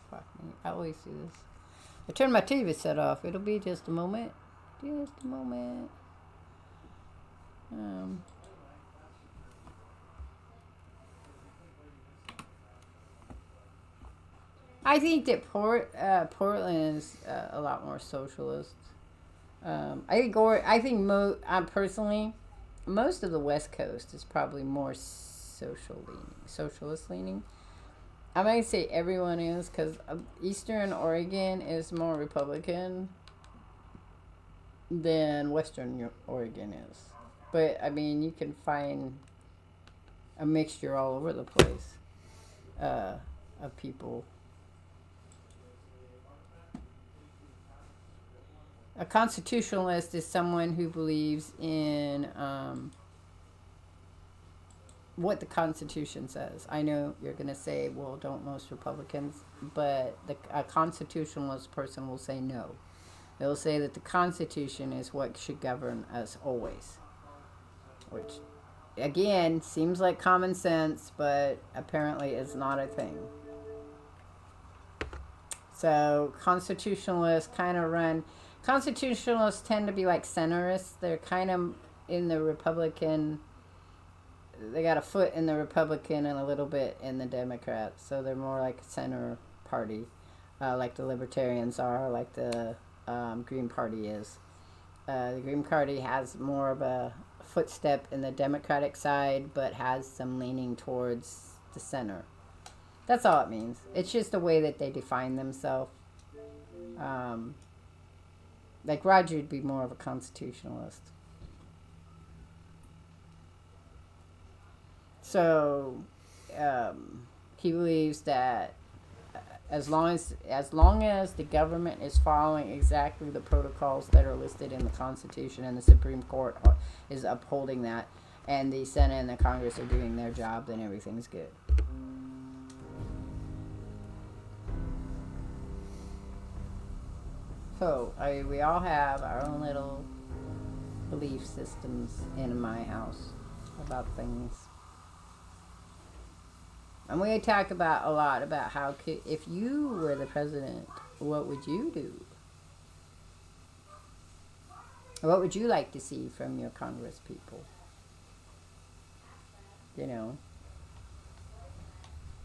Speaker 1: fuck me. I always do this. I turn my TV set off. It'll be just a moment. Just a moment. I think that Portland is a lot more socialist. Personally, most of the West Coast is probably more socialist leaning. I'm going to say everyone is, because Eastern Oregon is more Republican than Western Oregon is. But, I mean, you can find a mixture all over the place of people. A constitutionalist is someone who believes in what the Constitution says. I know you're going to say, well, don't most Republicans? But a constitutionalist person will say no. They'll say that the Constitution is what should govern us always. Which, again, seems like common sense, but apparently is not a thing. So, constitutionalists Constitutionalists tend to be like centrists. They're kind of in the Republican. They got a foot in the Republican and a little bit in the Democrats. So they're more like a center party, like the Libertarians are, like the Green Party is. The Green Party has more of a footstep in the Democratic side, but has some leaning towards the center. That's all it means. It's just the way that they define themselves. Like Roger would be more of a constitutionalist. So he believes that as long as the government is following exactly the protocols that are listed in the Constitution and the Supreme Court is upholding that, and the Senate and the Congress are doing their job, then everything's good. So, we all have our own little belief systems in my house about things. And we talk about a lot about how if you were the president, what would you do? What would you like to see from your Congress people? You know.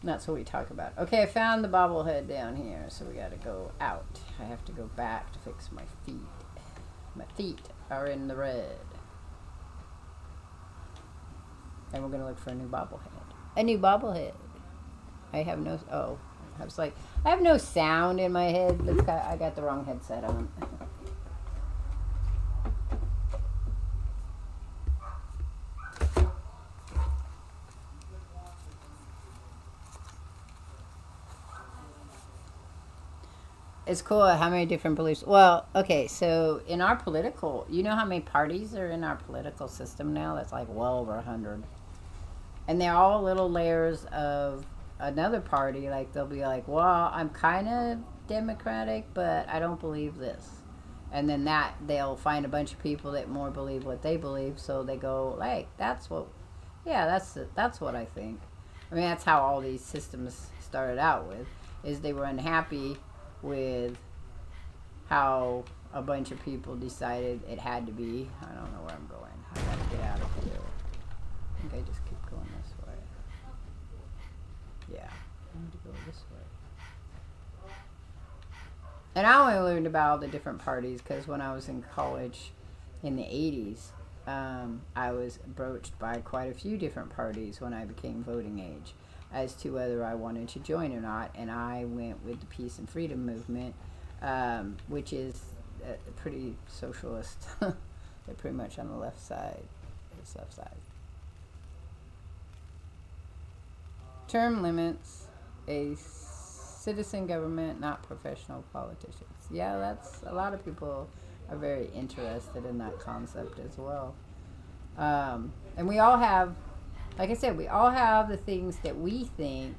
Speaker 1: That's what we talk about. Okay, I found the bobblehead down here, so we gotta go out. I have to go back to fix my feet. My feet are in the red. And we're gonna look for a new bobblehead. A new bobblehead. I have no, I was like, I have no sound in my head. I got the wrong headset on. It's cool how many different beliefs. Well, okay, so in our political, you know how many parties are in our political system now? That's like well over 100. And they're all little layers of another party. Like they'll be like, well, I'm kind of Democratic, but I don't believe this. And then they'll find a bunch of people that more believe what they believe. So they go like, that's what I think. I mean, that's how all these systems started out with, is they were unhappy with how a bunch of people decided it had to be. I don't know where I'm going. I gotta get out of here. I think I just keep going this way. Yeah, I need to go this way. And I only learned about all the different parties because when I was in college in the 80s, I was broached by quite a few different parties when I became voting age as to whether I wanted to join or not, and I went with the Peace and Freedom Movement, which is pretty socialist. They're pretty much on the left side. It's left side. Term limits, a citizen government, not professional politicians. Yeah, that's a lot of people are very interested in that concept as well. And we all have, like I said, we all have the things that we think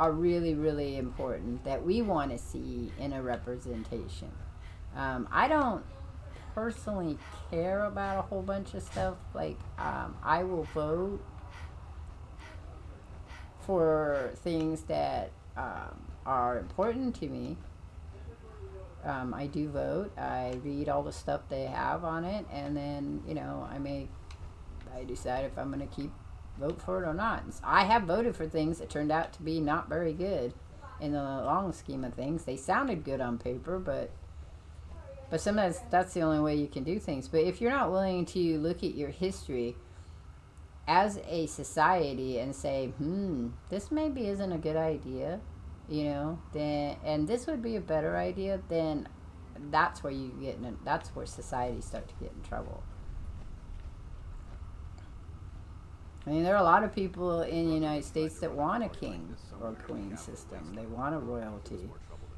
Speaker 1: are really, really important that we want to see in a representation. I don't personally care about a whole bunch of stuff. Like, I will vote for things that are important to me. I do vote. I read all the stuff they have on it, and then I decide if I'm going to vote for it or not. I have voted for things that turned out to be not very good in the long scheme of things. They sounded good on paper, but sometimes that's the only way you can do things. But if you're not willing to look at your history as a society and say, this maybe isn't a good idea, then, and this would be a better idea, then that's where that's where societies start to get in trouble. I mean, there are a lot of people in the United States that want a king or queen system. They want a royalty.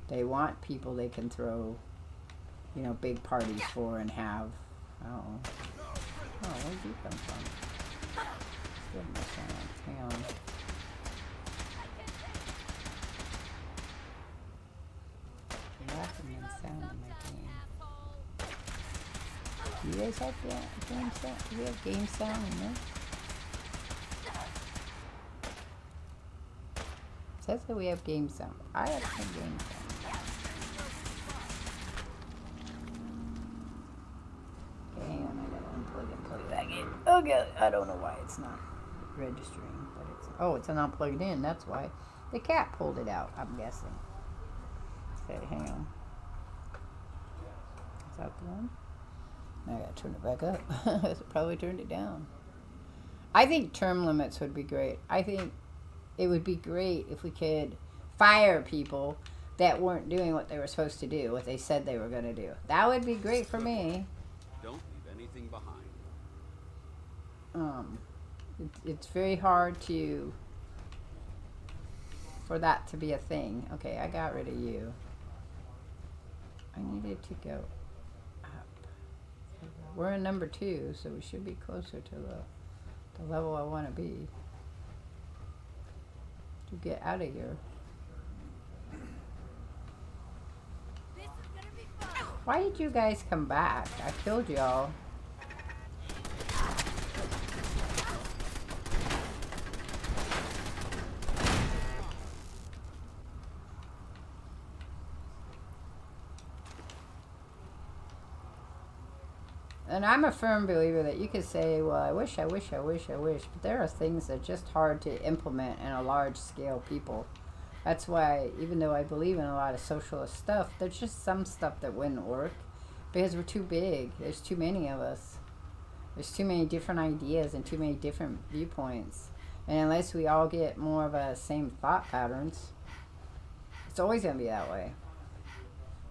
Speaker 1: They want people they can throw, big parties for and have. Oh, where'd you come from? Still my sound. Hang on. Laughing and sound in my game. Do you guys have game sound? Do we have game sound in there? It says that we have game sound. I have some game sound. Okay, hang on, I gotta unplug and plug that in. Okay, I don't know why it's not registering, but it's not plugged in, that's why. The cat pulled it out, I'm guessing. Okay, hang on. Is that the one? I gotta turn it back up. I probably turned it down. I think term limits would be great. I think it would be great if we could fire people that weren't doing what they were supposed to do, what they said they were going to do. That would be great for me.
Speaker 4: Don't leave anything behind.
Speaker 1: It's very hard for that to be a thing. Okay, I got rid of you. I needed to go up. We're in number 2, so we should be closer to the level I want to be. To get out of here. Why did you guys come back? I killed y'all. And I'm a firm believer that you could say, well, I wish, but there are things that are just hard to implement in a large scale people. That's why, even though I believe in a lot of socialist stuff, there's just some stuff that wouldn't work because we're too big. There's too many of us. There's too many different ideas and too many different viewpoints. And unless we all get more of a same thought patterns, it's always going to be that way.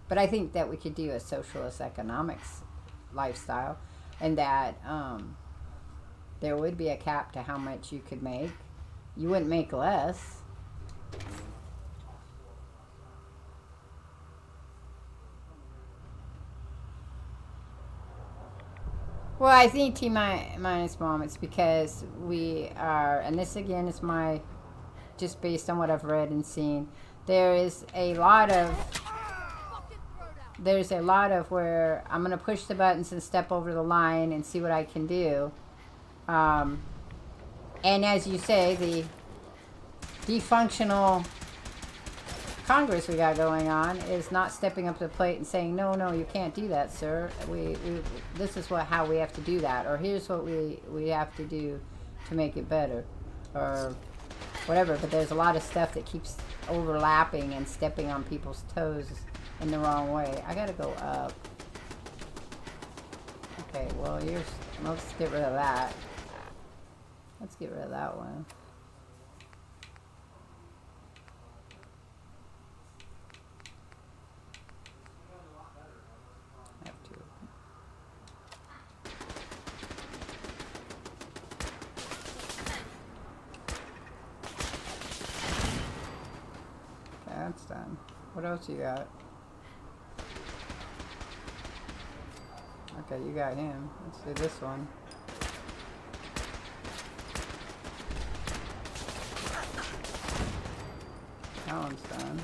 Speaker 1: But I think that we could do a socialist economics lifestyle, and that there would be a cap to how much you could make. You wouldn't make less. Well, I think T minus mom, it's because we are, and this again is just based on what I've read and seen, there's a lot of where I'm going to push the buttons and step over the line and see what I can do. And as you say, the defunctional Congress we got going on is not stepping up to the plate and saying, no, you can't do that, sir. This is how we have to do that. Or here's what we have to do to make it better. Or whatever. But there's a lot of stuff that keeps overlapping and stepping on people's toes in the wrong way. I gotta go up. Okay, well, let's get rid of that. Let's get rid of that one. I have to. Okay, that's done. What else you got? Okay, you got him. Let's do this one. That one's done.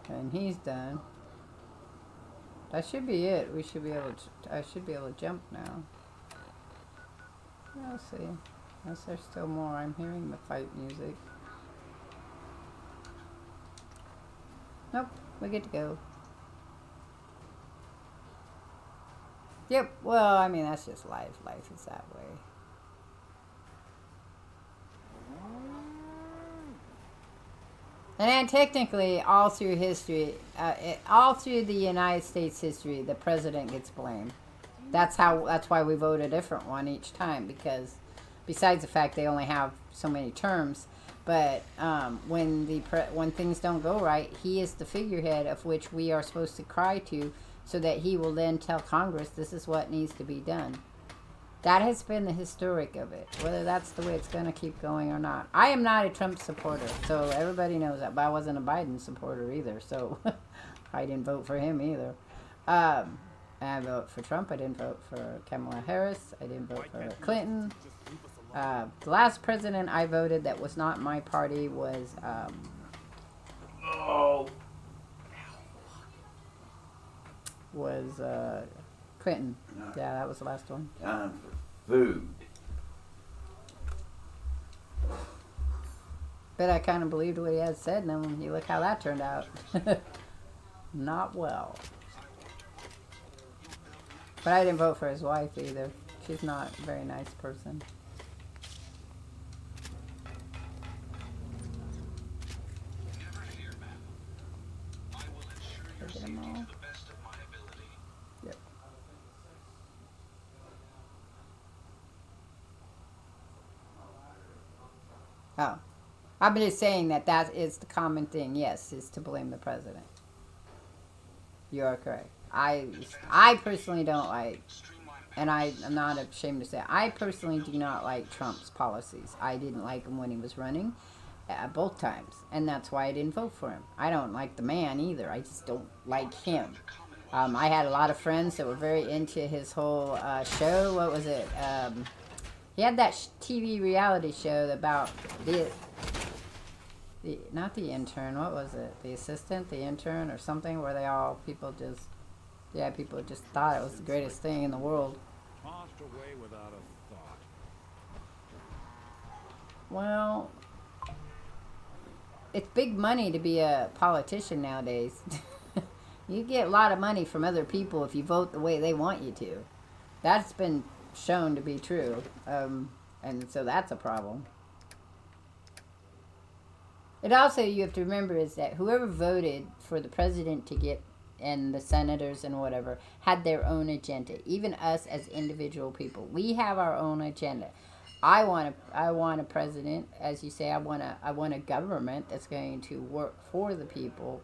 Speaker 1: And he's done. That should be it. We should be able to, I should be able to jump now. Yeah, let's see. Unless there's still more. I'm hearing the fight music. Nope, we get to go. Yep, well, I mean, that's just life. Life is that way. And then technically, all through history, all through the United States history, the president gets blamed. That's why we vote a different one each time, because besides the fact they only have so many terms, but when things don't go right, he is the figurehead of which we are supposed to cry to, so that he will then tell Congress this is what needs to be done. That has been the historic of it, whether that's the way it's going to keep going or not. I am not a Trump supporter, so everybody knows that, but I wasn't a Biden supporter either, so I didn't vote for him either. I voted for Trump. I didn't vote for Kamala Harris. I didn't vote for Clinton. The last president I voted that was not my party was Clinton. Yeah, that was the last one.
Speaker 2: Time for food.
Speaker 1: But I kind of believed what he had said, and then you look how that turned out. Not well. But I didn't vote for his wife either. She's not a very nice person. Get them all. Yep. Oh. I'm just saying that is the common thing, yes, is to blame the president. You are correct. I personally don't like, and I'm not ashamed to say, I personally do not like Trump's policies. I didn't like him when he was running, both times, and that's why I didn't vote for him. I don't like the man either. I just don't like him. I had a lot of friends that were very into his whole show. What was it? He had that TV reality show about not the intern, what was it? The assistant, the intern, or something, where people just thought it was the greatest thing in the world.
Speaker 5: Passed away without a thought.
Speaker 1: Well, it's big money to be a politician nowadays. You get a lot of money from other people if you vote the way they want you to. That's been shown to be true. And so that's a problem. It also, you have to remember, is that whoever voted for the president to get, and the senators and whatever, had their own agenda. Even us as individual people, we have our own agenda. I want a president, as you say. I want a government that's going to work for the people,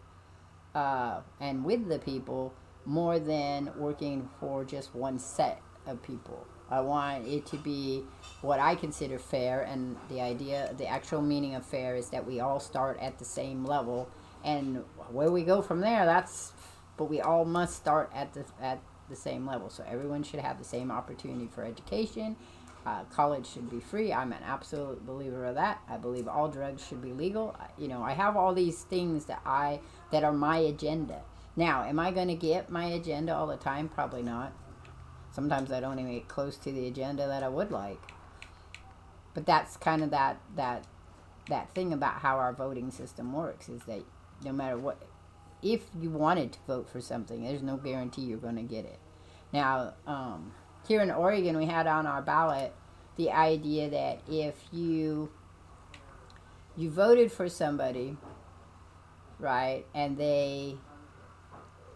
Speaker 1: and with the people, more than working for just one set of people. I want it to be what I consider fair, and the actual meaning of fair is that we all start at the same level, and where we go from there, but we all must start at the same level. So everyone should have the same opportunity for education. College should be free. I'm an absolute believer of that. I believe all drugs should be legal. I have all these things that are my agenda. Now, am I going to get my agenda all the time? Probably not. Sometimes I don't even get close to the agenda that I would like. But that's kind of that thing about how our voting system works, is that no matter what, if you wanted to vote for something, there's no guarantee you're going to get it. Now, here in Oregon, we had on our ballot the idea that if you voted for somebody, right, and they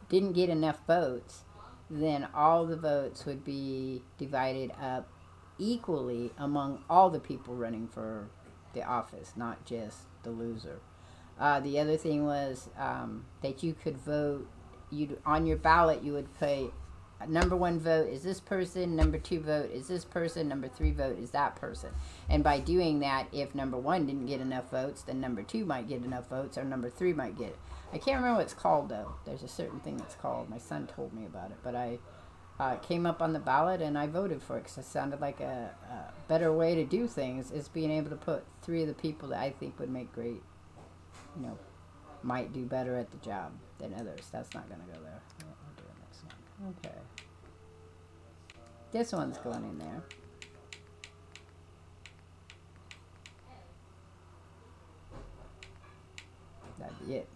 Speaker 1: didn't get enough votes, then all the votes would be divided up equally among all the people running for the office, not just the loser. The other thing was that you could vote. On your ballot, you would number 1 vote is this person, number 2 vote is this person, number 3 vote is that person. And by doing that, if number 1 didn't get enough votes, then number 2 might get enough votes, or number 3 might get it. I can't remember what it's called, though. There's a certain thing that's called. My son told me about it, but I came up on the ballot and I voted for it because it sounded like a better way to do things is being able to put 3 of the people that I think would make great, might do better at the job than others. That's not going to go there. I'll do the next one. Okay. This one's going in there. That'd be it.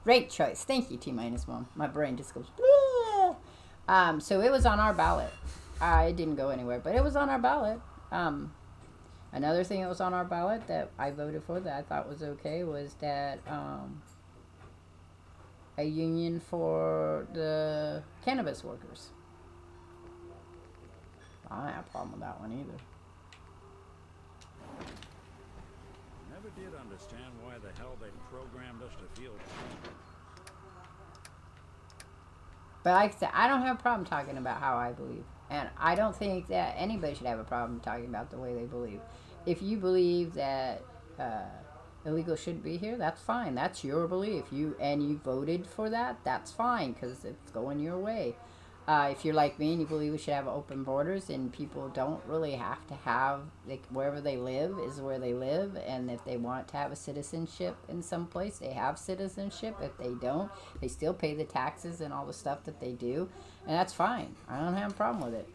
Speaker 1: Great choice. Thank you, T-1. My brain just goes, so it was on our ballot. It didn't go anywhere, but it was on our ballot. Another thing that was on our ballot that I voted for that I thought was okay was that a union for the cannabis workers. I don't have a problem with that one either.
Speaker 5: Never did understand why the hell they programmed us to feel.
Speaker 1: But like I said, I don't have a problem talking about how I believe. And I don't think that anybody should have a problem talking about the way they believe. If you believe that illegal shouldn't be here, that's fine. That's your belief. You voted for that, that's fine because it's going your way. If you're like me and you believe we should have open borders and people don't really have to have, wherever they live is where they live, and if they want to have a citizenship in some place, they have citizenship. If they don't, they still pay the taxes and all the stuff that they do, and that's fine. I don't have a problem with it.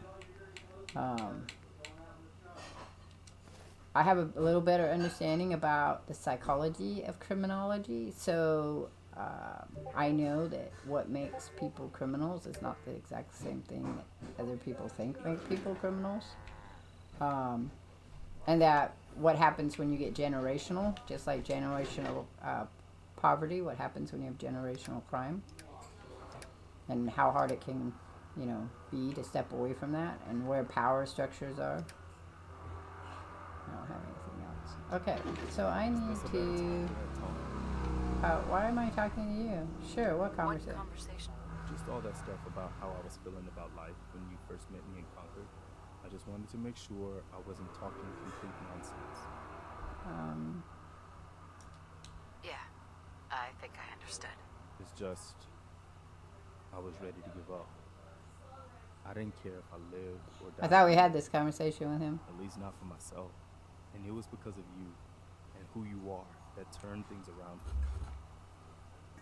Speaker 1: I have a little better understanding about the psychology of criminology, so I know that what makes people criminals is not the exact same thing that other people think make people criminals. And that what happens when you get generational, just like generational poverty, what happens when you have generational crime, and how hard it can, be to step away from that, and where power structures are. I don't have anything else. Okay, so I need to... why am I talking to you? Sure, what conversation?
Speaker 6: Just all that stuff about how I was feeling about life when you first met me in Concord. I just wanted to make sure I wasn't talking complete nonsense.
Speaker 7: Yeah, I think I understood.
Speaker 6: It's just, I was ready to give up. I didn't care if I lived or died.
Speaker 1: I thought we had this conversation with him.
Speaker 6: At least not for myself. And it was because of you and who you are that turned things around for me.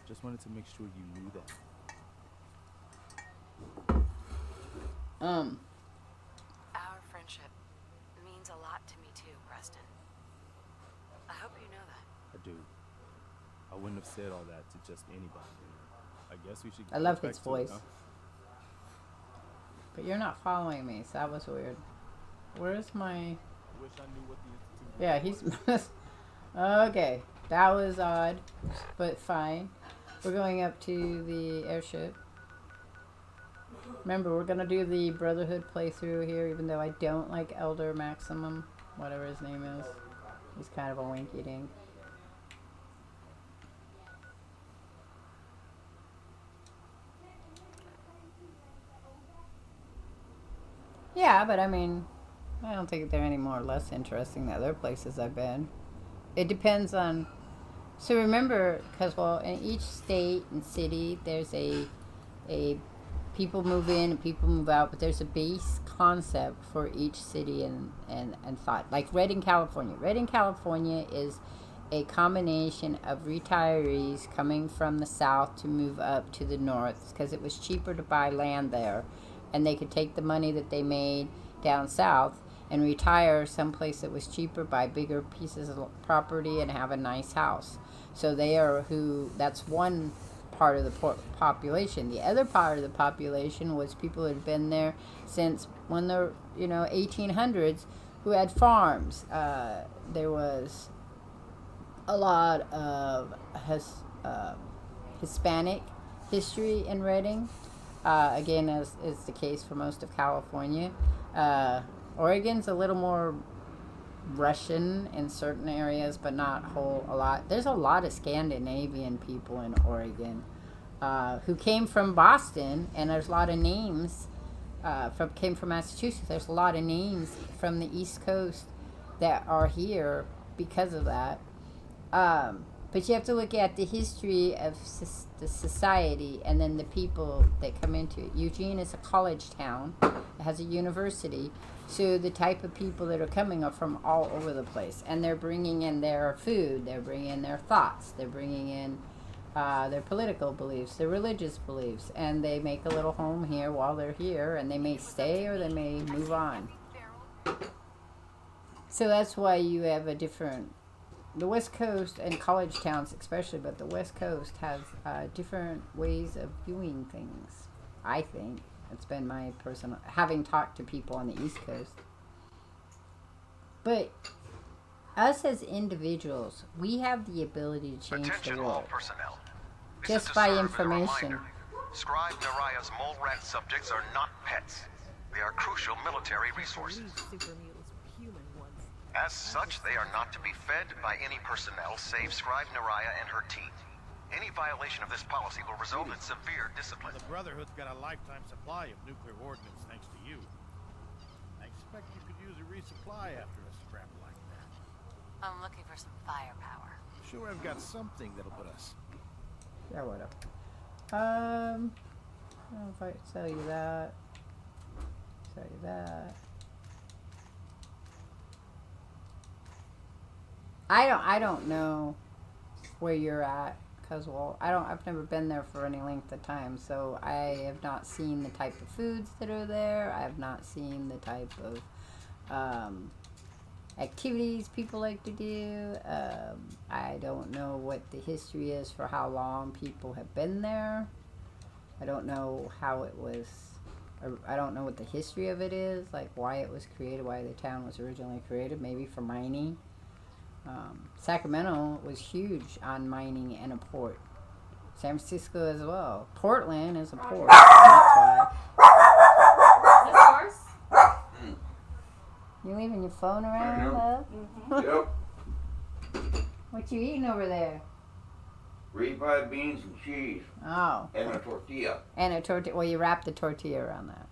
Speaker 6: Just wanted to make sure you knew that.
Speaker 7: Our friendship means a lot to me too, Preston. I hope you know that.
Speaker 6: I do. I wouldn't have said all that to just anybody. I guess we should.
Speaker 1: I love his voice. But you're not following me, so that was weird. Where's my...
Speaker 6: I wish I knew what the institute was.
Speaker 1: Yeah, he's... Okay, that was odd, but fine. We're going up to the airship. Remember, we're going to do the Brotherhood playthrough here, even though I don't like Elder Maximum, whatever his name is. He's kind of a winky dink. Yeah, but I mean, I don't think they're any more or less interesting than other places I've been. It depends on... So remember, because, in each state and city, there's a people move in and people move out, but there's a base concept for each city and thought. Like Redding, California. Redding, California is a combination of retirees coming from the south to move up to the north because it was cheaper to buy land there, and they could take the money that they made down south and retire someplace that was cheaper, buy bigger pieces of property, and have a nice house. So that's one part of the population. The other part of the population was people who had been there since when the 1800s, who had farms. There was a lot of Hispanic history in Redding. Again, as is the case for most of California. Oregon's a little more Russian in certain areas, but not a lot. There's a lot of Scandinavian people in Oregon. who came from Boston, and there's a lot of names came from Massachusetts. There's a lot of names from the East Coast that are here because of that. But you have to look at the history of the society and then the people that come into it. Eugene is a college town. It has a university. So the type of people that are coming are from all over the place. And they're bringing in their food. They're bringing in their thoughts. They're bringing in their political beliefs, their religious beliefs. And they make a little home here while they're here. And they may stay or they may move on. So that's why you have a different... The West Coast and college towns especially, but the West Coast has different ways of viewing things, I think. It's been my personal... Having talked to people on the East Coast. But us as individuals, we have the ability to change
Speaker 8: Attention
Speaker 1: the world.
Speaker 8: all personnel. This
Speaker 1: Just
Speaker 8: is to
Speaker 1: by
Speaker 8: serve as a
Speaker 1: information.
Speaker 8: reminder. Scribe Naraya's mole rat subjects are not pets. They are crucial military resources. As such, they are not to be fed by any personnel save Scribe Naraya and her team. Any violation of this policy will result in severe discipline.
Speaker 5: The Brotherhood's got a lifetime supply of nuclear ordnance thanks to you. I expect you could use a resupply after a scrap like that.
Speaker 7: I'm looking for some firepower.
Speaker 5: Sure, I've got something that'll put us.
Speaker 1: Yeah, whatever. I don't know if I could sell you that. Sell you that. I don't know where you're at, because I've never been there for any length of time, so I have not seen the type of foods that are there. I have not seen the type of activities people like to do. I don't know what the history is for how long people have been there. I don't know how it was. I don't know what the history of it is, like why it was created, why the town was originally created, maybe for mining. Sacramento was huge on mining and a port. San Francisco as well. Portland is a port. That's why.
Speaker 3: Is this yours?
Speaker 1: You leaving your phone around, love?
Speaker 2: Yep.
Speaker 1: What you eating over there?
Speaker 2: Refried beans and cheese.
Speaker 1: Oh.
Speaker 2: And a tortilla.
Speaker 1: And a tortilla. Well, you wrap the tortilla around that.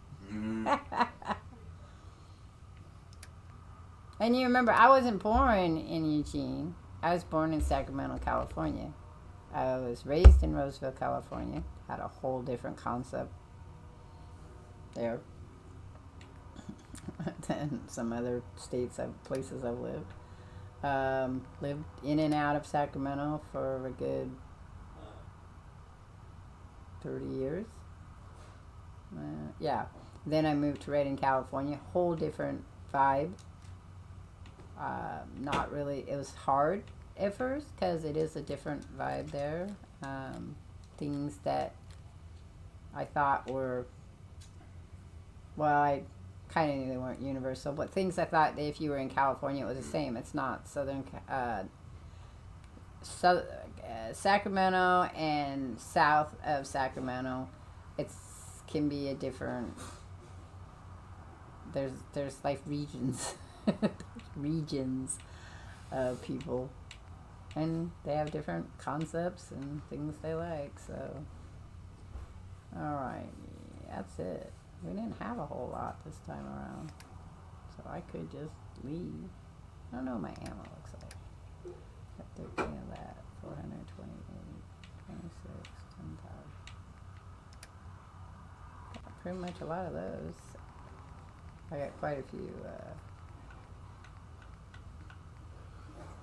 Speaker 1: And you remember, I wasn't born in Eugene. I was born in Sacramento, California. I was raised in Roseville, California. Had a whole different concept there than some other places I've lived. Lived in and out of Sacramento for a good 30 years. Yeah. Then I moved to Redding, California. Whole different vibe. Not really. It was hard at first because it is a different vibe there. Things that I thought were, well, I kind of knew they weren't universal, but things I thought that if you were in California it was the same. It's not. Sacramento and south of Sacramento, can be a different. There's like regions. Regions of people, and they have different concepts and things they like. So alright, that's it. We didn't have a whole lot this time around, so I could just leave. I don't know what my ammo looks like. Got 13 of that, 428, 26, 10,000. Got pretty much a lot of those. I got quite a few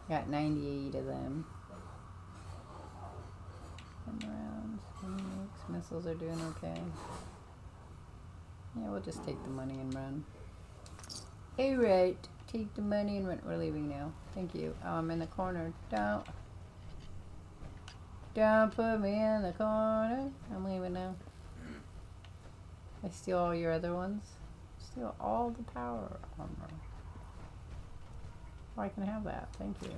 Speaker 1: got 98 of them. 10 rounds, 26 missiles are doing okay. Yeah, we'll just take the money and run. Alright, take the money and run. We're leaving now. Thank you. Oh, I'm in the corner. Don't put me in the corner. I'm leaving now. I steal all your other ones. Steal all the power armor. Oh, I can have that. Thank you.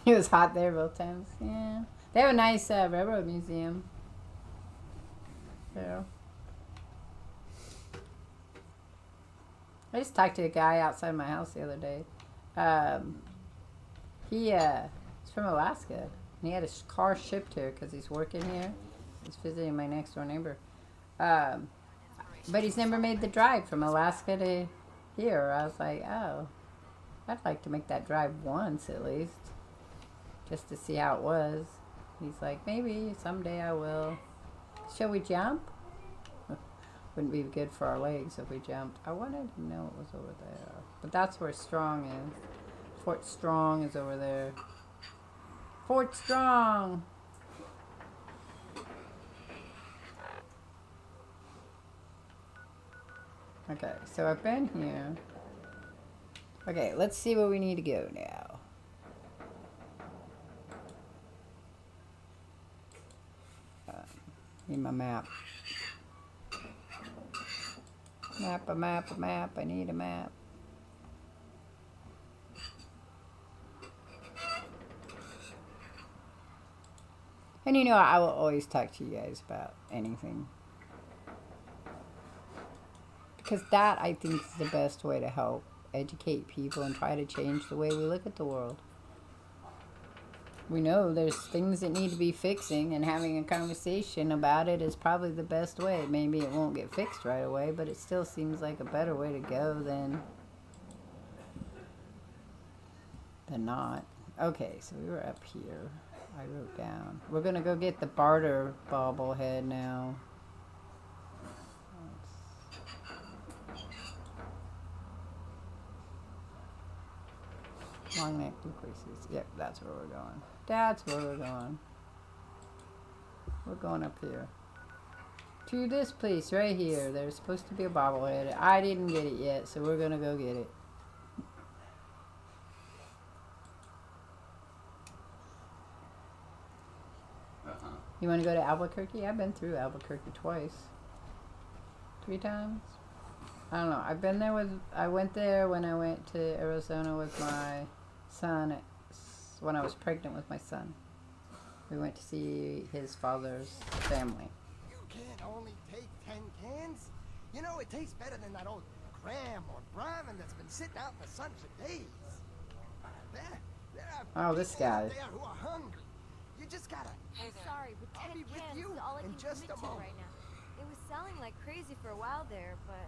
Speaker 1: It was hot there both times. Yeah. They have a nice railroad museum. So. I just talked to a guy outside my house the other day. He's from Alaska. And he had his car shipped here because he's working here. He's visiting my next door neighbor. But he's never made the drive from Alaska to here. I was like, oh, I'd like to make that drive once at least, just to see how it was. He's like, maybe someday I will. Shall we jump? Wouldn't be good for our legs if we jumped. I wanted to know what was over there. But that's where Strong is. Fort Strong is over there. Fort Strong! Okay, so I've been here. Okay, let's see where we need to go now. Need my map. A map. I need a map. And you know, I will always talk to you guys about anything. Because that, I think, is the best way to help educate people and try to change the way we look at the world. We know there's things that need to be fixing, and having a conversation about it is probably the best way. Maybe it won't get fixed right away, but it still seems like a better way to go than not. Okay, so we were up here. I wrote down. We're going to go get the barter bobblehead now. Long neck decreases. Yep, that's where we're going. That's where we're going. We're going up here. To this place right here. There's supposed to be a bobblehead. I didn't get it yet, so we're gonna go get it. You want to go to Albuquerque? I've been through Albuquerque twice. 3 times? I don't know. I've been there with... I went there when I went to Arizona with my son, when I was pregnant with my son. We went to see his father's family.
Speaker 9: You can't only take 10 cans. You know, it tastes better than that old cram or brahmin that's been sitting out in the sun for days. There are
Speaker 1: this guy.
Speaker 9: out there who are hungry. You just gotta...
Speaker 7: Hey there.
Speaker 10: Sorry, but
Speaker 9: I'll
Speaker 10: 10
Speaker 9: be with
Speaker 10: cans
Speaker 9: you
Speaker 10: is all I
Speaker 9: in
Speaker 10: can
Speaker 9: just
Speaker 10: commit
Speaker 9: a
Speaker 10: to
Speaker 9: moment.
Speaker 10: right now. It was selling like crazy for a while there, but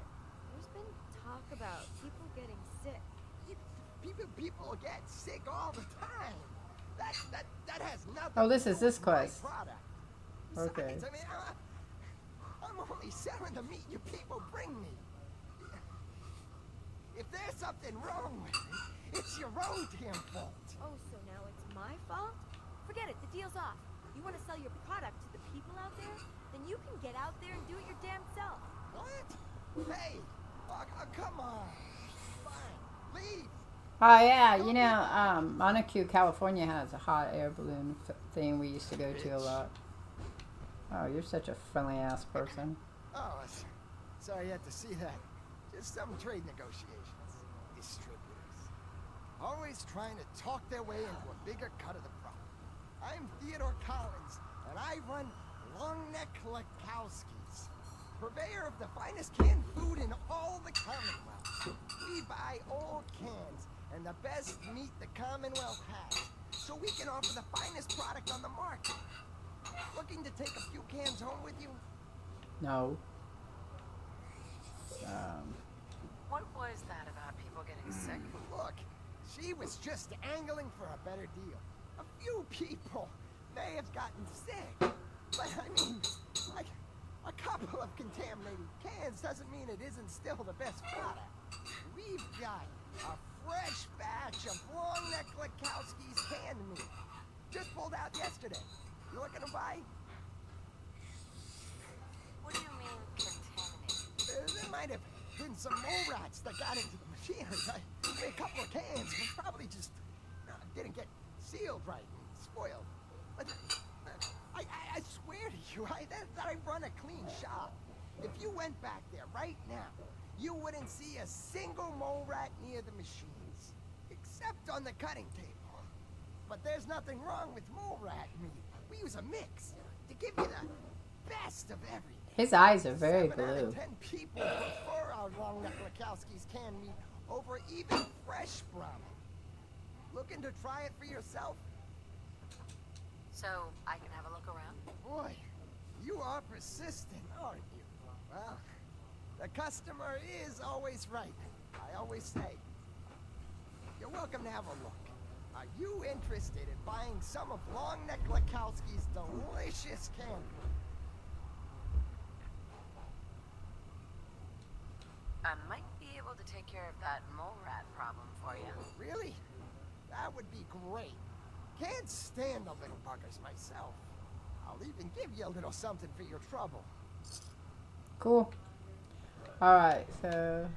Speaker 10: there's been talk about people getting sick.
Speaker 9: People get sick all the time. That has nothing.
Speaker 1: Oh, this
Speaker 9: to
Speaker 1: is
Speaker 9: do
Speaker 1: this
Speaker 9: with my
Speaker 1: quest.
Speaker 9: product.
Speaker 1: Okay.
Speaker 9: Besides, I mean, I'm only selling the meat you people bring me. If there's something wrong with it, it's your own damn fault.
Speaker 10: Oh, so now it's my fault? Forget it, the deal's off. You want to sell your product to the people out there? Then you can get out there and do it your damn self.
Speaker 9: What? Hey, come on. Fine, leave.
Speaker 1: Oh yeah, you know, Montague, California has a hot air balloon thing we used to go to a lot. Oh, you're such a friendly ass person.
Speaker 9: Oh, sorry you had to see that. Just some trade negotiations. Distributors. Always trying to talk their way into a bigger cut of the profit. I'm Theodore Collins, and I run Longneck Lekowski's, purveyor of the finest canned food in all the Commonwealth. We buy old cans and the best meat the Commonwealth has, so we can offer the finest product on the market. Looking to take a few cans home with you?
Speaker 1: No.
Speaker 7: What was that about people getting sick?
Speaker 9: Look, she was just angling for a better deal. A few people may have gotten sick, but I mean, like, a couple of contaminated cans doesn't mean it isn't still the best product. We've got a fresh batch of Longneck Lekowski's canned meat. Just pulled out yesterday. You looking to buy?
Speaker 7: What do you mean contaminated?
Speaker 9: There might have been some mole rats that got into the machinery. A couple of cans was probably just didn't get sealed right and spoiled. But I swear to you, that I run a clean shop. If you went back there right now, you wouldn't see a single mole rat near the machines, except on the cutting table. But there's nothing wrong with mole rat meat. We use a mix to give you the best of everything.
Speaker 1: His eyes are very
Speaker 9: 7 out of
Speaker 1: blue.
Speaker 9: 10 people prefer our Longneck Lekowski's canned meat over even fresh brahmin. Look Looking to try it for yourself?
Speaker 7: So I can have a look around?
Speaker 9: Boy, you are persistent, aren't you? Well, the customer is always right. I always say. You're welcome to have a look. Are you interested in buying some of Longneck Lakowski's delicious candy?
Speaker 7: I might be able to take care of that mole rat problem for you.
Speaker 9: Really? That would be great. Can't stand the little buggers myself. I'll even give you a little something for your trouble.
Speaker 1: Cool. Alright, so...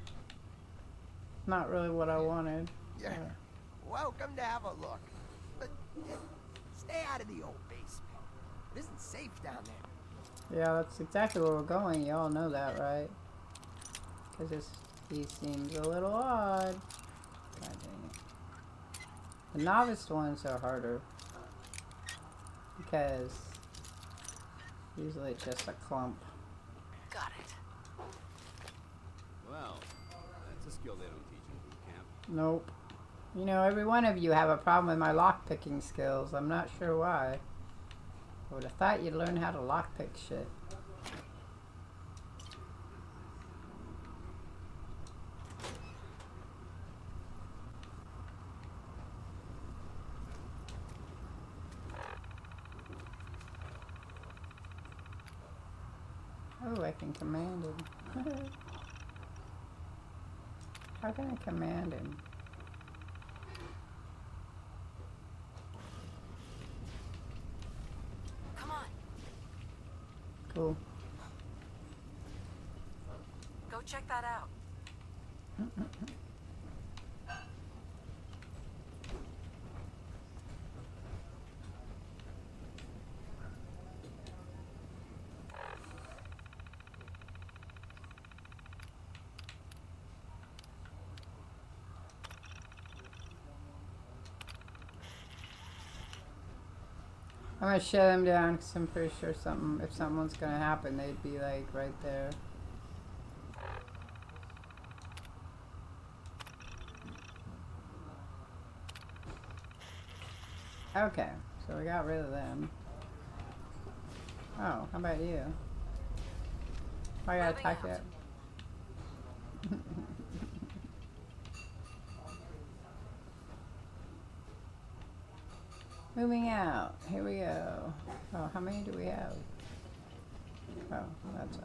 Speaker 1: Not really what I wanted.
Speaker 9: You're welcome to have a look. But stay out of the old basement. It isn't safe down there.
Speaker 1: Yeah, that's exactly where we're going. You all know that, right? Because he seems a little odd. God dang it. The novice ones are harder. Because usually it's just a clump.
Speaker 7: Got it.
Speaker 4: Well, that's a skill they don't teach in boot camp.
Speaker 1: Nope. You know, every one of you have a problem with my lockpicking skills. I'm not sure why. I would have thought you'd learn how to lockpick shit. Oh, I can command him. How can I command him?
Speaker 7: Come on.
Speaker 1: Cool.
Speaker 7: Go check that out.
Speaker 1: I'm gonna shut them down because I'm pretty sure something, if something's gonna happen, they'd be like right there. Okay, so we got rid of them. Oh, how about you? I gotta attack it. Moving out. Here we go. Oh, how many do we have? Oh, that's it.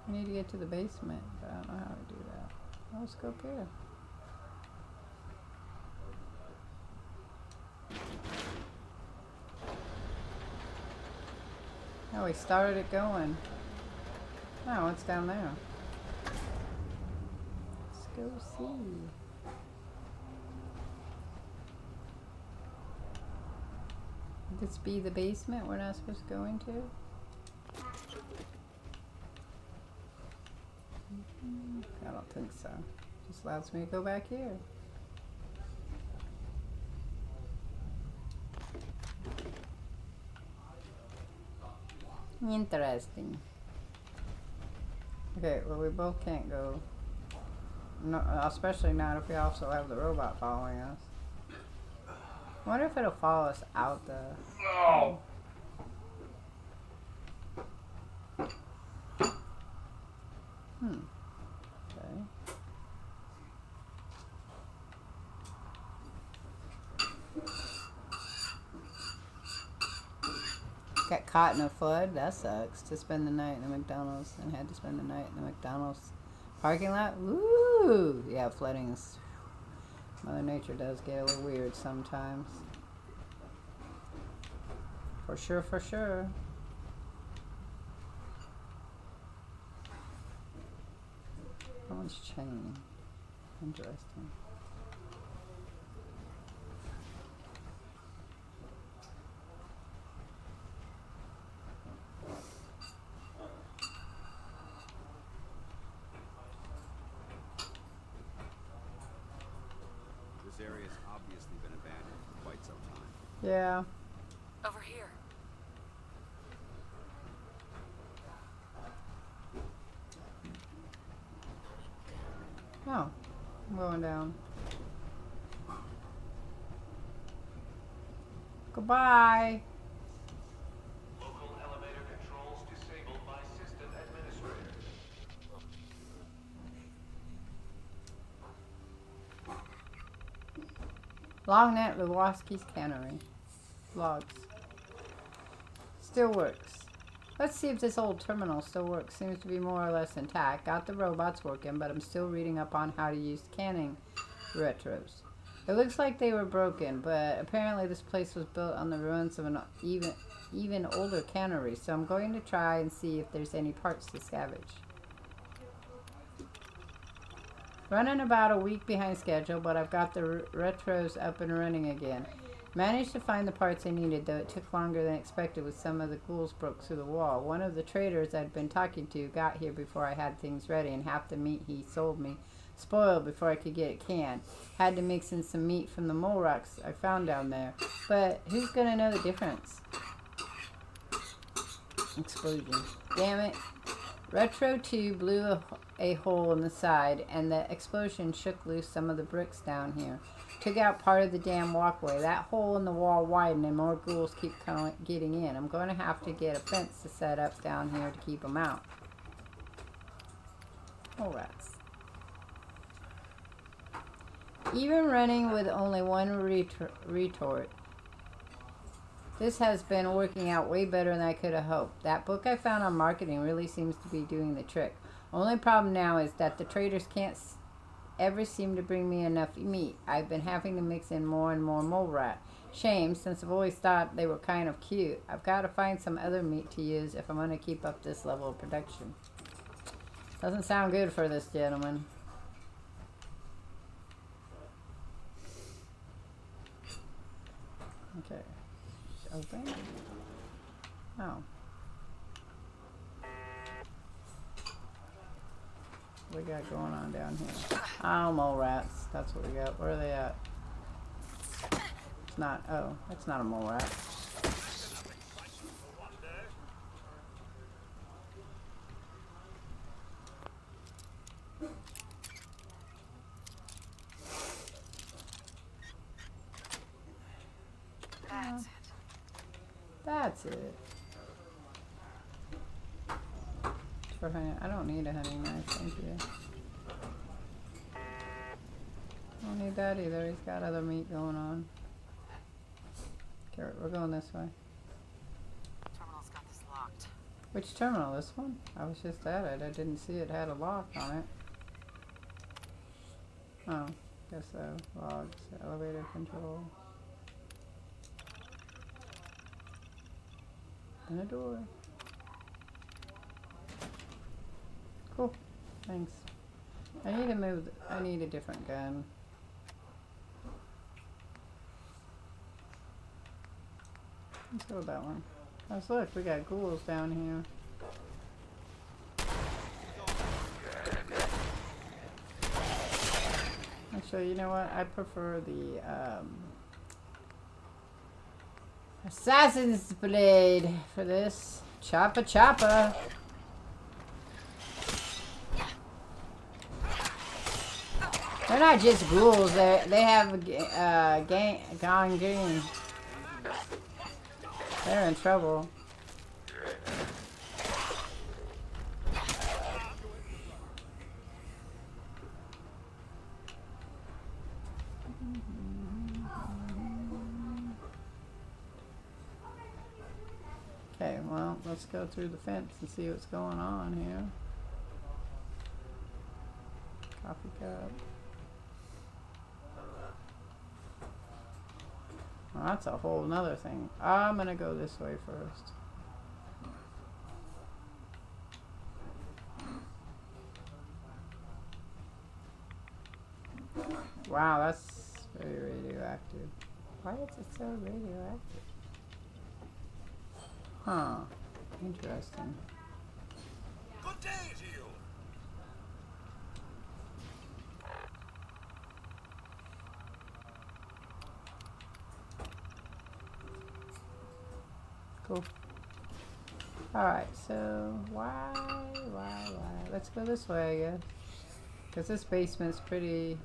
Speaker 1: I need to get to the basement, but I don't know how to do that. Oh, let's go up here. Oh, we started it going. Oh, what's down there? Let's go see. Would this be the basement we're not supposed to go into? I don't think so. Just allows me to go back here. Interesting. Okay, well we both can't go. No, especially not if we also have the robot following us. I wonder if it'll follow us out the... Oh. Okay. Got caught in a flood? That sucks. To spend the night in the McDonald's and had to spend the night in the McDonald's parking lot? Woo! Yeah, flooding's... Mother Nature does get a little weird sometimes. For sure, for sure. Someone's chain. Interesting.
Speaker 4: This area's obviously been abandoned for quite some time.
Speaker 1: Yeah.
Speaker 7: Over here.
Speaker 1: Oh, I'm going down. Goodbye.
Speaker 11: Local elevator controls disabled by system administrator.
Speaker 1: Longnet Lewoski's cannery. Logs. Still works. Let's see if this old terminal still works. Seems to be more or less intact. Got the robots working, but I'm still reading up on how to use canning retros. It looks like they were broken, but apparently this place was built on the ruins of an even older cannery, so I'm going to try and see if there's any parts to scavenge. Running about a week behind schedule, but I've got the retros up and running again. Managed to find the parts I needed, though it took longer than expected with some of the ghouls broke through the wall. One of the traders I'd been talking to got here before I had things ready, and half the meat he sold me spoiled before I could get it canned. Had to mix in some meat from the mole rocks I found down there. But who's gonna know the difference? Explosion. Damn it. Retro 2 blew a hole in the side, and the explosion shook loose some of the bricks down here. Took out part of the damn walkway. That hole in the wall widened, and more ghouls keep getting in. I'm going to have to get a fence to set up down here to keep them out. Oh, rats. Even running with only one retort, this has been working out way better than I could have hoped. That book I found on marketing really seems to be doing the trick. Only problem now is that the traders can't ever seem to bring me enough meat. I've been having to mix in more and more mole rat. Shame, since I've always thought they were kind of cute. I've got to find some other meat to use if I'm going to keep up this level of production. Doesn't sound good for this gentleman. Okay. Open. Oh. What we got going on down here? Oh, mole rats. That's what we got. Where are they at? It's not. Oh, that's not a mole rat. That's it. For honey, I don't need a hunting knife, thank you. Don't need that either. He's got other meat going on. Okay, we're going this way.
Speaker 7: Terminal's got this locked.
Speaker 1: Which terminal? This one? I was just at it. I didn't see it had a lock on it. Oh, guess so. Logs, elevator control. And a door. Cool. Thanks. I need to move. I need a different gun. Let's go with that one. Let's look. We got ghouls down here. Actually, you know what? I prefer the Assassin's Blade for this. Choppa choppa. They're not just ghouls. They have gangrene. They're in trouble. Okay, well, let's go through the fence and see what's going on here. Coffee cup. Well, that's a whole nother thing. I'm gonna go this way first. Wow, that's very radioactive. Why is it so radioactive? Huh. Interesting.
Speaker 11: Good day to you.
Speaker 1: Cool. Alright, so why? Let's go this way, I guess. Because this basement's pretty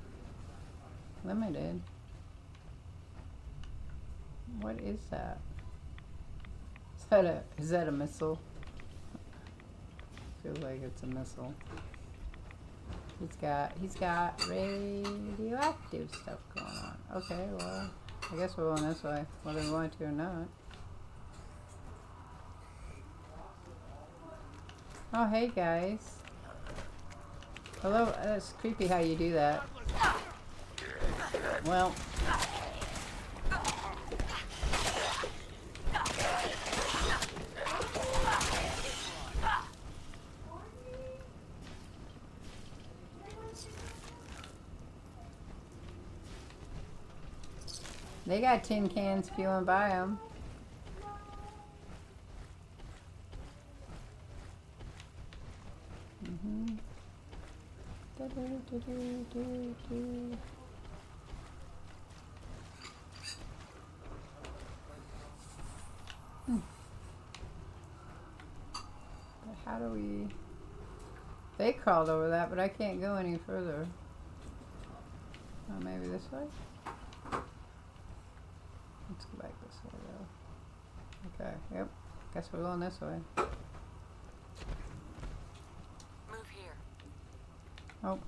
Speaker 1: limited. What is that? Is that a missile? Feels like it's a missile. He's got radioactive stuff going on. Okay, well, I guess we're going this way, whether we want to or not. Oh, hey guys. Hello, that's creepy how you do that. Well. They got tin cans spewing by them. But how do we... They crawled over that, but I can't go any further. Oh, maybe this way? Let's go back this way, though. Okay, yep. Guess we're going this way.
Speaker 7: Move here.
Speaker 1: Oh.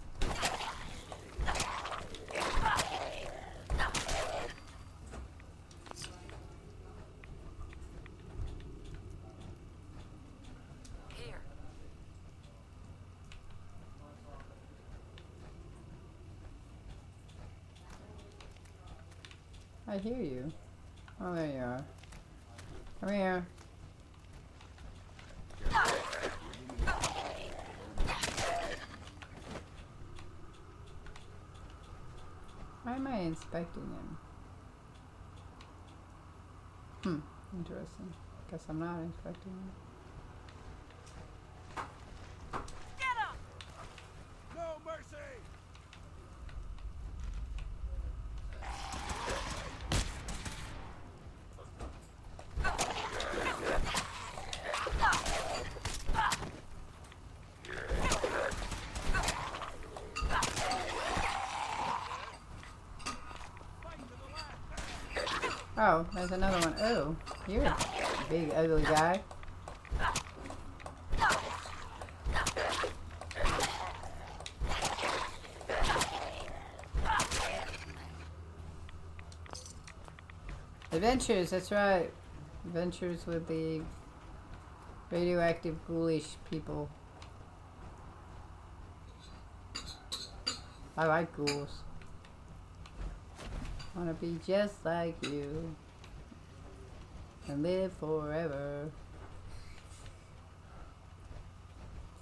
Speaker 7: Here.
Speaker 1: I hear you. Oh, there you are. Come here. Why am I inspecting him? Interesting. Guess I'm not inspecting him.
Speaker 11: Get him! No mercy!
Speaker 1: Oh, there's another one. Oh, you're a big ugly guy. Adventures, that's right. Adventures with the radioactive ghoulish people. I like ghouls. Wanna be just like you and live forever.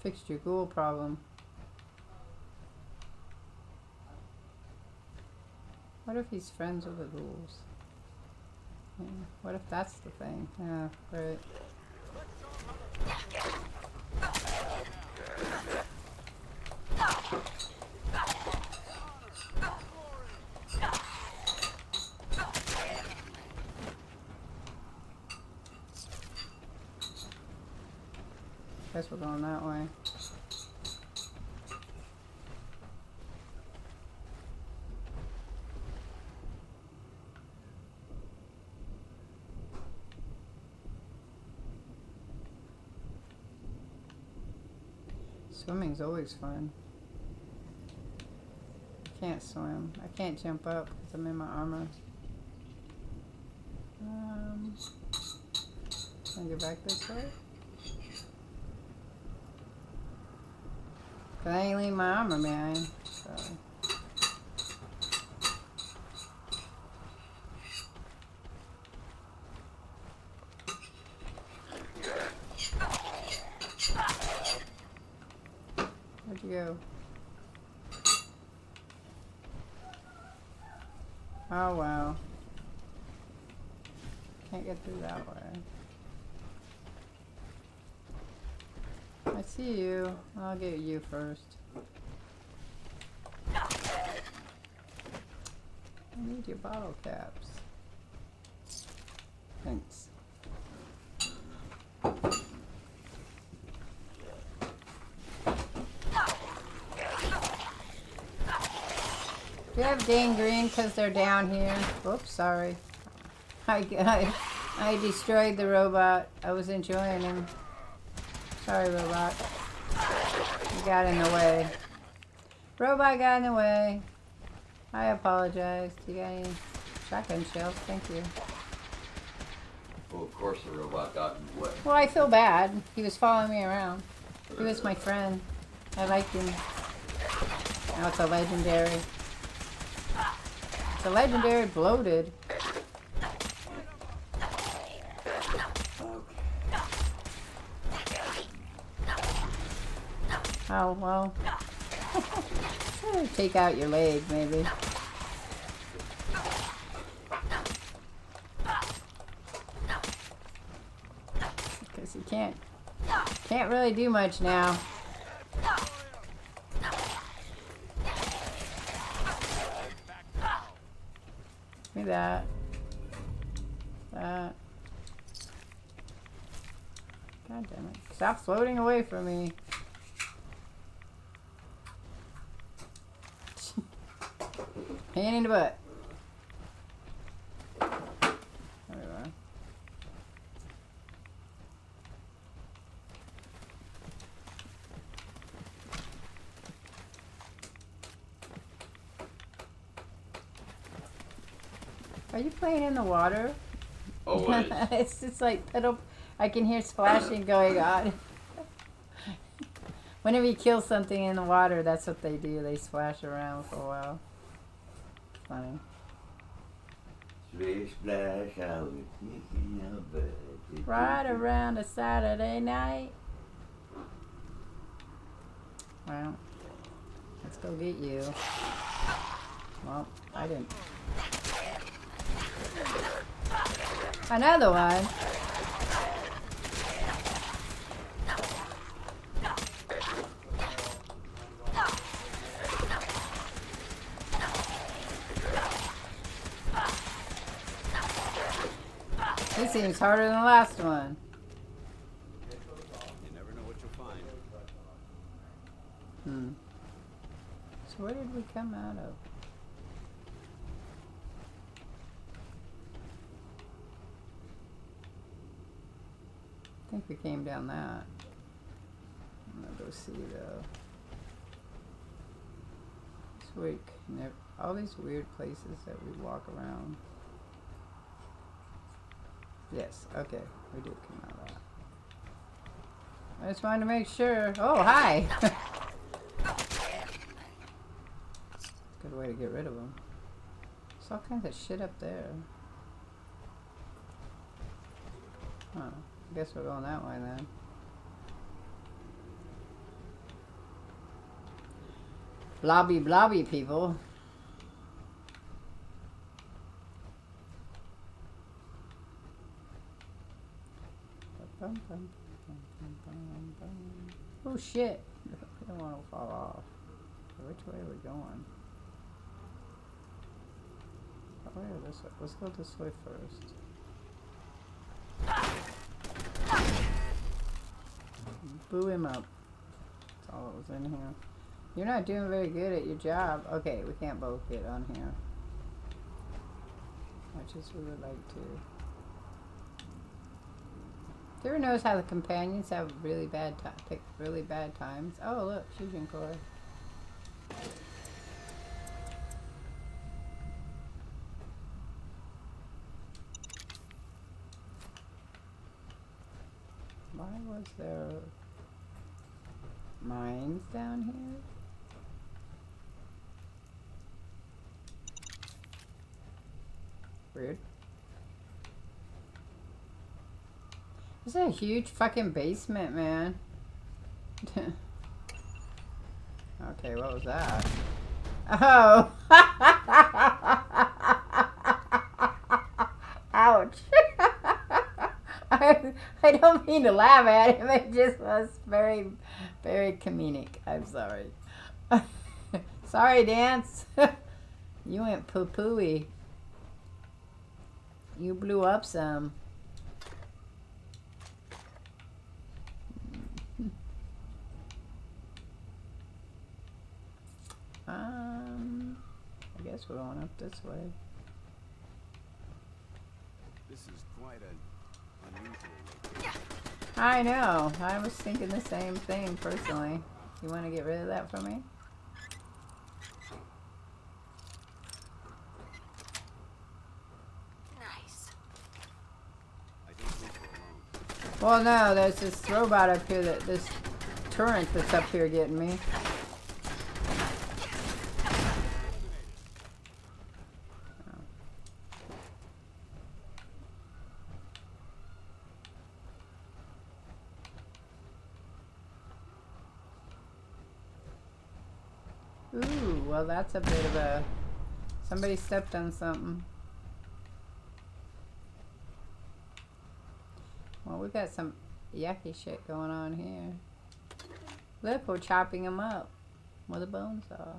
Speaker 1: Fixed your ghoul problem. What if he's friends with the ghouls? Yeah, what if that's the thing? Yeah, right. Guess we're going that way. Swimming's always fun. I can't swim. I can't jump up because I'm in my armor. Can I get back this way? But I ain't leaving my armor behind, so. Where'd you go? Oh wow. Can't get through that way. I see you. I'll get you first. I need your bottle caps. Thanks. you have gangrene because they're down here? Oops, sorry. I destroyed the robot. I was enjoying him. Sorry, robot. You got in the way. Robot got in the way. I apologize. Do you got any shotgun shells? Thank you.
Speaker 12: Well, of course the robot got in the way.
Speaker 1: Well, I feel bad. He was following me around. He was my friend. I liked him. Now it's a legendary. It's a legendary bloated. Oh, well. Take out your leg, maybe. Because you can't really do much now. Give me that. That. God damn it. Stop floating away from me. Pain in the butt. There we are. Are you playing in the water?
Speaker 12: Always.
Speaker 1: It's just like pedal. I can hear splashing going on. Whenever you kill something in the water, that's what they do. They splash around for a while. Funny.
Speaker 12: Splish splash, I was thinking of it.
Speaker 1: Right around a Saturday night. Well, let's go get you. Well, I didn't. Another one. This seems harder than the last one.
Speaker 4: You never know what you'll find.
Speaker 1: So where did we come out of? I think we came down that. I'm gonna go see though. This week, all these weird places that we walk around. Yes, okay, we did come out of that. I just wanted to make sure. Oh, hi! Good way to get rid of them. There's all kinds of shit up there. Huh. I guess we're going that way then. Blobby blobby people. Oh shit! I don't want to fall off. Which way are we going? Oh, yeah, this way. Let's go this way first. Boo him up. That's all that was in here. You're not doing very good at your job. Okay, we can't both get on here. Much as we would like to. Do you ever notice how the companions have really bad pick really bad times? Oh look, fusion core. Why was there mines down here? Weird. This is a huge fucking basement, man. Okay, what was that? Oh! Ouch! I don't mean to laugh at him, it just was very, very comedic. I'm sorry. Sorry, Dance. You went poo-pooey. You blew up some. I guess guess we're going up this way.
Speaker 4: This is quite an unusual location.
Speaker 1: I know. I was thinking the same thing, personally. You want to get rid of that for me?
Speaker 7: Nice.
Speaker 4: I don't think we're alone.
Speaker 1: Well, no. There's this robot up here this turret that's up here getting me. Ooh, well that's a bit of a... Somebody stepped on something. Well, we got some yucky shit going on here. Look, we're chopping them up with a bone saw.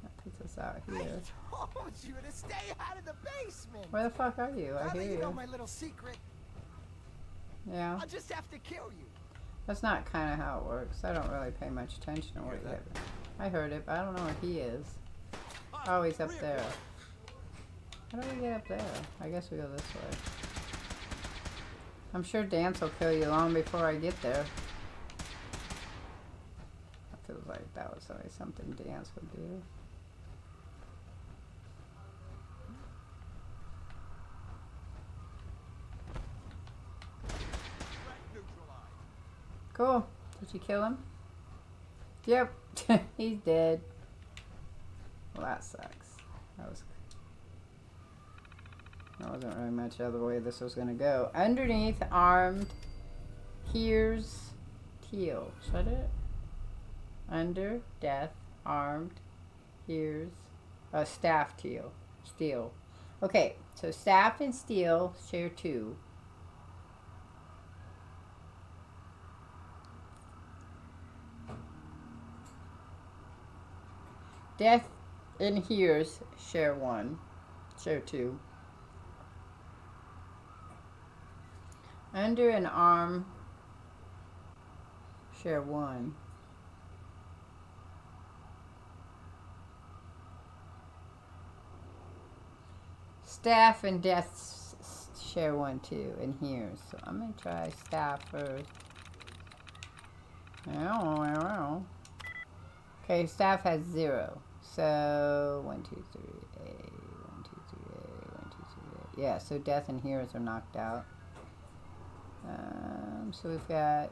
Speaker 1: That puts us out here.
Speaker 9: I told you to stay out of the basement.
Speaker 1: Where the fuck are you? I
Speaker 9: Now
Speaker 1: hear
Speaker 9: that you know
Speaker 1: you.
Speaker 9: my little secret,
Speaker 1: Yeah.
Speaker 9: I'll just have to kill you.
Speaker 1: That's not kind of how it works. I don't really pay much attention to what he did. I heard it, but I don't know where he is. Oh, he's up there. How do we get up there? I guess we go this way. I'm sure Dance will kill you long before I get there. It feels like that was always something Dance would do. Cool. Did you kill him? Yep. He's dead. Well, that sucks. There wasn't really much other way this was going to go. Underneath, armed. Here's teal. Shut it. Under, death, armed. Here's staff, teal. Steel. Okay, so staff and steel share 2. Death and here's share 1. Share 2. Under and arm share 1. Staff and death share 1 too in here. So I'm gonna try staff first. Okay, staff has 0. So 1, 2, 3, A, 1, 2, 3, A, 1, 2, 3, A. Yeah, so death and heroes are knocked out. So we've got...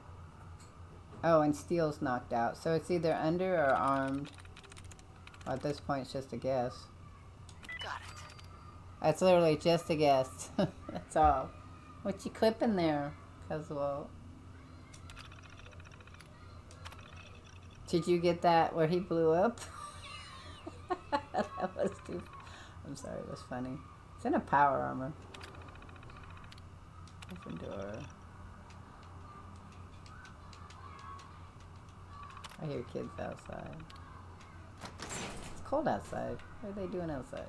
Speaker 1: Oh, and steel's knocked out. So it's either under or armed. Well, at this point, it's just a guess.
Speaker 7: Got it.
Speaker 1: That's literally just a guess. That's all. What you clipping there, Cuzwell? Did you get that where he blew up? That was too... I'm sorry, it was funny. It's in a power armor. Open door. I hear kids outside. It's cold outside. What are they doing outside?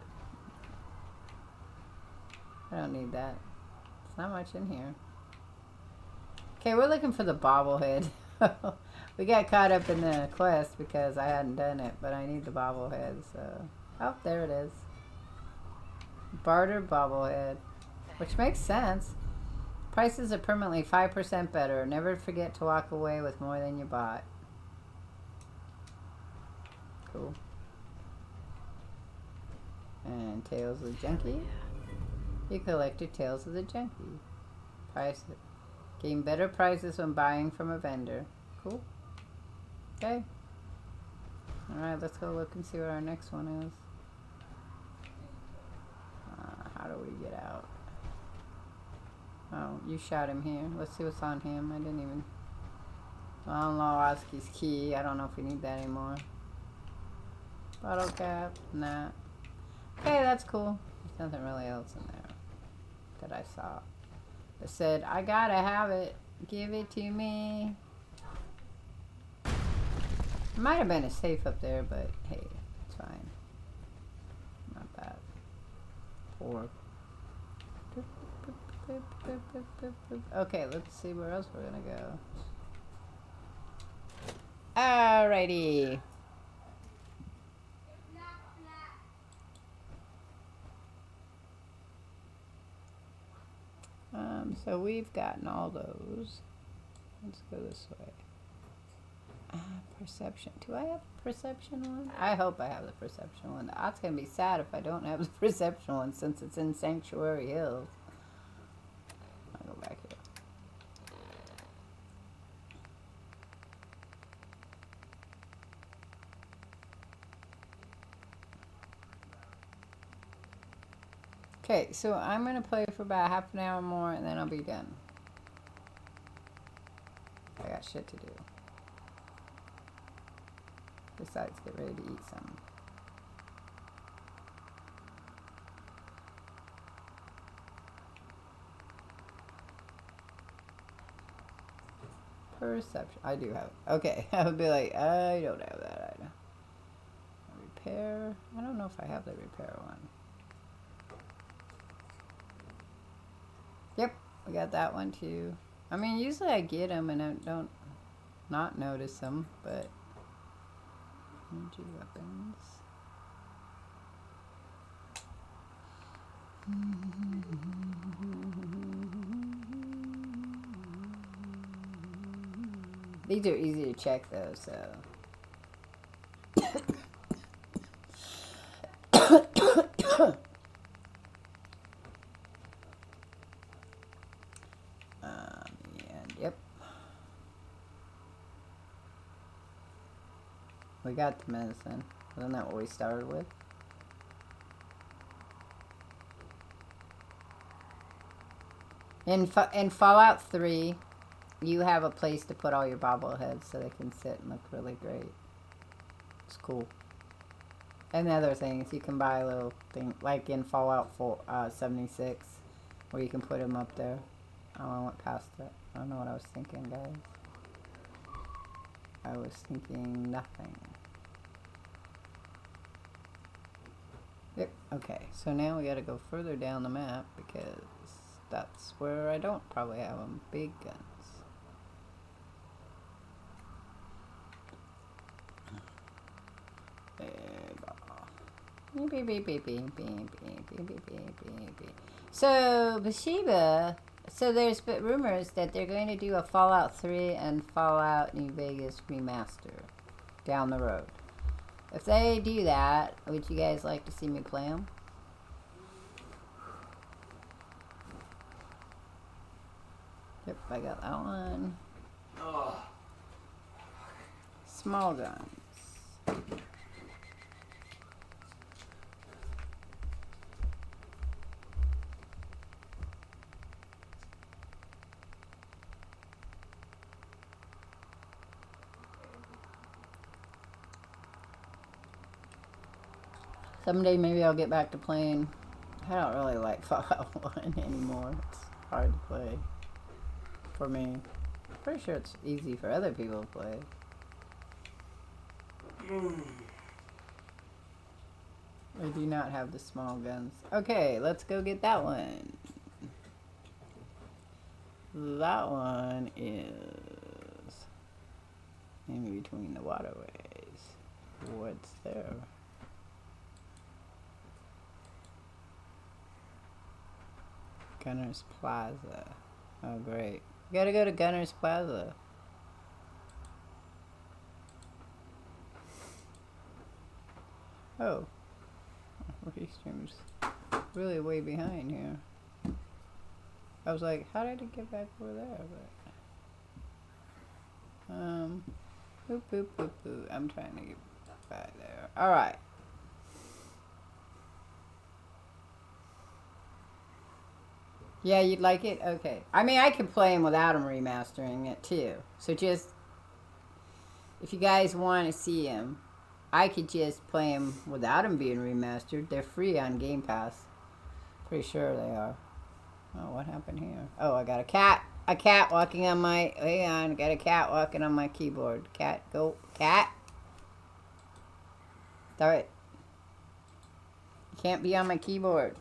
Speaker 1: I don't need that. There's not much in here. Okay, we're looking for the bobblehead. We got caught up in the quest because I hadn't done it, but I need the bobblehead, so... Oh, there it is. Barter bobblehead. Which makes sense. Prices are permanently 5% better. Never forget to walk away with more than you bought. Cool. And Tales of the Junkie. You collected Tales of the Junkie. Price. Gain better prices when buying from a vendor. Cool. Okay. Alright, let's go look and see what our next one is. How do we get out? Oh, you shot him here. Let's see what's on him. I didn't even... Unlock Oski's key. I don't know if we need that anymore. Bottle cap. Nah. Okay, that's cool. There's nothing really else in there that I saw. It said, I gotta have it. Give it to me. Might have been a safe up there, but hey, it's fine. Not bad. Poor. Okay, let's see where else we're gonna go. Alrighty. So we've gotten all those. Let's go this way. Perception. Do I have a perception one? I hope I have the perception one. That's going to be sad if I don't have the perception one since it's in Sanctuary Hills. I'll go back here. Okay, so I'm going to play for about half an hour more and then I'll be done. I got shit to do. Besides, get ready to eat some. Perception. I do have it. Okay, I would be like, I don't have that item. Repair. I don't know if I have the repair one. Yep, we got that one too. I mean, usually I get them and I don't not notice them, but energy weapons. These are easy to check though, so. And yep. We got the medicine. Isn't that what we started with? In Fallout 3, you have a place to put all your bobbleheads so they can sit and look really great. It's cool. And the other things, you can buy a little thing, like in Fallout 76, where you can put them up there. Oh, I went past it. I don't know what I was thinking, guys. I was thinking nothing. Yep, okay. So now we gotta go further down the map because that's where I don't probably have them. Big guns. So, Bathsheba, so there's rumors that they're going to do a Fallout 3 and Fallout New Vegas remaster down the road. If they do that, would you guys like to see me play them? Yep, I got that one.
Speaker 2: Oh.
Speaker 1: Small guns. Someday maybe I'll get back to playing. I don't really like Fallout 1 anymore. It's hard to play for me. Pretty sure it's easy for other people to play. I do not have the small guns. Okay, let's go get that one. That one is in between the waterways. What's there? Gunner's Plaza. Oh, great. We gotta go to Gunner's Plaza. Oh. Restream's really way behind here. I was like, how did it get back over there? But, boop, boop, boop, boop. I'm trying to get back there. Alright. Yeah, you'd like it? Okay. I mean, I could play them without them remastering it, too. So just, if you guys want to see them, I could just play them without them being remastered. They're free on Game Pass. Pretty sure they are. Oh, what happened here? Oh, I got a cat. A cat walking on my, hang on, I got a cat walking on my keyboard. Cat, go. Cat. Alright. You can't be on my keyboard.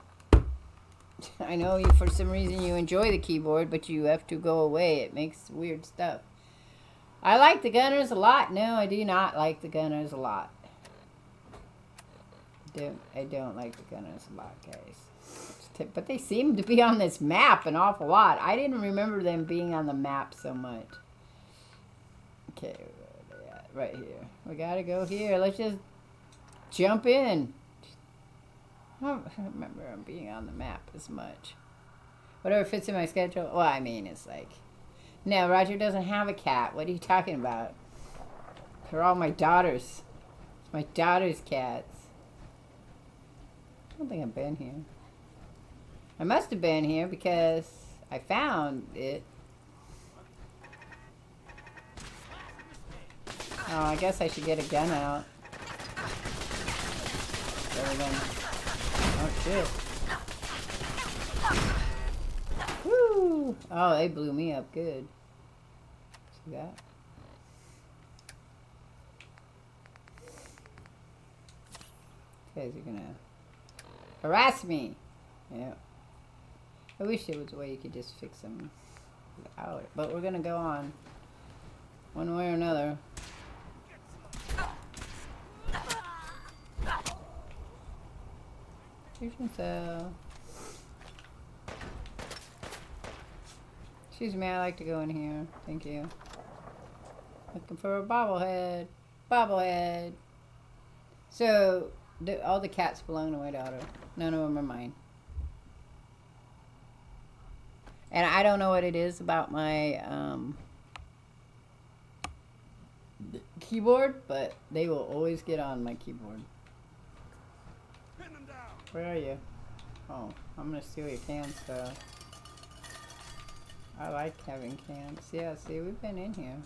Speaker 1: I know you, for some reason you enjoy the keyboard, but you have to go away. It makes weird stuff. I like the Gunners a lot. No, I do not like the Gunners a lot. I don't like the Gunners a lot, guys. Just but they seem to be on this map an awful lot. I didn't remember them being on the map so much. Okay, where are they at? Right here. We gotta go here. Let's just jump in. I don't remember them being on the map as much. Whatever fits in my schedule. Well, I mean, it's like... No, Roger doesn't have a cat. What are you talking about? They're all my daughters. It's my daughter's cats. I don't think I've been here. I must have been here because I found it. Oh, I guess I should get a gun out. Oh, shit. Woo! Oh, they blew me up good. See that? You guys are gonna harass me. Yeah. I wish there was a way you could just fix them without it. But we're gonna go on. One way or another. Fusion cell. Excuse me, I like to go in here. Thank you. Looking for a bobblehead. Bobblehead. So, all the cats belong to my daughter. None of them are mine. And I don't know what it is about my keyboard, but they will always get on my keyboard. Where are you? Oh, I'm gonna steal your cans, so. I like having cans. Yeah, see, we've been in here.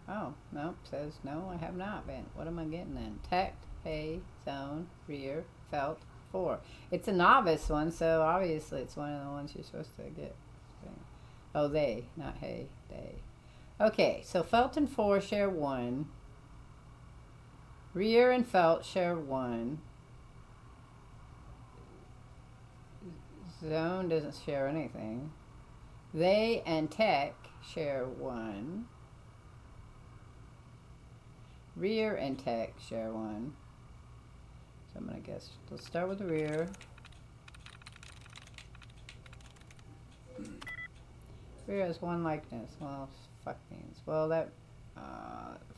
Speaker 1: Oh, nope, says no, I have not been. What am I getting then? Tech, hay, zone, rear, felt, 4. It's a novice one, so obviously it's one of the ones you're supposed to get. Oh, they, not hay, they. Okay, so felt and 4 share 1. Rear and felt share 1. Zone doesn't share anything. They and tech share 1. Rear and tech share 1. So I'm gonna guess. Let's start with the rear. Rear has 1 likeness. Well, fuck means. Well, that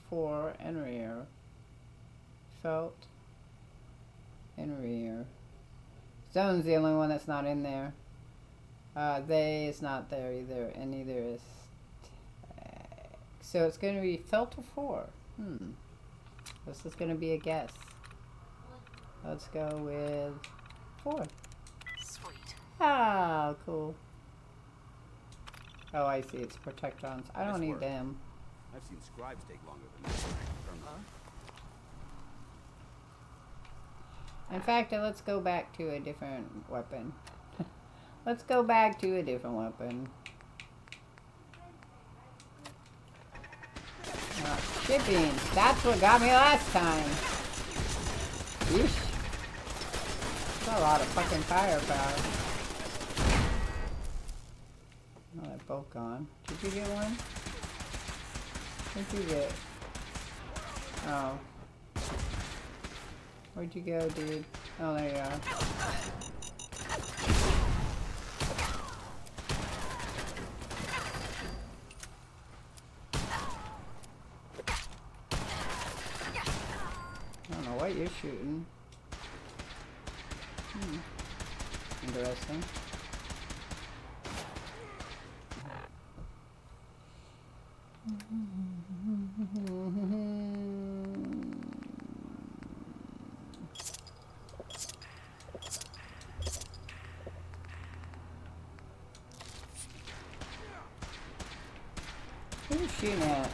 Speaker 1: 4 and rear. Felt and rear. Zone's the only one that's not in there. They is not there either, and neither is tech. So it's going to be felt or 4. This is going to be a guess. Let's go with 4.
Speaker 7: Sweet.
Speaker 1: Oh, cool. Oh, I see. It's protectrons. I don't need them.
Speaker 4: I've seen scribes take longer than that.
Speaker 1: In fact, let's go back to a different weapon. Let's go back to a different weapon. Shipping. That's what got me last time. Yeesh. That's a lot of fucking firepower. Oh, they're both gone. Did you get one? What did you get? Oh. Where'd you go, dude? Oh, there you are. I don't know what you're shooting. Interesting. Who's shooting at?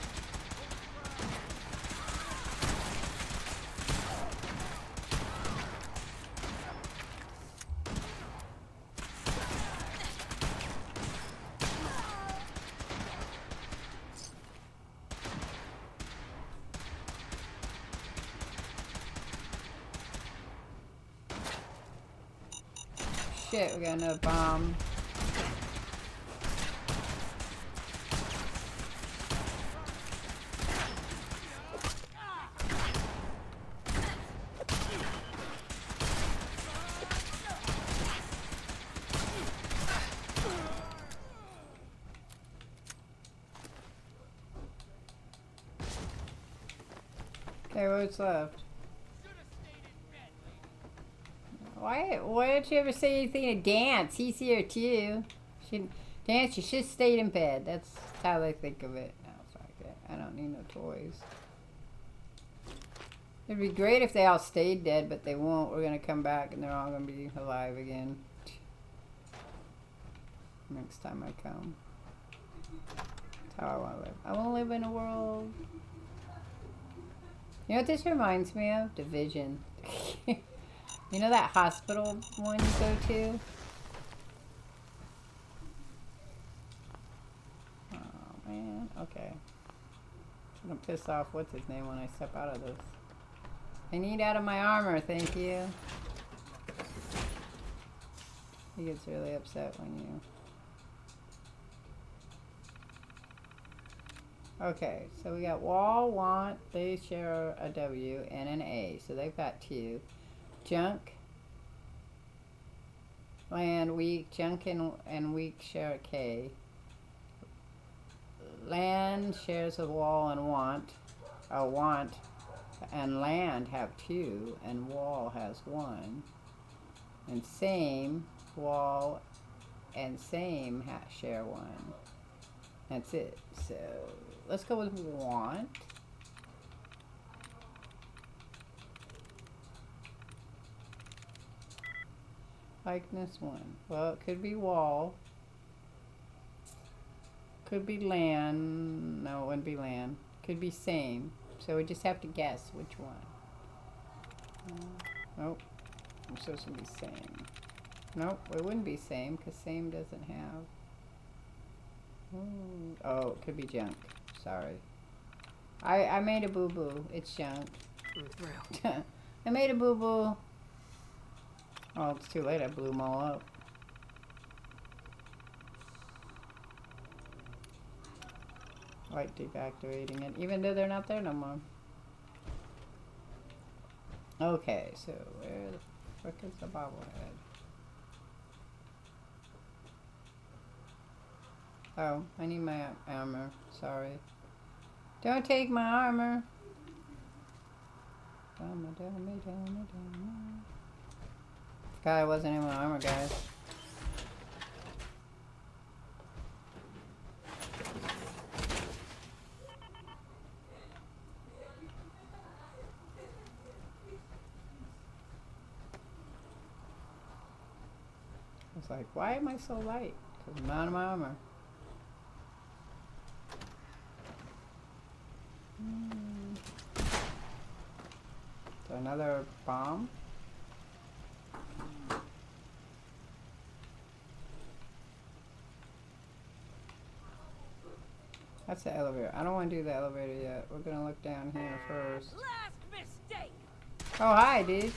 Speaker 1: Shit, we got another bomb. Hey, what's left? Why don't you ever say anything to Dance? He's here too. Dance, you should have stayed in bed. That's how they think of it. No, fuck it. I don't need no toys. It'd be great if they all stayed dead, but they won't. We're gonna come back and they're all gonna be alive again. Next time I come. That's how I wanna live. I wanna live in a world. You know what this reminds me of? Division. You know that hospital one you go to? Oh man, okay. I'm gonna piss off what's his name when I step out of this. I need out of my armor, thank you. He gets really upset when you... Okay, so we got Wall, Want, they share a W and an A, so they've got 2. Junk, Land, Weak, Junk and Weak share a K. Land shares a Wall and Want. Want and Land have 2 and Wall has 1. And Same, Wall and Same share 1. That's it. So let's go with Want. Likeness 1. Well, it could be Wall. Could be Land. No, it wouldn't be Land. Could be Same. So we just have to guess which one. Nope. I'm supposed to be Same. Nope, it wouldn't be Same because Same doesn't have. Ooh. Oh, it could be Junk. Sorry. I made a boo-boo. It's Junk. I made a boo-boo. Oh, it's too late. I blew them all up. Like deactivating it, even though they're not there no more. Okay, so where the frick is the bobblehead? Oh, I need my armor. Sorry. Don't take my armor. Forgot I wasn't in my armor, guys. I was like, why am I so light? Because I'm out of my armor. So another bomb. That's the elevator. I don't want to do the elevator yet. We're gonna look down here first.
Speaker 11: Last mistake.
Speaker 1: Oh, hi, dude.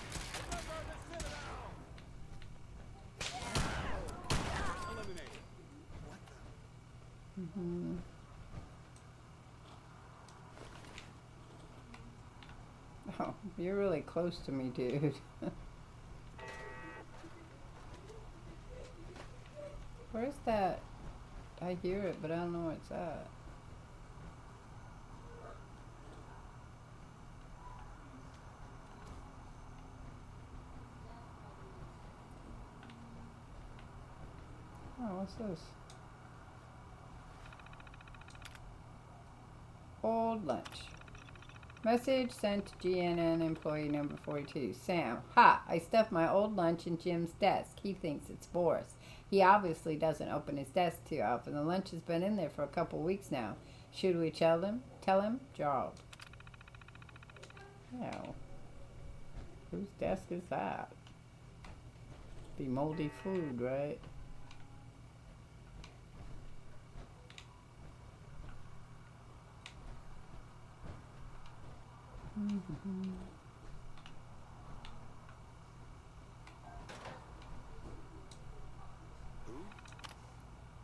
Speaker 1: Oh, you're really close to me, dude. Where's that? I hear it, but I don't know where it's at. Oh, what's this? Old lunch. Message sent to GNN employee number 42. Sam, ha! I stuffed my old lunch in Jim's desk. He thinks it's Boris. He obviously doesn't open his desk too often. The lunch has been in there for a couple weeks now. Should we tell him? Tell him? Gerald. No. Whose desk is that? Be moldy food, right?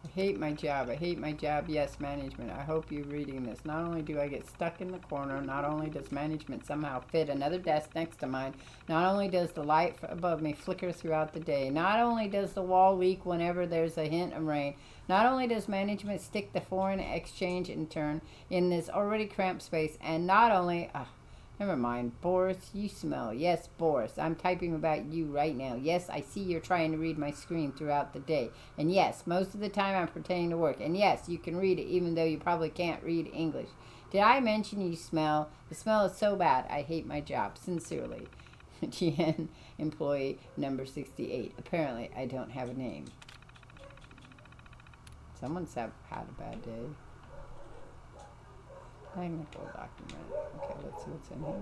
Speaker 1: I hate my job. I hate my job. Yes, management. I hope you're reading this. Not only do I get stuck in the corner, not only does management somehow fit another desk next to mine, not only does the light above me flicker throughout the day, not only does the wall leak whenever there's a hint of rain, not only does management stick the foreign exchange intern in this already cramped space, and not only... Never mind. Boris, you smell. Yes, Boris. I'm typing about you right now. Yes, I see you're trying to read my screen throughout the day. And yes, most of the time I'm pretending to work. And yes, you can read it even though you probably can't read English. Did I mention you smell? The smell is so bad. I hate my job. Sincerely. GN employee number 68. Apparently, I don't have a name. Someone's had a bad day. Technical document. Okay, let's see what's in here.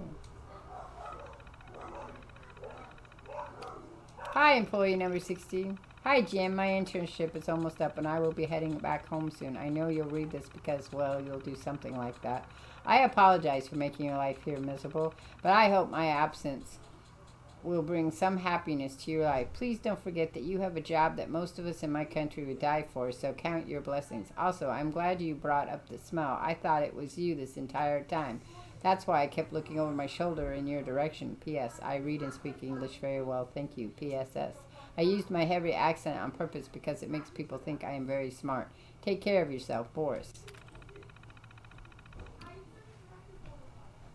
Speaker 1: Hi, employee number 16. Hi, Jim. My internship is almost up and I will be heading back home soon. I know you'll read this because, well, you'll do something like that. I apologize for making your life here miserable, but I hope my absence will bring some happiness to your life. Please don't forget that you have a job that most of us in my country would die for, so count your blessings. Also, I'm glad you brought up the smell. I thought it was you this entire time. That's why I kept looking over my shoulder in your direction. P.S. I read and speak English very well. Thank you. P.S.S. I used my heavy accent on purpose because it makes people think I am very smart. Take care of yourself, Boris.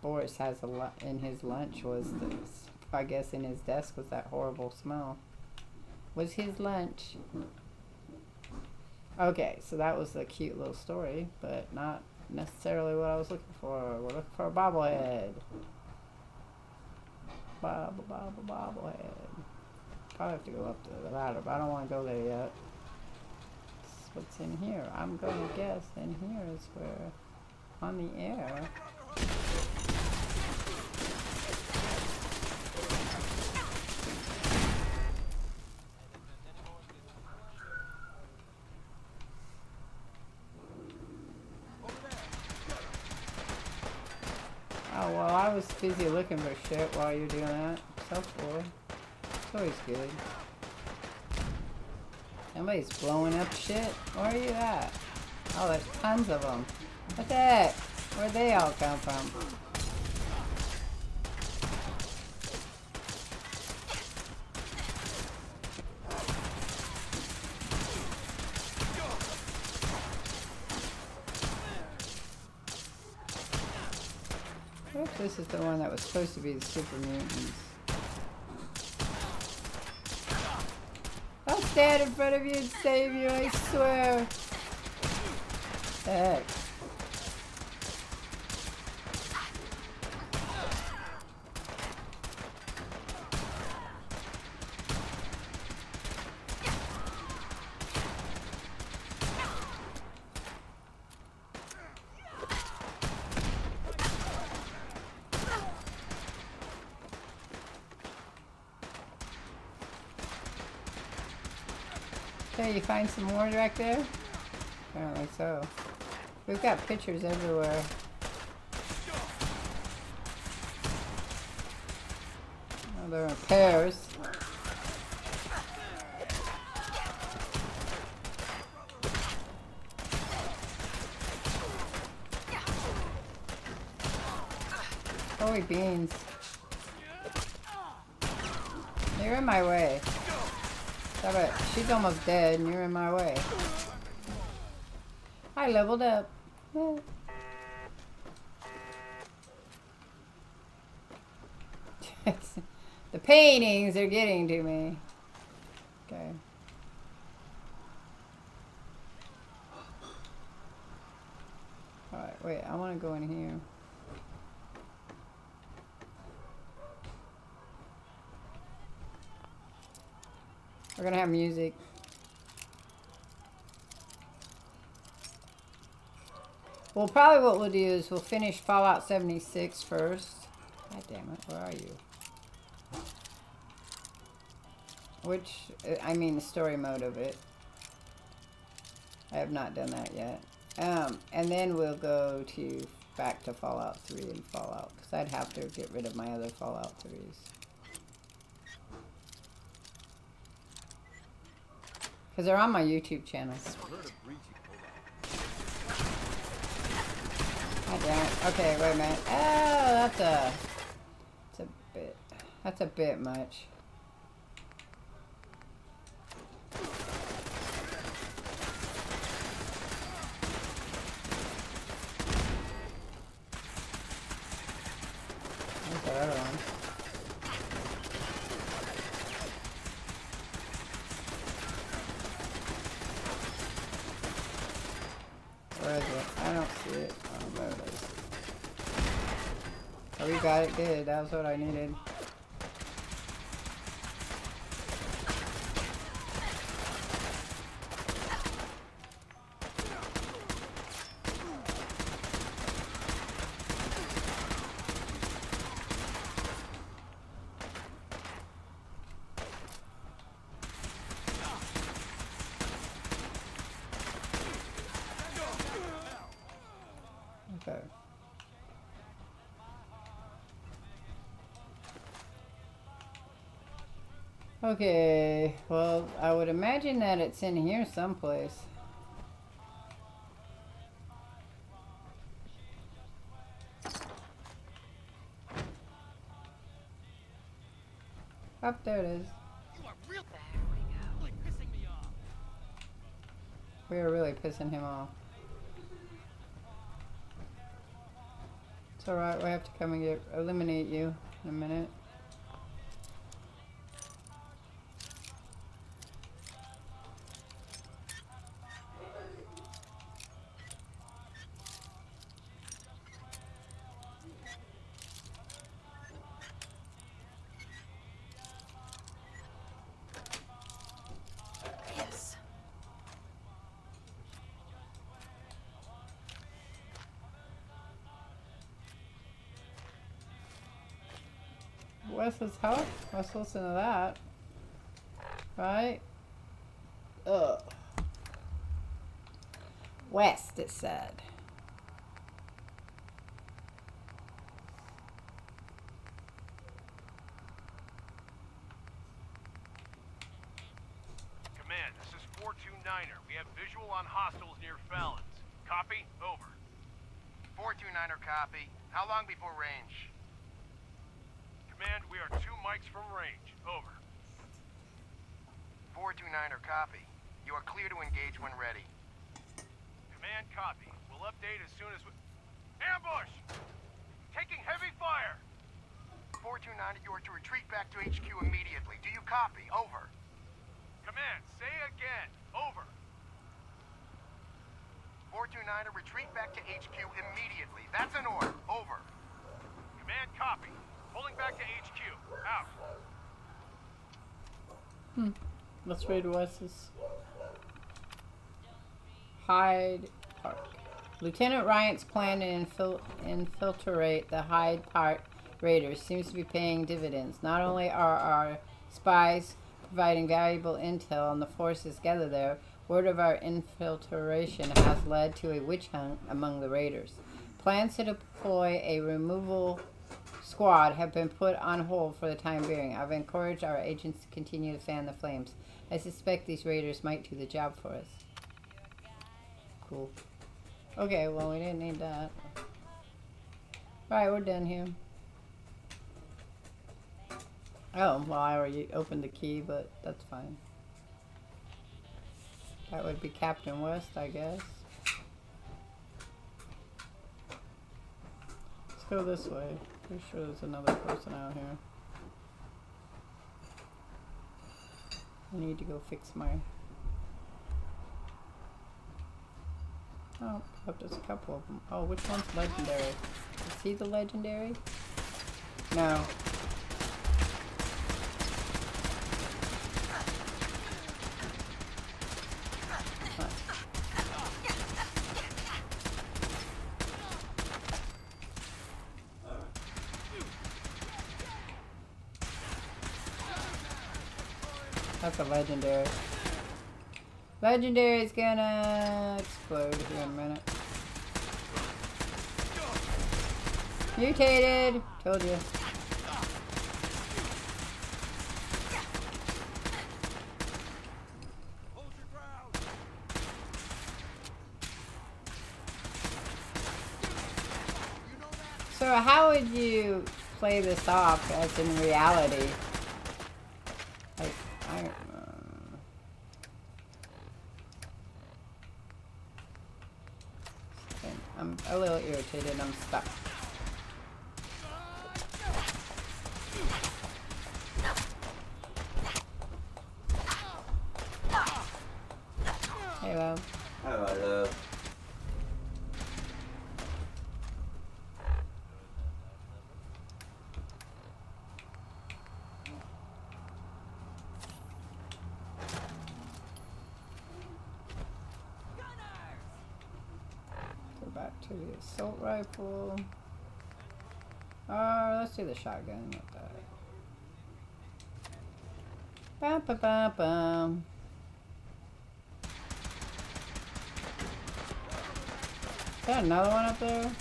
Speaker 1: Boris has in his lunch was this. I guess in his desk was that horrible smell. Was his lunch. Okay, so that was a cute little story, but not necessarily what I was looking for. We're looking for a bobblehead. Bobblehead. Probably have to go up to the ladder, but I don't want to go there yet. What's in here? I'm going to guess in here is where, on the air. Oh, well, I was busy looking for shit while you're doing that. So cool. It's always good. Somebody's blowing up shit. Where are you at? Oh, there's tons of them. What the heck? Where'd they all come from? What if this is the one that was supposed to be the super mutants? I'll stand in front of you and save you, I swear. Heck. Okay, you find some more back there? Apparently so. We've got pictures everywhere. Oh, they're in pairs. Holy beans. You're in my way. Stop it. She's almost dead and you're in my way. I leveled up. Yeah. The paintings are getting to me. Okay. Alright, wait, I want to go in here. We're gonna have music. Well, probably what we'll do is we'll finish Fallout 76 first. God damn it, where are you? Which, I mean the story mode of it. I have not done that yet. And then we'll go to back to Fallout 3 and Fallout, because I'd have to get rid of my other Fallout 3s. Because they're on my YouTube channel. God damn it. Okay, wait a minute. Oh, that's a bit much. got it good. That was what I needed. Okay. Okay, well, I would imagine that it's in here someplace. Up there it is. We are really pissing him off. It's alright, we have to come and eliminate you in a minute.
Speaker 7: Yes.
Speaker 1: Wes's house? Let's listen to that. Right? Ugh. West, it said.
Speaker 13: Command, this is 429er. We have visual on hostiles near Fallon's. Copy? Over.
Speaker 8: 429er copy. How long before range?
Speaker 13: Command, we are 2 mics from range. Over.
Speaker 8: 429er copy. You are clear to engage when ready.
Speaker 13: Command, copy. We'll update as soon as we... Ambush! Taking heavy fire!
Speaker 8: 429er, you are to retreat back to HQ immediately. Do you copy? Over.
Speaker 13: Command, say again. Over.
Speaker 8: 429er, retreat back to HQ immediately. That's an order. Over.
Speaker 13: Command, copy. Pulling back to HQ. Out.
Speaker 1: Let's read Wes's. Hyde Park. Lieutenant Ryan's plan to infiltrate the Hyde Park raiders seems to be paying dividends. Not only are our spies providing valuable intel on the forces gathered there, word of our infiltration has led to a witch hunt among the raiders. Plans to deploy a removal squad have been put on hold for the time being. I've encouraged our agents to continue to fan the flames. I suspect these raiders might do the job for us. Cool. Okay, well, we didn't need that. Alright, we're done here. Oh, well, I already opened the key, but that's fine. That would be Captain West, I guess. Let's go this way. Pretty sure there's another person out here. I need to go fix my... Oh, there's a couple of them. Oh, which one's legendary? Is he the legendary? No. That's a legendary. Legendary is gonna explode here in a minute. Mutated! Told you. So how would you play this off as in reality? Like, I'm a little irritated. I'm stuck. Hey, love.
Speaker 12: Hello, love.
Speaker 1: to the assault rifle. Let's do the shotgun with that. Bum, bum, bum, bum. Is there another one up there?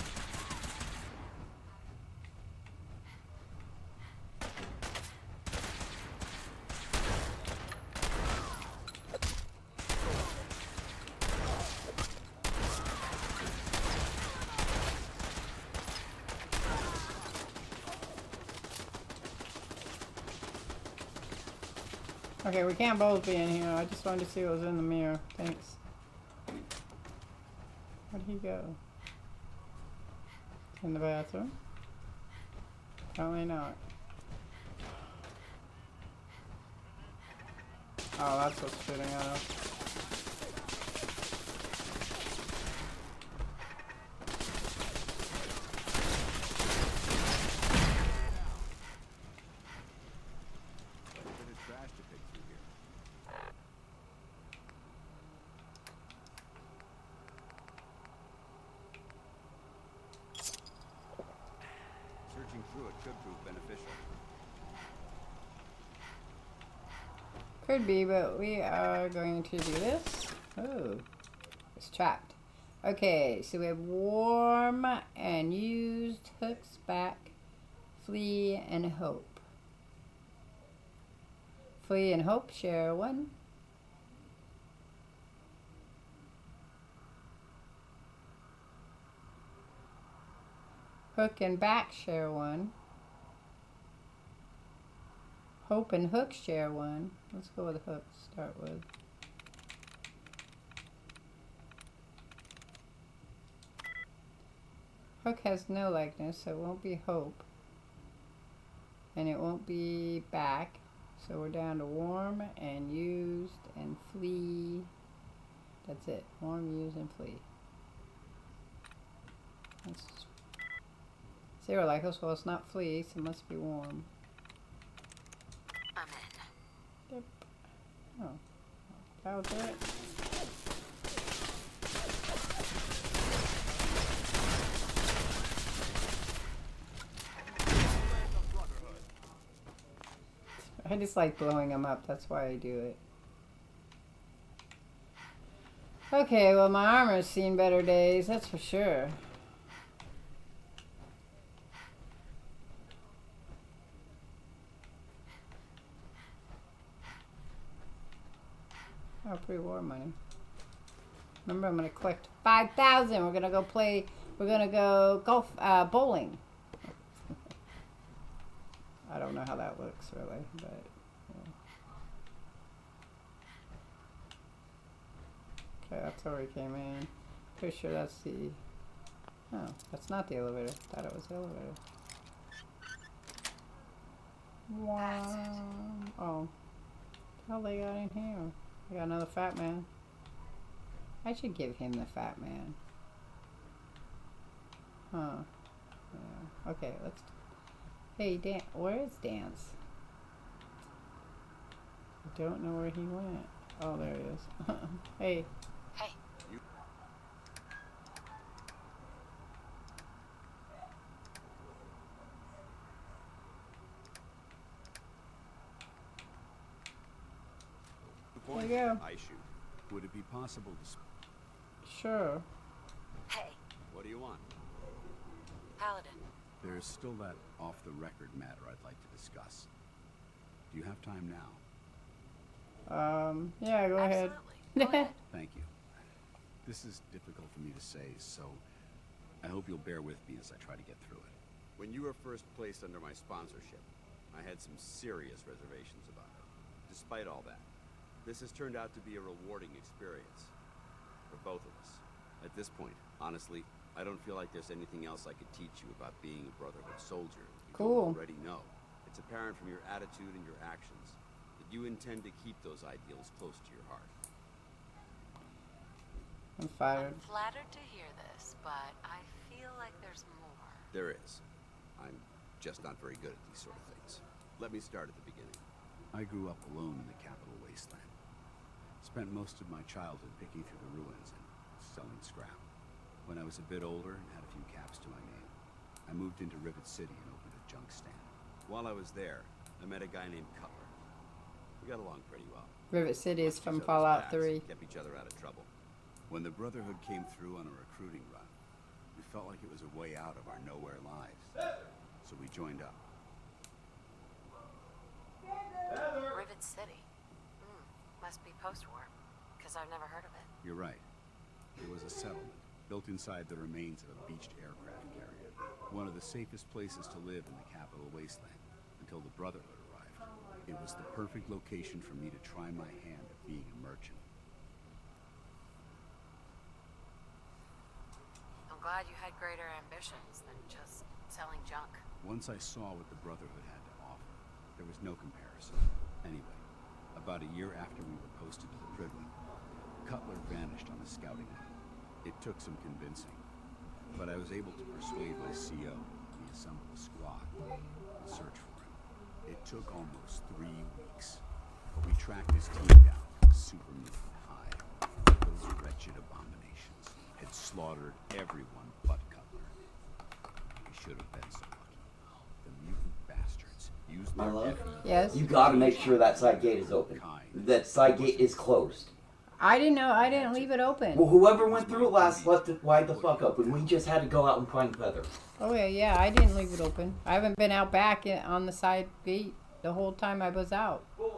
Speaker 1: Okay, we can't both be in here. I just wanted to see what was in the mirror. Thanks. Where'd he go? In the bathroom? Apparently not. Oh, that's what's shooting at us.
Speaker 4: Searching through it could prove beneficial.
Speaker 1: Could be, but we are going to do this. Oh, it's trapped. Okay, so we have warm and used, hooks back, flee and hope. Flee and hope share one. Hook and back share one. Hope and hook share one. Let's go with hook to start with. Hook has no likeness, so it won't be hope. And it won't be back. So we're down to warm and used and flee. That's it. Warm, use, and flee. That's zero likeness. Well, it's not flee, so it must be warm.
Speaker 7: I'm in.
Speaker 1: Yep. Oh. That was it. I just like blowing them up. That's why I do it. Okay, well, my armor's seen better days. That's for sure. Oh, pre-war money. Remember, I'm gonna collect 5,000. We're gonna go play. We're gonna go golf, bowling. I don't know how that looks really, but. Yeah. Okay, that's where we came in. Pretty sure that's the. Oh, that's not the elevator. Thought it was the elevator. Wow. Oh. How they got in here? I got another fat man. I should give him the fat man. Huh. Yeah. Okay, let's... Hey, Dan... Where is Dance? I don't know where he went. Oh, there he is. Hey.
Speaker 7: Hey.
Speaker 1: There you go.
Speaker 4: I shoot. Would it be possible to...
Speaker 1: Sure.
Speaker 7: Hey.
Speaker 4: What do you want?
Speaker 7: Paladin.
Speaker 4: There's still that off-the-record matter I'd like to discuss. Do you have time now?
Speaker 1: Yeah, go ahead.
Speaker 7: Go ahead.
Speaker 4: Thank you. This is difficult for me to say, so I hope you'll bear with me as I try to get through it. When you were first placed under my sponsorship, I had some serious reservations about it. Despite all that, this has turned out to be a rewarding experience for both of us. At this point, honestly, I don't feel like there's anything else I could teach you about being a Brotherhood soldier. You
Speaker 1: Cool.
Speaker 4: already know. It's apparent from your attitude and your actions that you intend to keep those ideals close to your heart.
Speaker 1: I'm fired.
Speaker 7: I'm flattered to hear this, but I feel like there's more.
Speaker 4: There is. I'm just not very good at these sort of things. Let me start at the beginning. I grew up alone in the capital wasteland. Spent most of my childhood picking through the ruins and selling scrap. When I was a bit older and had a few caps to my name, I moved into Rivet City and opened a junk stand. While I was there, I met a guy named Cutler. We got along pretty well.
Speaker 1: Rivet City is
Speaker 4: Watched
Speaker 1: from
Speaker 4: each other's
Speaker 1: Fallout
Speaker 4: backs,
Speaker 1: 3.
Speaker 4: Kept each other out of trouble. When the Brotherhood came through on a recruiting run, we felt like it was a way out of our nowhere lives. So we joined up.
Speaker 7: Rivet City. Must be post-war, because I've never heard of it.
Speaker 4: You're right. It was a settlement built inside the remains of a beached aircraft carrier. One of the safest places to live in the capital wasteland until the Brotherhood arrived. It was the perfect location for me to try my hand at being a merchant.
Speaker 7: I'm glad you had greater ambitions than just selling junk.
Speaker 4: Once I saw what the Brotherhood had to offer, there was no comparison. Anyway, about a year after we were posted to the prison, Cutler vanished on a scouting hunt. It took some convincing, but I was able to persuade my CO to assemble a squad and search for him. It took almost 3 weeks, but we tracked his team down to a super mutant hive. Those wretched abominations had slaughtered everyone but Cutler. We should have been so lucky. The mutant bastards used their
Speaker 14: Marlo?
Speaker 1: Yes?
Speaker 14: You gotta make sure that side gate is open. That side gate is closed.
Speaker 1: I didn't know. I didn't leave it open.
Speaker 14: Well, whoever went through it last left it wide the fuck open. We just had to go out and find Feather.
Speaker 1: Oh, yeah, I didn't leave it open. I haven't been out back on the side gate the whole time I was out.
Speaker 14: Boys,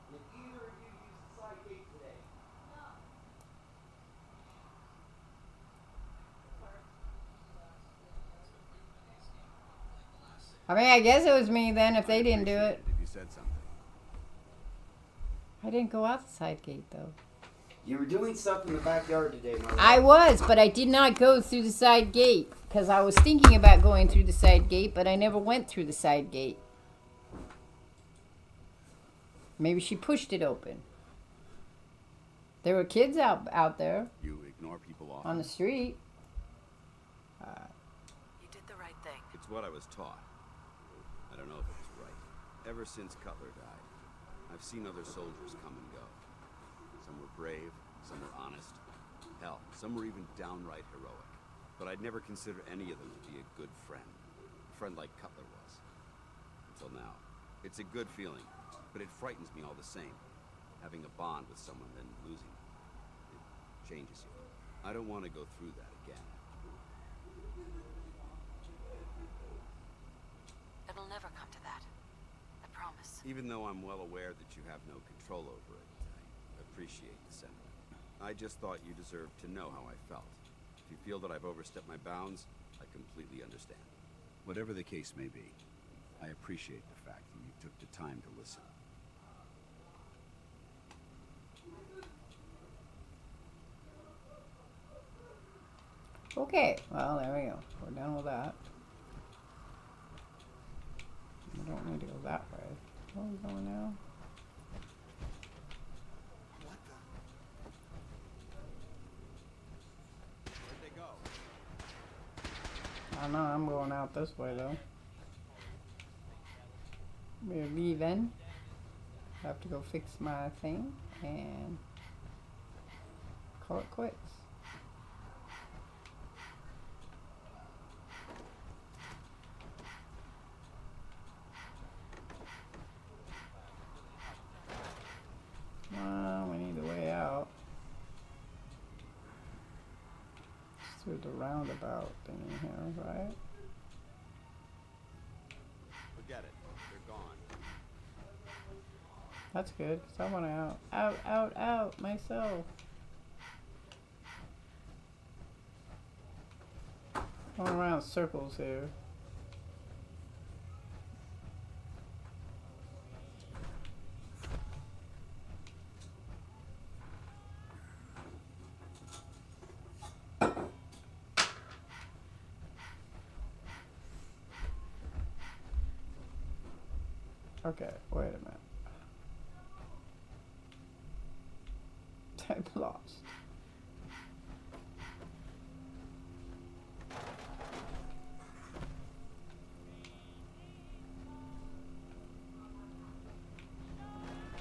Speaker 14: did either of you use the side gate today?
Speaker 1: I mean, I guess it was me then if they didn't do it.
Speaker 4: If you said something.
Speaker 1: I didn't go out the side gate, though.
Speaker 14: You were doing stuff in the backyard today, Marlo.
Speaker 1: I was, but I did not go through the side gate. Because I was thinking about going through the side gate, but I never went through the side gate. Maybe she pushed it open. There were kids out there.
Speaker 4: You ignore people often.
Speaker 1: On the street.
Speaker 7: You did the right thing.
Speaker 4: It's what I was taught. I don't know if it was right. Ever since Cutler died, I've seen other soldiers come and go. Some were brave, some were honest. Hell, some were even downright heroic. But I'd never considered any of them to be a good friend. A friend like Cutler was. Until now. It's a good feeling, but it frightens me all the same. Having a bond with someone, then losing it. It changes you. I don't want to go through that again.
Speaker 7: It'll never come to that. I promise.
Speaker 4: Even though I'm well aware that you have no control over it, I appreciate the sentiment. I just thought you deserved to know how I felt. If you feel that I've overstepped my bounds, I completely understand. Whatever the case may be, I appreciate the fact that you took the time to listen.
Speaker 1: Okay, well, there we go. We're done with that. We don't need to go that way. Where are we going now?
Speaker 4: Where'd they go?
Speaker 1: I don't know. I'm going out this way, though. We're leaving. I have to go fix my thing and call it quits. We need the way out. It's through the roundabout thingy here, right?
Speaker 4: Forget it. They're gone.
Speaker 1: That's good, because I want to out myself. Going around circles here. Okay, wait a minute. I'm lost.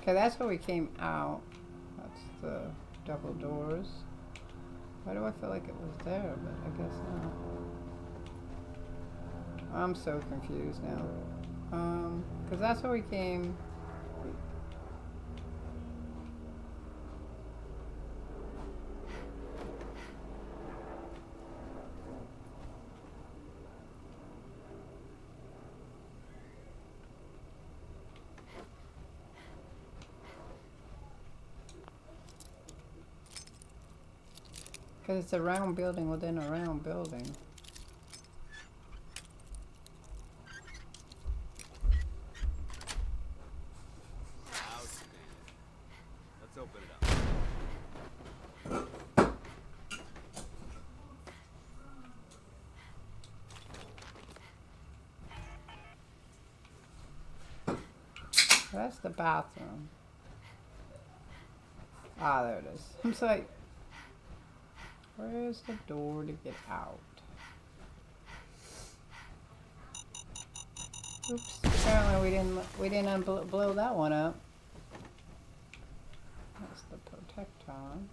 Speaker 1: Okay, that's where we came out. That's the double doors. Why do I feel like it was there, but I guess not. I'm so confused now. Because that's where we came. Because it's a round building within a round building.
Speaker 4: Outstanding. Let's open it up.
Speaker 1: That's the bathroom. Ah, there it is. I'm just like, where's the door to get out? Oops. Apparently we didn't blow that one up. That's the protecton.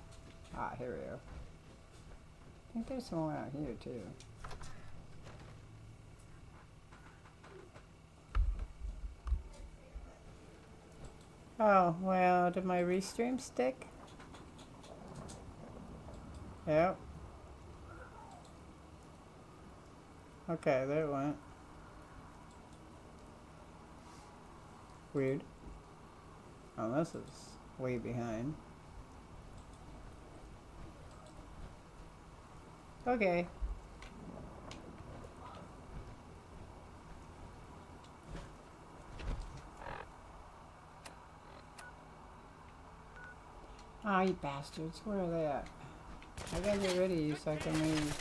Speaker 1: Ah, here we go. I think there's someone out here too. Oh, well, did my restream stick? Yep. Okay, there it went. Weird. Oh, this is way behind. Okay. Ah, you bastards. Where are they at? I gotta get rid of you so I can leave.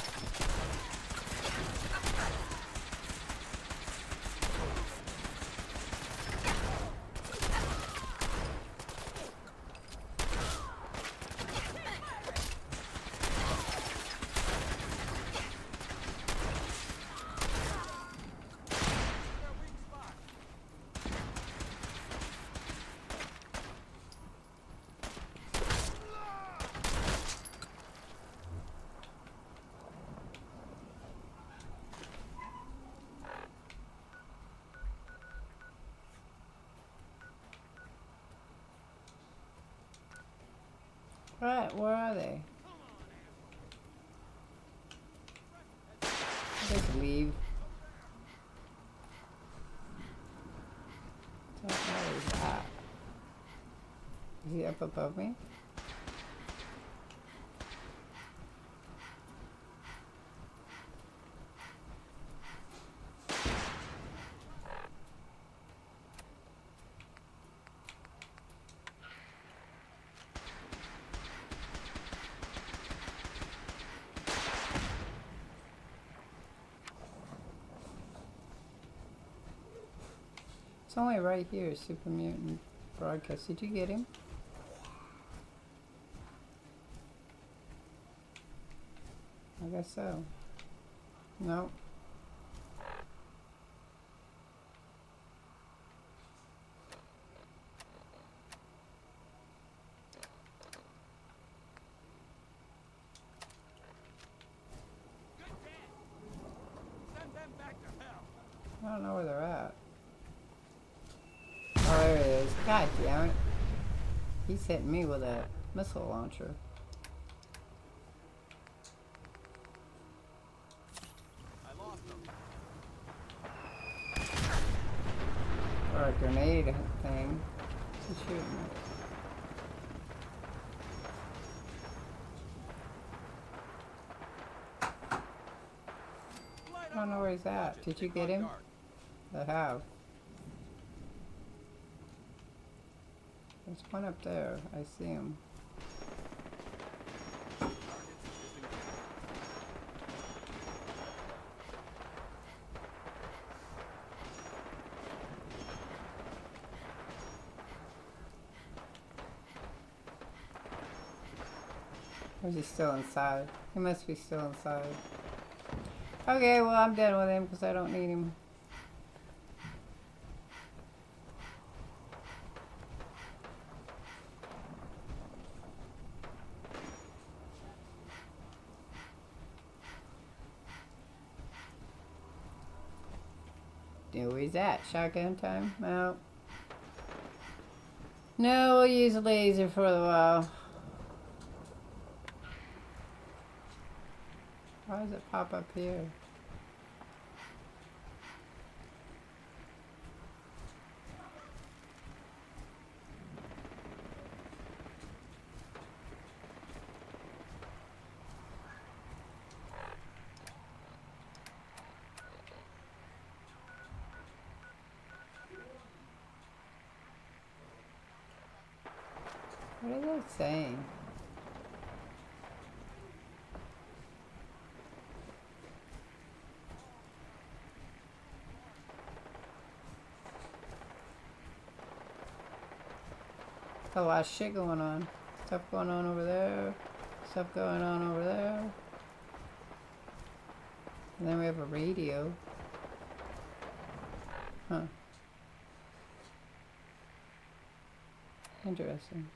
Speaker 1: Right, where are they? Just leave. What the hell is that? Is he up above me? It's only right here, Super Mutant Broadcast. Did you get him? I guess so. No.
Speaker 11: Send them back to hell.
Speaker 1: I don't know where they're at. Oh, there it is. God damn it. He's hitting me with a missile launcher.
Speaker 11: I lost them.
Speaker 1: Or a grenade thing. He's shooting me. I don't know where he's at. Did you get him? I have. There's one up there. I see him. Or is he still inside? He must be still inside. Okay, well, I'm done with him because I don't need him. Where is that? Shotgun time? No. No, we'll use a laser for a while. Why does it pop up here? What is that saying? A lot of shit going on. Stuff going on over there. Stuff going on over there. And then we have a radio. Huh. Interesting.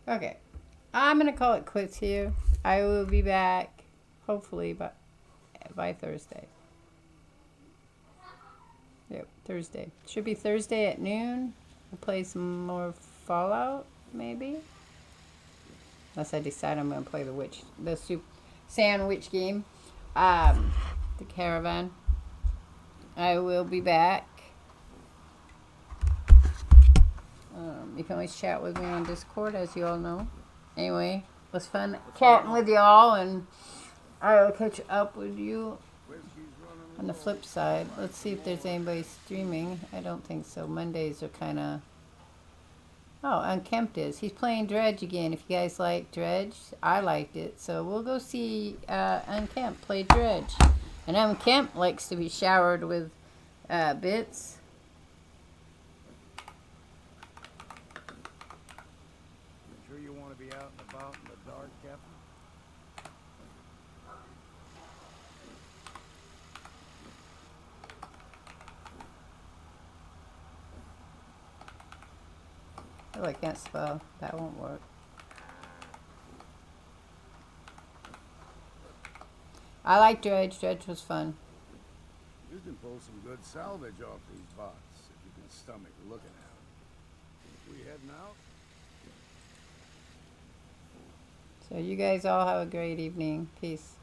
Speaker 1: Okay, I'm gonna call it quits here. I will be back, hopefully, by Thursday. Yep, Thursday. Should be Thursday at noon. We'll play some more Fallout, maybe. Unless I decide I'm gonna play the Sandwitch game, the Caravan. I will be back. You can always chat with me on Discord, as you all know. Anyway, it was fun chatting with y'all, and I will catch up with you on the flip side. Let's see if there's anybody streaming. I don't think so. Mondays are kind of... Oh, Unkempt is. He's playing Dredge again. If you guys like Dredge, I liked it. So we'll go see Unkempt play Dredge. And Unkempt likes to be showered with bits.
Speaker 5: Out and about in the dark, Captain?
Speaker 1: Oh, I can't spell. That won't work. I like Dredge. Dredge was fun.
Speaker 5: You can pull some good salvage off these bots if you can stomach looking at them. We heading out?
Speaker 1: So you guys all have a great evening. Peace.